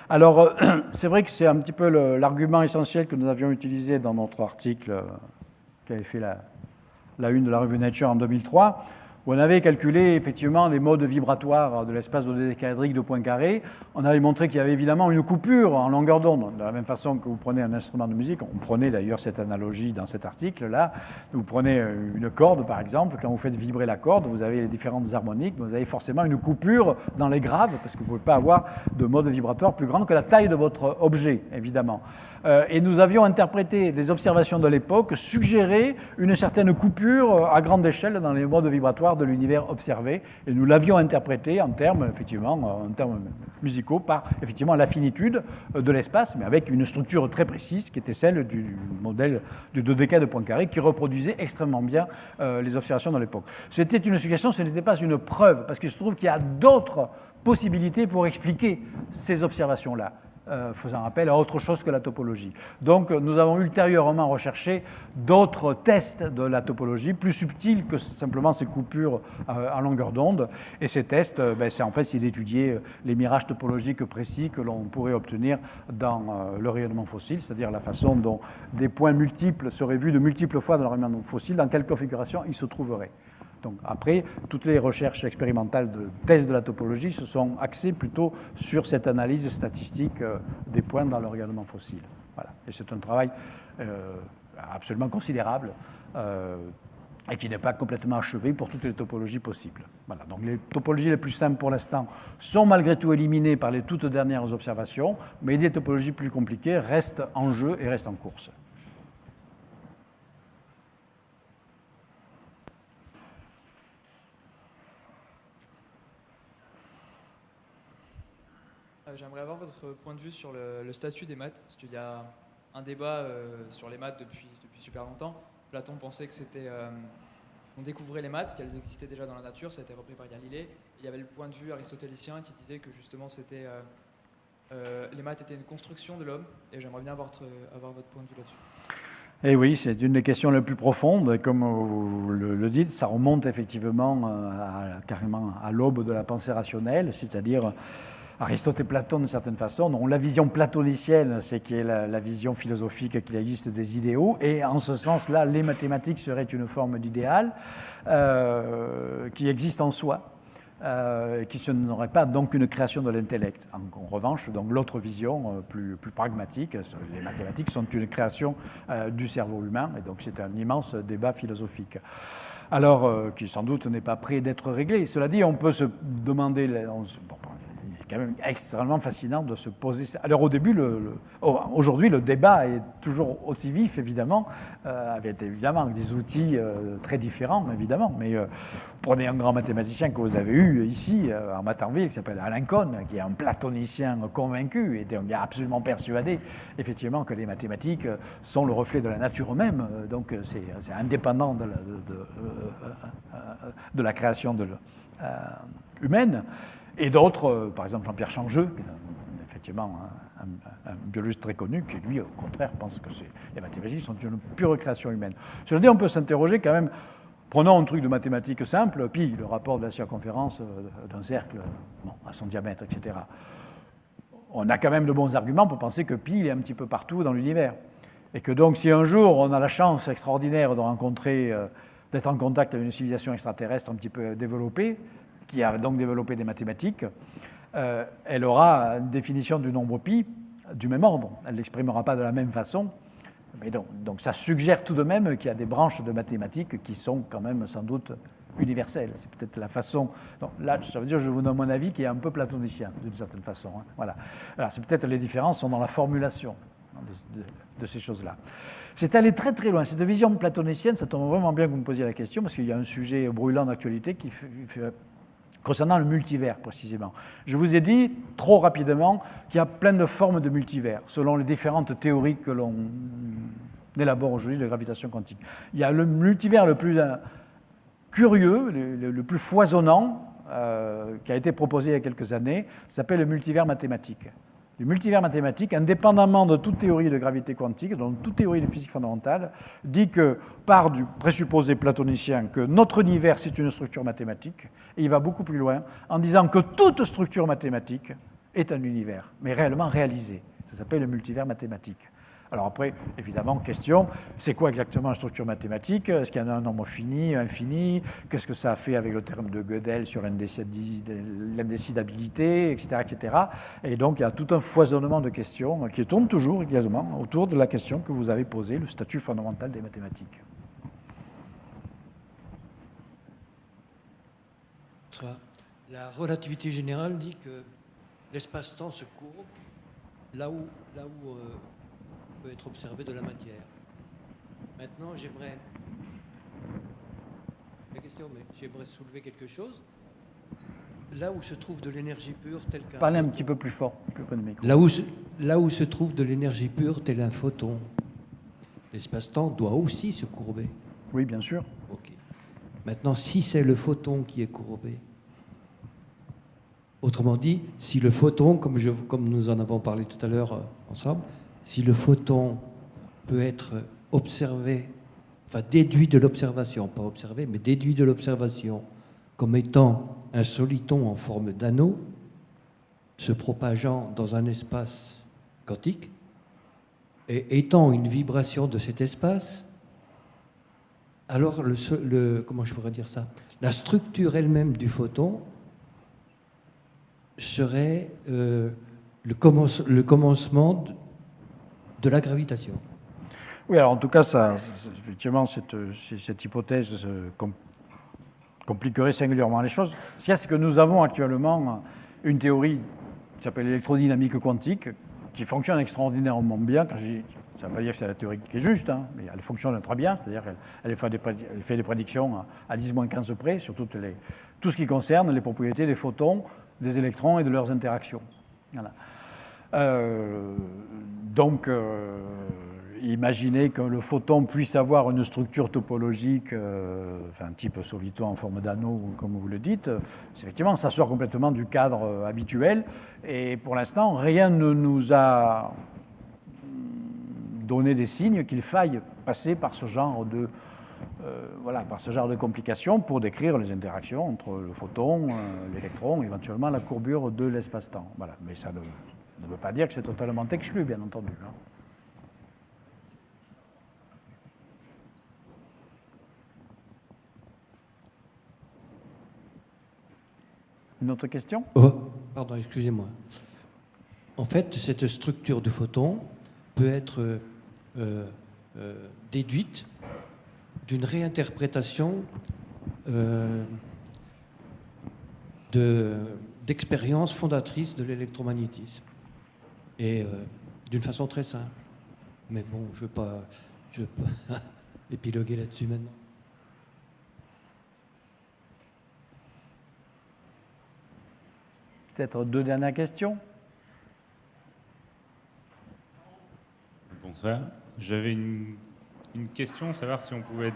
Speaker 2: Alors, c'est vrai que c'est un petit peu l'argument essentiel que nous avions utilisé dans notre article qui avait fait la une de la revue Nature en 2003, où on avait calculé effectivement les modes vibratoires de l'espace dodécaédrique de Poincaré. On avait montré qu'il y avait évidemment une coupure en longueur d'onde. De la même façon que vous prenez un instrument de musique, on prenait d'ailleurs cette analogie dans cet article-là. Vous prenez une corde, par exemple, quand vous faites vibrer la corde, vous avez les différentes harmoniques, vous avez forcément une coupure dans les graves, parce que vous ne pouvez pas avoir de mode vibratoire plus grand que la taille de votre objet, évidemment. Et nous avions interprété des observations de l'époque, suggéré une certaine coupure à grande échelle dans les modes vibratoires de l'univers observé, et nous l'avions interprété en termes musicaux par effectivement la finitude de l'espace, mais avec une structure très précise qui était celle du modèle du dodéca de Poincaré, qui reproduisait extrêmement bien les observations de l'époque. C'était une suggestion, ce n'était pas une preuve, parce qu'il se trouve qu'il y a d'autres possibilités pour expliquer ces observations-là. Faisant appel à autre chose que la topologie. Donc nous avons ultérieurement recherché d'autres tests de la topologie, plus subtils que simplement ces coupures en longueur d'onde. Et ces tests, c'est d'étudier les mirages topologiques précis que l'on pourrait obtenir dans le rayonnement fossile, c'est-à-dire la façon dont des points multiples seraient vus de multiples fois dans le rayonnement fossile, dans quelle configuration ils se trouveraient. Donc après, toutes les recherches expérimentales de thèse de la topologie se sont axées plutôt sur cette analyse statistique des points dans le rayonnement fossile. Voilà. Et c'est un travail absolument considérable et qui n'est pas complètement achevé pour toutes les topologies possibles. Voilà. Donc les topologies les plus simples pour l'instant sont malgré tout éliminées par les toutes dernières observations, mais des topologies plus compliquées restent en jeu et restent en course.
Speaker 4: J'aimerais avoir votre point de vue sur le statut des maths, parce qu'il y a un débat sur les maths depuis super longtemps. Platon pensait que c'était... on découvrait les maths, qu'elles existaient déjà dans la nature, ça a été repris par Galilée. Il y avait le point de vue aristotélicien qui disait que justement c'était... les maths étaient une construction de l'homme, et j'aimerais bien avoir votre point de vue là-dessus.
Speaker 2: Eh oui, c'est une des questions les plus profondes. Comme vous le dites, ça remonte effectivement carrément à l'aube de la pensée rationnelle, c'est-à-dire... Aristote et Platon, d'une certaine façon, dont la vision platonicienne, c'est qui est la vision philosophique qu'il existe des idéaux, et en ce sens-là, les mathématiques seraient une forme d'idéal qui existe en soi, qui n'aurait pas donc une création de l'intellect. En revanche, donc l'autre vision plus pragmatique, les mathématiques sont une création du cerveau humain, et donc c'est un immense débat philosophique. alors qui sans doute n'est pas prêt d'être réglé. Cela dit, on peut se demander, il est quand même extrêmement fascinant de se poser. Alors au début, aujourd'hui, le débat est toujours aussi vif, évidemment, avec évidemment des outils très différents, évidemment. Mais prenez un grand mathématicien que vous avez eu ici, en Matanville, qui s'appelle Alain Kohn, qui est un platonicien convaincu, et il est absolument persuadé, effectivement, que les mathématiques sont le reflet de la nature même. Donc c'est indépendant de la création humaine. Et d'autres, par exemple Jean-Pierre Changeux, qui est effectivement un biologiste très connu, qui lui, au contraire, pense que les mathématiques sont une pure création humaine. Cela dit, on peut s'interroger quand même, prenons un truc de mathématiques simple, pi, le rapport de la circonférence d'un cercle à son diamètre, etc. On a quand même de bons arguments pour penser que pi il est un petit peu partout dans l'univers. Et que donc, si un jour on a la chance extraordinaire de rencontrer, d'être en contact avec une civilisation extraterrestre un petit peu développée, qui a donc développé des mathématiques, elle aura une définition du nombre pi du même ordre. Elle ne l'exprimera pas de la même façon. Mais donc ça suggère tout de même qu'il y a des branches de mathématiques qui sont quand même sans doute universelles. C'est peut-être la façon... Donc là, ça veut dire que je vous donne mon avis qui est un peu platonicien, d'une certaine façon. Hein. Voilà. Alors, c'est peut-être les différences sont dans la formulation de ces choses-là. C'est allé très très loin. Cette vision platonicienne, ça tombe vraiment bien que vous me posiez la question, parce qu'il y a un sujet brûlant d'actualité qui fait concernant le multivers, précisément. Je vous ai dit, trop rapidement, qu'il y a plein de formes de multivers, selon les différentes théories que l'on élabore aujourd'hui de gravitation quantique. Il y a le multivers le plus curieux, le plus foisonnant, qui a été proposé il y a quelques années, s'appelle le multivers mathématique. Le multivers mathématique, indépendamment de toute théorie de gravité quantique, donc toute théorie de physique fondamentale, dit que, part du présupposé platonicien que notre univers, c'est une structure mathématique, et il va beaucoup plus loin en disant que toute structure mathématique est un univers, mais réellement réalisé. Ça s'appelle le multivers mathématique. Alors après, évidemment, question, c'est quoi exactement une structure mathématique? Est-ce qu'il y en a un nombre fini, infini? Qu'est-ce que ça a fait avec le terme de Gödel sur l'indécidabilité, etc., etc. Et donc, il y a tout un foisonnement de questions qui tournent toujours également autour de la question que vous avez posée, le statut fondamental des mathématiques.
Speaker 5: La relativité générale dit que l'espace-temps se courbe là où peut être observé de la matière. Maintenant, j'aimerais soulever quelque chose. Là où se trouve de l'énergie pure, tel qu'un...
Speaker 2: Parlez un petit peu plus fort, plus près du micro.
Speaker 5: Là où se trouve de l'énergie pure, tel un photon, l'espace-temps doit aussi se courber.
Speaker 2: Oui, bien sûr.
Speaker 5: Ok. Maintenant, si c'est le photon qui est courbé, autrement dit, si le photon, comme nous en avons parlé tout à l'heure ensemble, si le photon peut être observé, enfin déduit de l'observation, pas observé, mais déduit de l'observation, comme étant un soliton en forme d'anneau, se propageant dans un espace quantique, et étant une vibration de cet espace, alors comment je pourrais dire ça? La structure elle-même du photon serait le commencement de la gravitation.
Speaker 2: Oui, alors en tout cas, effectivement, cette hypothèse compliquerait singulièrement les choses. Ce qu'il y a, c'est que nous avons actuellement une théorie qui s'appelle l'électrodynamique quantique, qui fonctionne extraordinairement bien. Ça ne veut pas dire que c'est la théorie qui est juste, hein, mais elle fonctionne très bien, c'est-à-dire qu'elle fait des prédictions à 10-15 près sur tout ce qui concerne les propriétés des photons, des électrons et de leurs interactions. Voilà. Donc, imaginez que le photon puisse avoir une structure topologique, enfin, type soliton en forme d'anneau, comme vous le dites. Effectivement, ça sort complètement du cadre habituel. Et pour l'instant, rien ne nous a donné des signes qu'il faille passer par ce genre de complications pour décrire les interactions entre le photon, l'électron, éventuellement la courbure de l'espace-temps. Voilà. Mais ça ne veut pas dire que c'est totalement exclu, bien entendu. Hein. Une autre question?
Speaker 5: Pardon, excusez-moi. En fait, cette structure du photon peut être déduite d'une réinterprétation d'expérience fondatrice de l'électromagnétisme. Et d'une façon très simple. Mais bon, je ne veux pas épiloguer là-dessus maintenant.
Speaker 2: Peut-être 2 dernières questions.
Speaker 6: Bonsoir. J'avais une question, savoir si on pouvait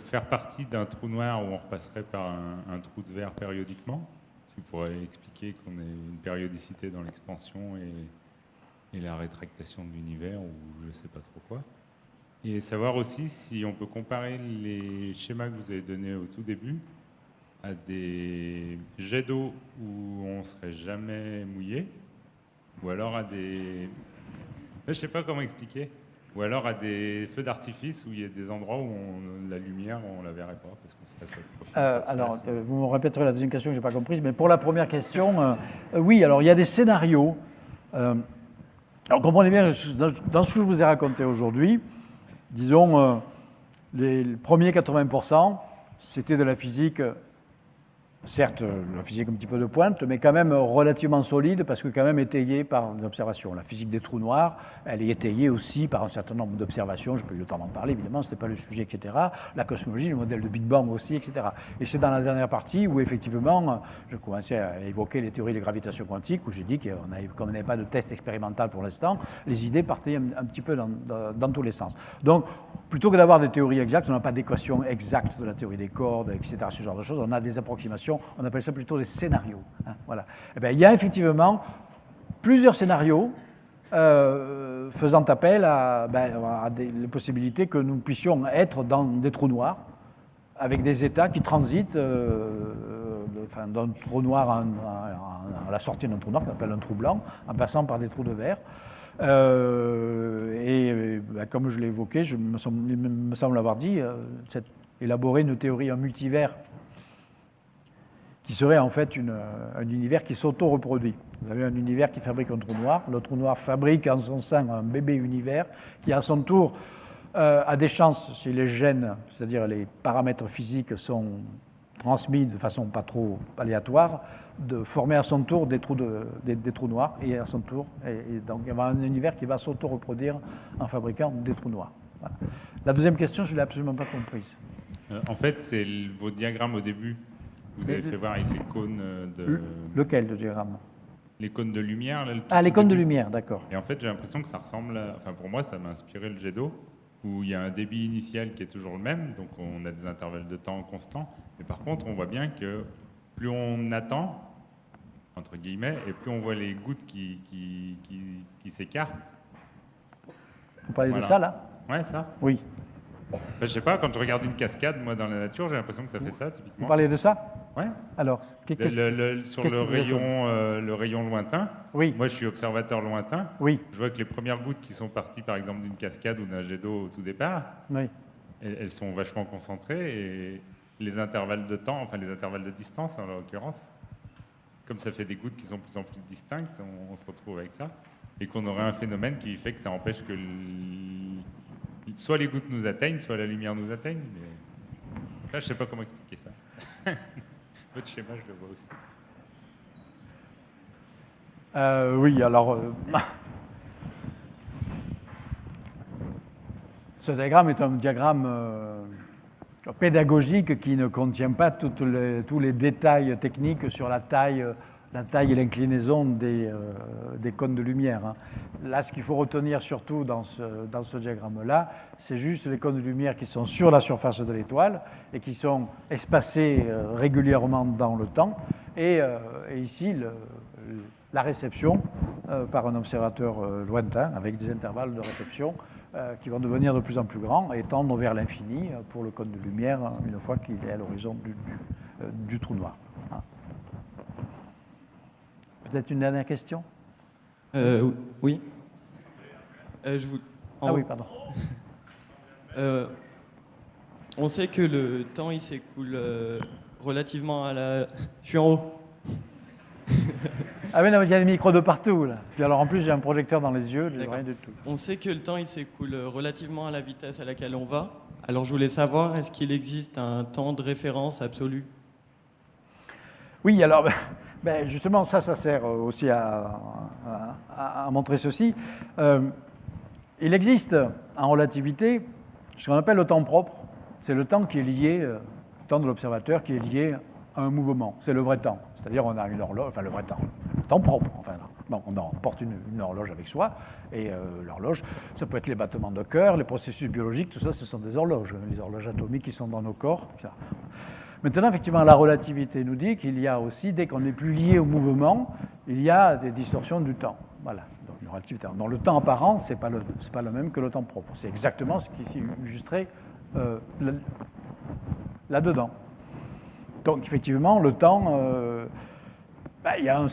Speaker 6: faire partie d'un trou noir où on repasserait par un trou de verre périodiquement. Si vous pourriez expliquer qu'on ait une périodicité dans l'expansion et la rétractation de l'univers, ou je ne sais pas trop quoi. Et savoir aussi si on peut comparer les schémas que vous avez donnés au tout début à des jets d'eau où on ne serait jamais mouillé, ou alors à des... Je ne sais pas comment expliquer. Ou alors à des feux d'artifice où il y a des endroits où la lumière, on ne la verrait pas parce qu'on serait sur le profil.
Speaker 2: Alors, vous me répéterez la deuxième question que je n'ai pas comprise, mais pour la première question, oui, alors il y a des scénarios. Alors, comprenez bien, dans ce que je vous ai raconté aujourd'hui, disons, les premiers 80%, c'était de la physique, certes, la physique un petit peu de pointe, mais quand même relativement solide, parce que quand même étayée par des observations. La physique des trous noirs, elle est étayée aussi par un certain nombre d'observations. Je n'ai pas eu le temps d'en parler, évidemment, ce n'était pas le sujet, etc. La cosmologie, le modèle de Big Bang aussi, etc. Et c'est dans la dernière partie où, effectivement, je commençais à évoquer les théories de gravitation quantique, où j'ai dit que comme on n'avait pas de test expérimental pour l'instant, les idées partaient un petit peu dans tous les sens. Donc, plutôt que d'avoir des théories exactes, on n'a pas d'équation exacte de la théorie des cordes, etc., ce genre de choses, on a des approximations, on appelle ça plutôt des scénarios. Hein, voilà. Eh bien, il y a effectivement plusieurs scénarios faisant appel à les possibilités que nous puissions être dans des trous noirs, avec des états qui transitent d'un trou noir à la sortie d'un trou noir, qu'on appelle un trou blanc, en passant par des trous de verre. Comme je l'ai évoqué, il me semble avoir dit, élaborer une théorie en multivers qui serait en fait un univers qui s'auto-reproduit. Vous avez un univers qui fabrique un trou noir, le trou noir fabrique en son sein un bébé univers qui à son tour a des chances, si les gènes, c'est-à-dire les paramètres physiques sont transmis de façon pas trop aléatoire, de former à son tour des trous noirs, et à son tour, et donc il y aura un univers qui va s'auto-reproduire en fabriquant des trous noirs. Voilà. La deuxième question, je ne l'ai absolument pas comprise.
Speaker 6: En fait, c'est vos diagrammes au début. Vous avez fait voir avec les cônes de...
Speaker 2: Lequel de diagramme?
Speaker 6: Les cônes de lumière.
Speaker 2: Les cônes de lumière, d'accord.
Speaker 6: Et en fait, j'ai l'impression que ça ressemble Enfin, pour moi, ça m'a inspiré le jet d'eau, où il y a un débit initial qui est toujours le même, donc on a des intervalles de temps constants. Mais par contre, on voit bien que plus on attend, entre guillemets, et plus on voit les gouttes qui s'écartent.
Speaker 2: Vous parlez de ça, là?
Speaker 6: Ouais, ça.
Speaker 2: Oui.
Speaker 6: Je sais pas, quand je regarde une cascade, moi, dans la nature, j'ai l'impression que ça fait ça, typiquement.
Speaker 2: Vous parlez de ça?
Speaker 6: Ouais.
Speaker 2: Alors,
Speaker 6: sur le rayon lointain,
Speaker 2: oui.
Speaker 6: Moi je suis observateur lointain,
Speaker 2: oui.
Speaker 6: Je vois que les premières gouttes qui sont parties par exemple d'une cascade ou d'un jet d'eau au tout départ,
Speaker 2: oui.
Speaker 6: elles sont vachement concentrées et les intervalles de temps, enfin les intervalles de distance en l'occurrence, comme ça fait des gouttes qui sont de plus en plus distinctes, on se retrouve avec ça, et qu'on aurait un phénomène qui fait que ça empêche que soit les gouttes nous atteignent, soit la lumière nous atteigne. Mais... Là je sais pas comment expliquer ça. Votre schéma, je le vois aussi.
Speaker 2: Oui, alors... ce diagramme est un diagramme pédagogique qui ne contient pas tous les détails techniques sur la taille et l'inclinaison des cônes de lumière. Hein. Là, ce qu'il faut retenir surtout dans ce diagramme-là, c'est juste les cônes de lumière qui sont sur la surface de l'étoile et qui sont espacés régulièrement dans le temps. Et ici, la réception par un observateur lointain, avec des intervalles de réception qui vont devenir de plus en plus grands et tendre vers l'infini pour le cône de lumière une fois qu'il est à l'horizon du trou noir. Hein. Peut-être une dernière question?
Speaker 7: Oui.
Speaker 2: Oui, pardon.
Speaker 7: On sait que le temps il s'écoule relativement à la... Je suis en haut.
Speaker 2: Ah oui, non, il y a des micros de partout, là. Puis alors, en plus, j'ai un projecteur dans les yeux, rien du tout.
Speaker 7: On sait que le temps il s'écoule relativement à la vitesse à laquelle on va, Alors je voulais savoir, est-ce qu'il existe un temps de référence absolu?
Speaker 2: Oui, alors justement, ça sert aussi à montrer ceci. Il existe en relativité ce qu'on appelle le temps propre. C'est le temps qui est lié, le temps de l'observateur qui est lié à un mouvement. C'est le vrai temps. C'est-à-dire on a une horloge, enfin le vrai temps, le temps propre. Enfin, bon, on porte une horloge avec soi, et l'horloge, ça peut être les battements de cœur, les processus biologiques, tout ça, ce sont des horloges. Les horloges atomiques qui sont dans nos corps, etc. Maintenant, effectivement, la relativité nous dit qu'il y a aussi, dès qu'on n'est plus lié au mouvement, il y a des distorsions du temps. Voilà. Donc, une relativité. Donc, le temps apparent, c'est pas le même que le temps propre. C'est exactement ce qui est illustré là-dedans. Donc, effectivement, le temps, il y a une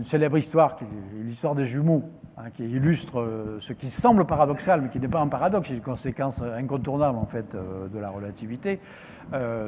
Speaker 2: célèbre histoire, l'histoire des jumeaux, qui illustre ce qui semble paradoxal, mais qui n'est pas un paradoxe, c'est une conséquence incontournable en fait de la relativité.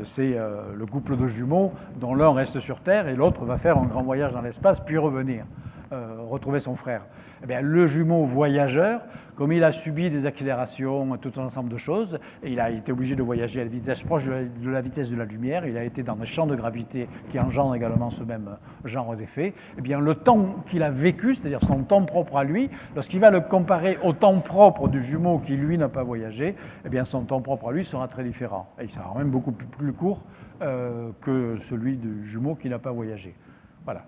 Speaker 2: C'est le couple de jumeaux dont l'un reste sur Terre et l'autre va faire un grand voyage dans l'espace puis revenir, retrouver son frère. Eh bien, le jumeau voyageur, comme il a subi des accélérations, tout un ensemble de choses, et il a été obligé de voyager à la vitesse proche de la vitesse de la lumière, il a été dans des champs de gravité qui engendrent également ce même genre d'effet, eh bien, le temps qu'il a vécu, c'est-à-dire son temps propre à lui, lorsqu'il va le comparer au temps propre du jumeau qui, lui, n'a pas voyagé, eh bien, son temps propre à lui sera très différent. Et il sera même beaucoup plus court que celui du jumeau qui n'a pas voyagé. Voilà.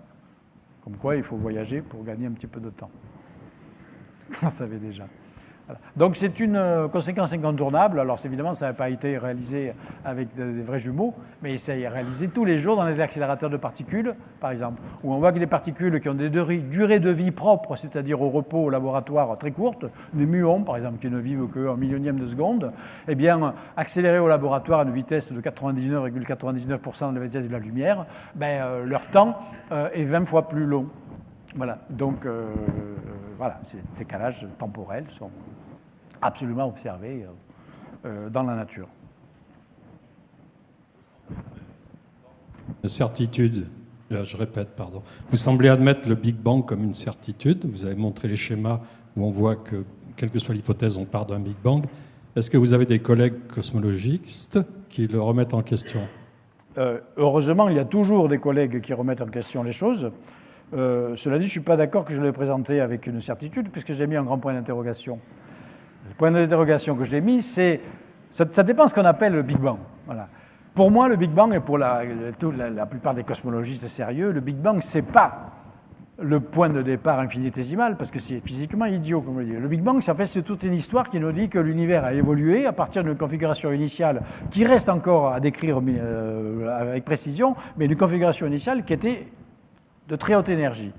Speaker 2: Comme quoi, il faut voyager pour gagner un petit peu de temps. Vous le savez déjà. Voilà. Donc c'est une conséquence incontournable. Alors évidemment, ça n'a pas été réalisé avec des vrais jumeaux, mais ça est réalisé tous les jours dans les accélérateurs de particules, par exemple, où on voit que des particules qui ont des durées de vie propres, c'est-à-dire au repos au laboratoire très courtes, des muons, par exemple, qui ne vivent qu'un millionième de seconde, eh bien, accélérées au laboratoire à une vitesse de 99,99% de la vitesse de la lumière, ben, leur temps est 20 fois plus long. Voilà, donc voilà, ces décalages temporels sont absolument observés dans la nature.
Speaker 8: Une certitude, je répète, pardon. Vous semblez admettre le Big Bang comme une certitude. Vous avez montré les schémas où on voit que, quelle que soit l'hypothèse, on part d'un Big Bang. Est-ce que vous avez des collègues cosmologistes qui le remettent en question?
Speaker 2: Heureusement, il y a toujours des collègues qui remettent en question les choses. Cela dit, je ne suis pas d'accord que je l'ai présenté avec une certitude, puisque j'ai mis un grand point d'interrogation. Le point d'interrogation que j'ai mis, c'est... Ça dépend de ce qu'on appelle le Big Bang. Voilà. Pour moi, le Big Bang, et pour la plupart des cosmologistes sérieux, le Big Bang, ce n'est pas le point de départ infinitésimal, parce que c'est physiquement idiot, comme on le dit. Le Big Bang, ça fait, c'est toute une histoire qui nous dit que l'univers a évolué à partir d'une configuration initiale qui reste encore à décrire avec précision, mais d'une configuration initiale qui était de très haute énergie.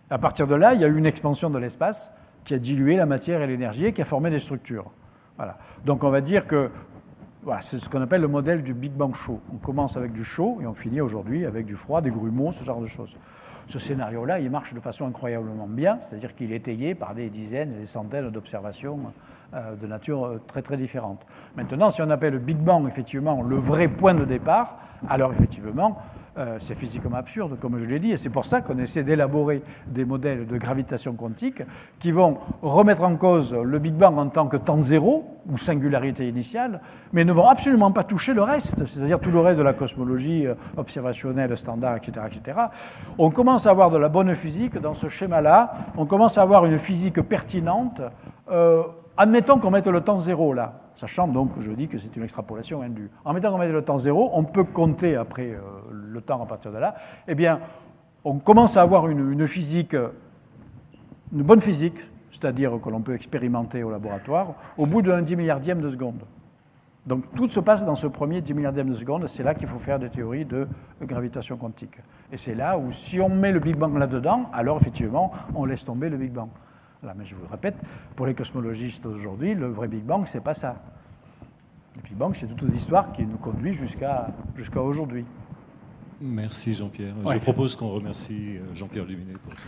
Speaker 2: À partir de là, il y a eu une expansion de l'espace qui a dilué la matière et l'énergie et qui a formé des structures. Voilà. Donc on va dire que voilà, c'est ce qu'on appelle le modèle du Big Bang chaud. On commence avec du chaud et on finit aujourd'hui avec du froid, des grumeaux, ce genre de choses. Ce scénario-là, il marche de façon incroyablement bien, c'est-à-dire qu'il est étayé par des dizaines et des centaines d'observations de nature très très différentes. Maintenant, si on appelle le Big Bang effectivement le vrai point de départ, alors effectivement, c'est physiquement absurde, comme je l'ai dit, et c'est pour ça qu'on essaie d'élaborer des modèles de gravitation quantique qui vont remettre en cause le Big Bang en tant que temps zéro, ou singularité initiale, mais ne vont absolument pas toucher le reste, c'est-à-dire tout le reste de la cosmologie observationnelle, standard, etc., etc. On commence à avoir de la bonne physique dans ce schéma-là, on commence à avoir une physique pertinente. Admettons qu'on mette le temps zéro là, sachant donc que je dis que c'est une extrapolation indue. En mettant qu'on mette le temps zéro, on peut compter après le temps à partir de là. Eh bien, on commence à avoir une physique, une bonne physique, c'est-à-dire que l'on peut expérimenter au laboratoire, au bout d'un 10 milliardième de seconde. Donc tout se passe dans ce premier 10 milliardième de seconde, c'est là qu'il faut faire des théories de gravitation quantique. Et c'est là où, si on met le Big Bang là-dedans, alors effectivement, on laisse tomber le Big Bang. Voilà, mais je vous le répète, pour les cosmologistes aujourd'hui, le vrai Big Bang, c'est pas ça. Le Big Bang, c'est toute une histoire qui nous conduit jusqu'à aujourd'hui.
Speaker 1: Merci Jean-Pierre.
Speaker 2: Ouais.
Speaker 1: Je propose qu'on remercie Jean-Pierre Luminet pour ça.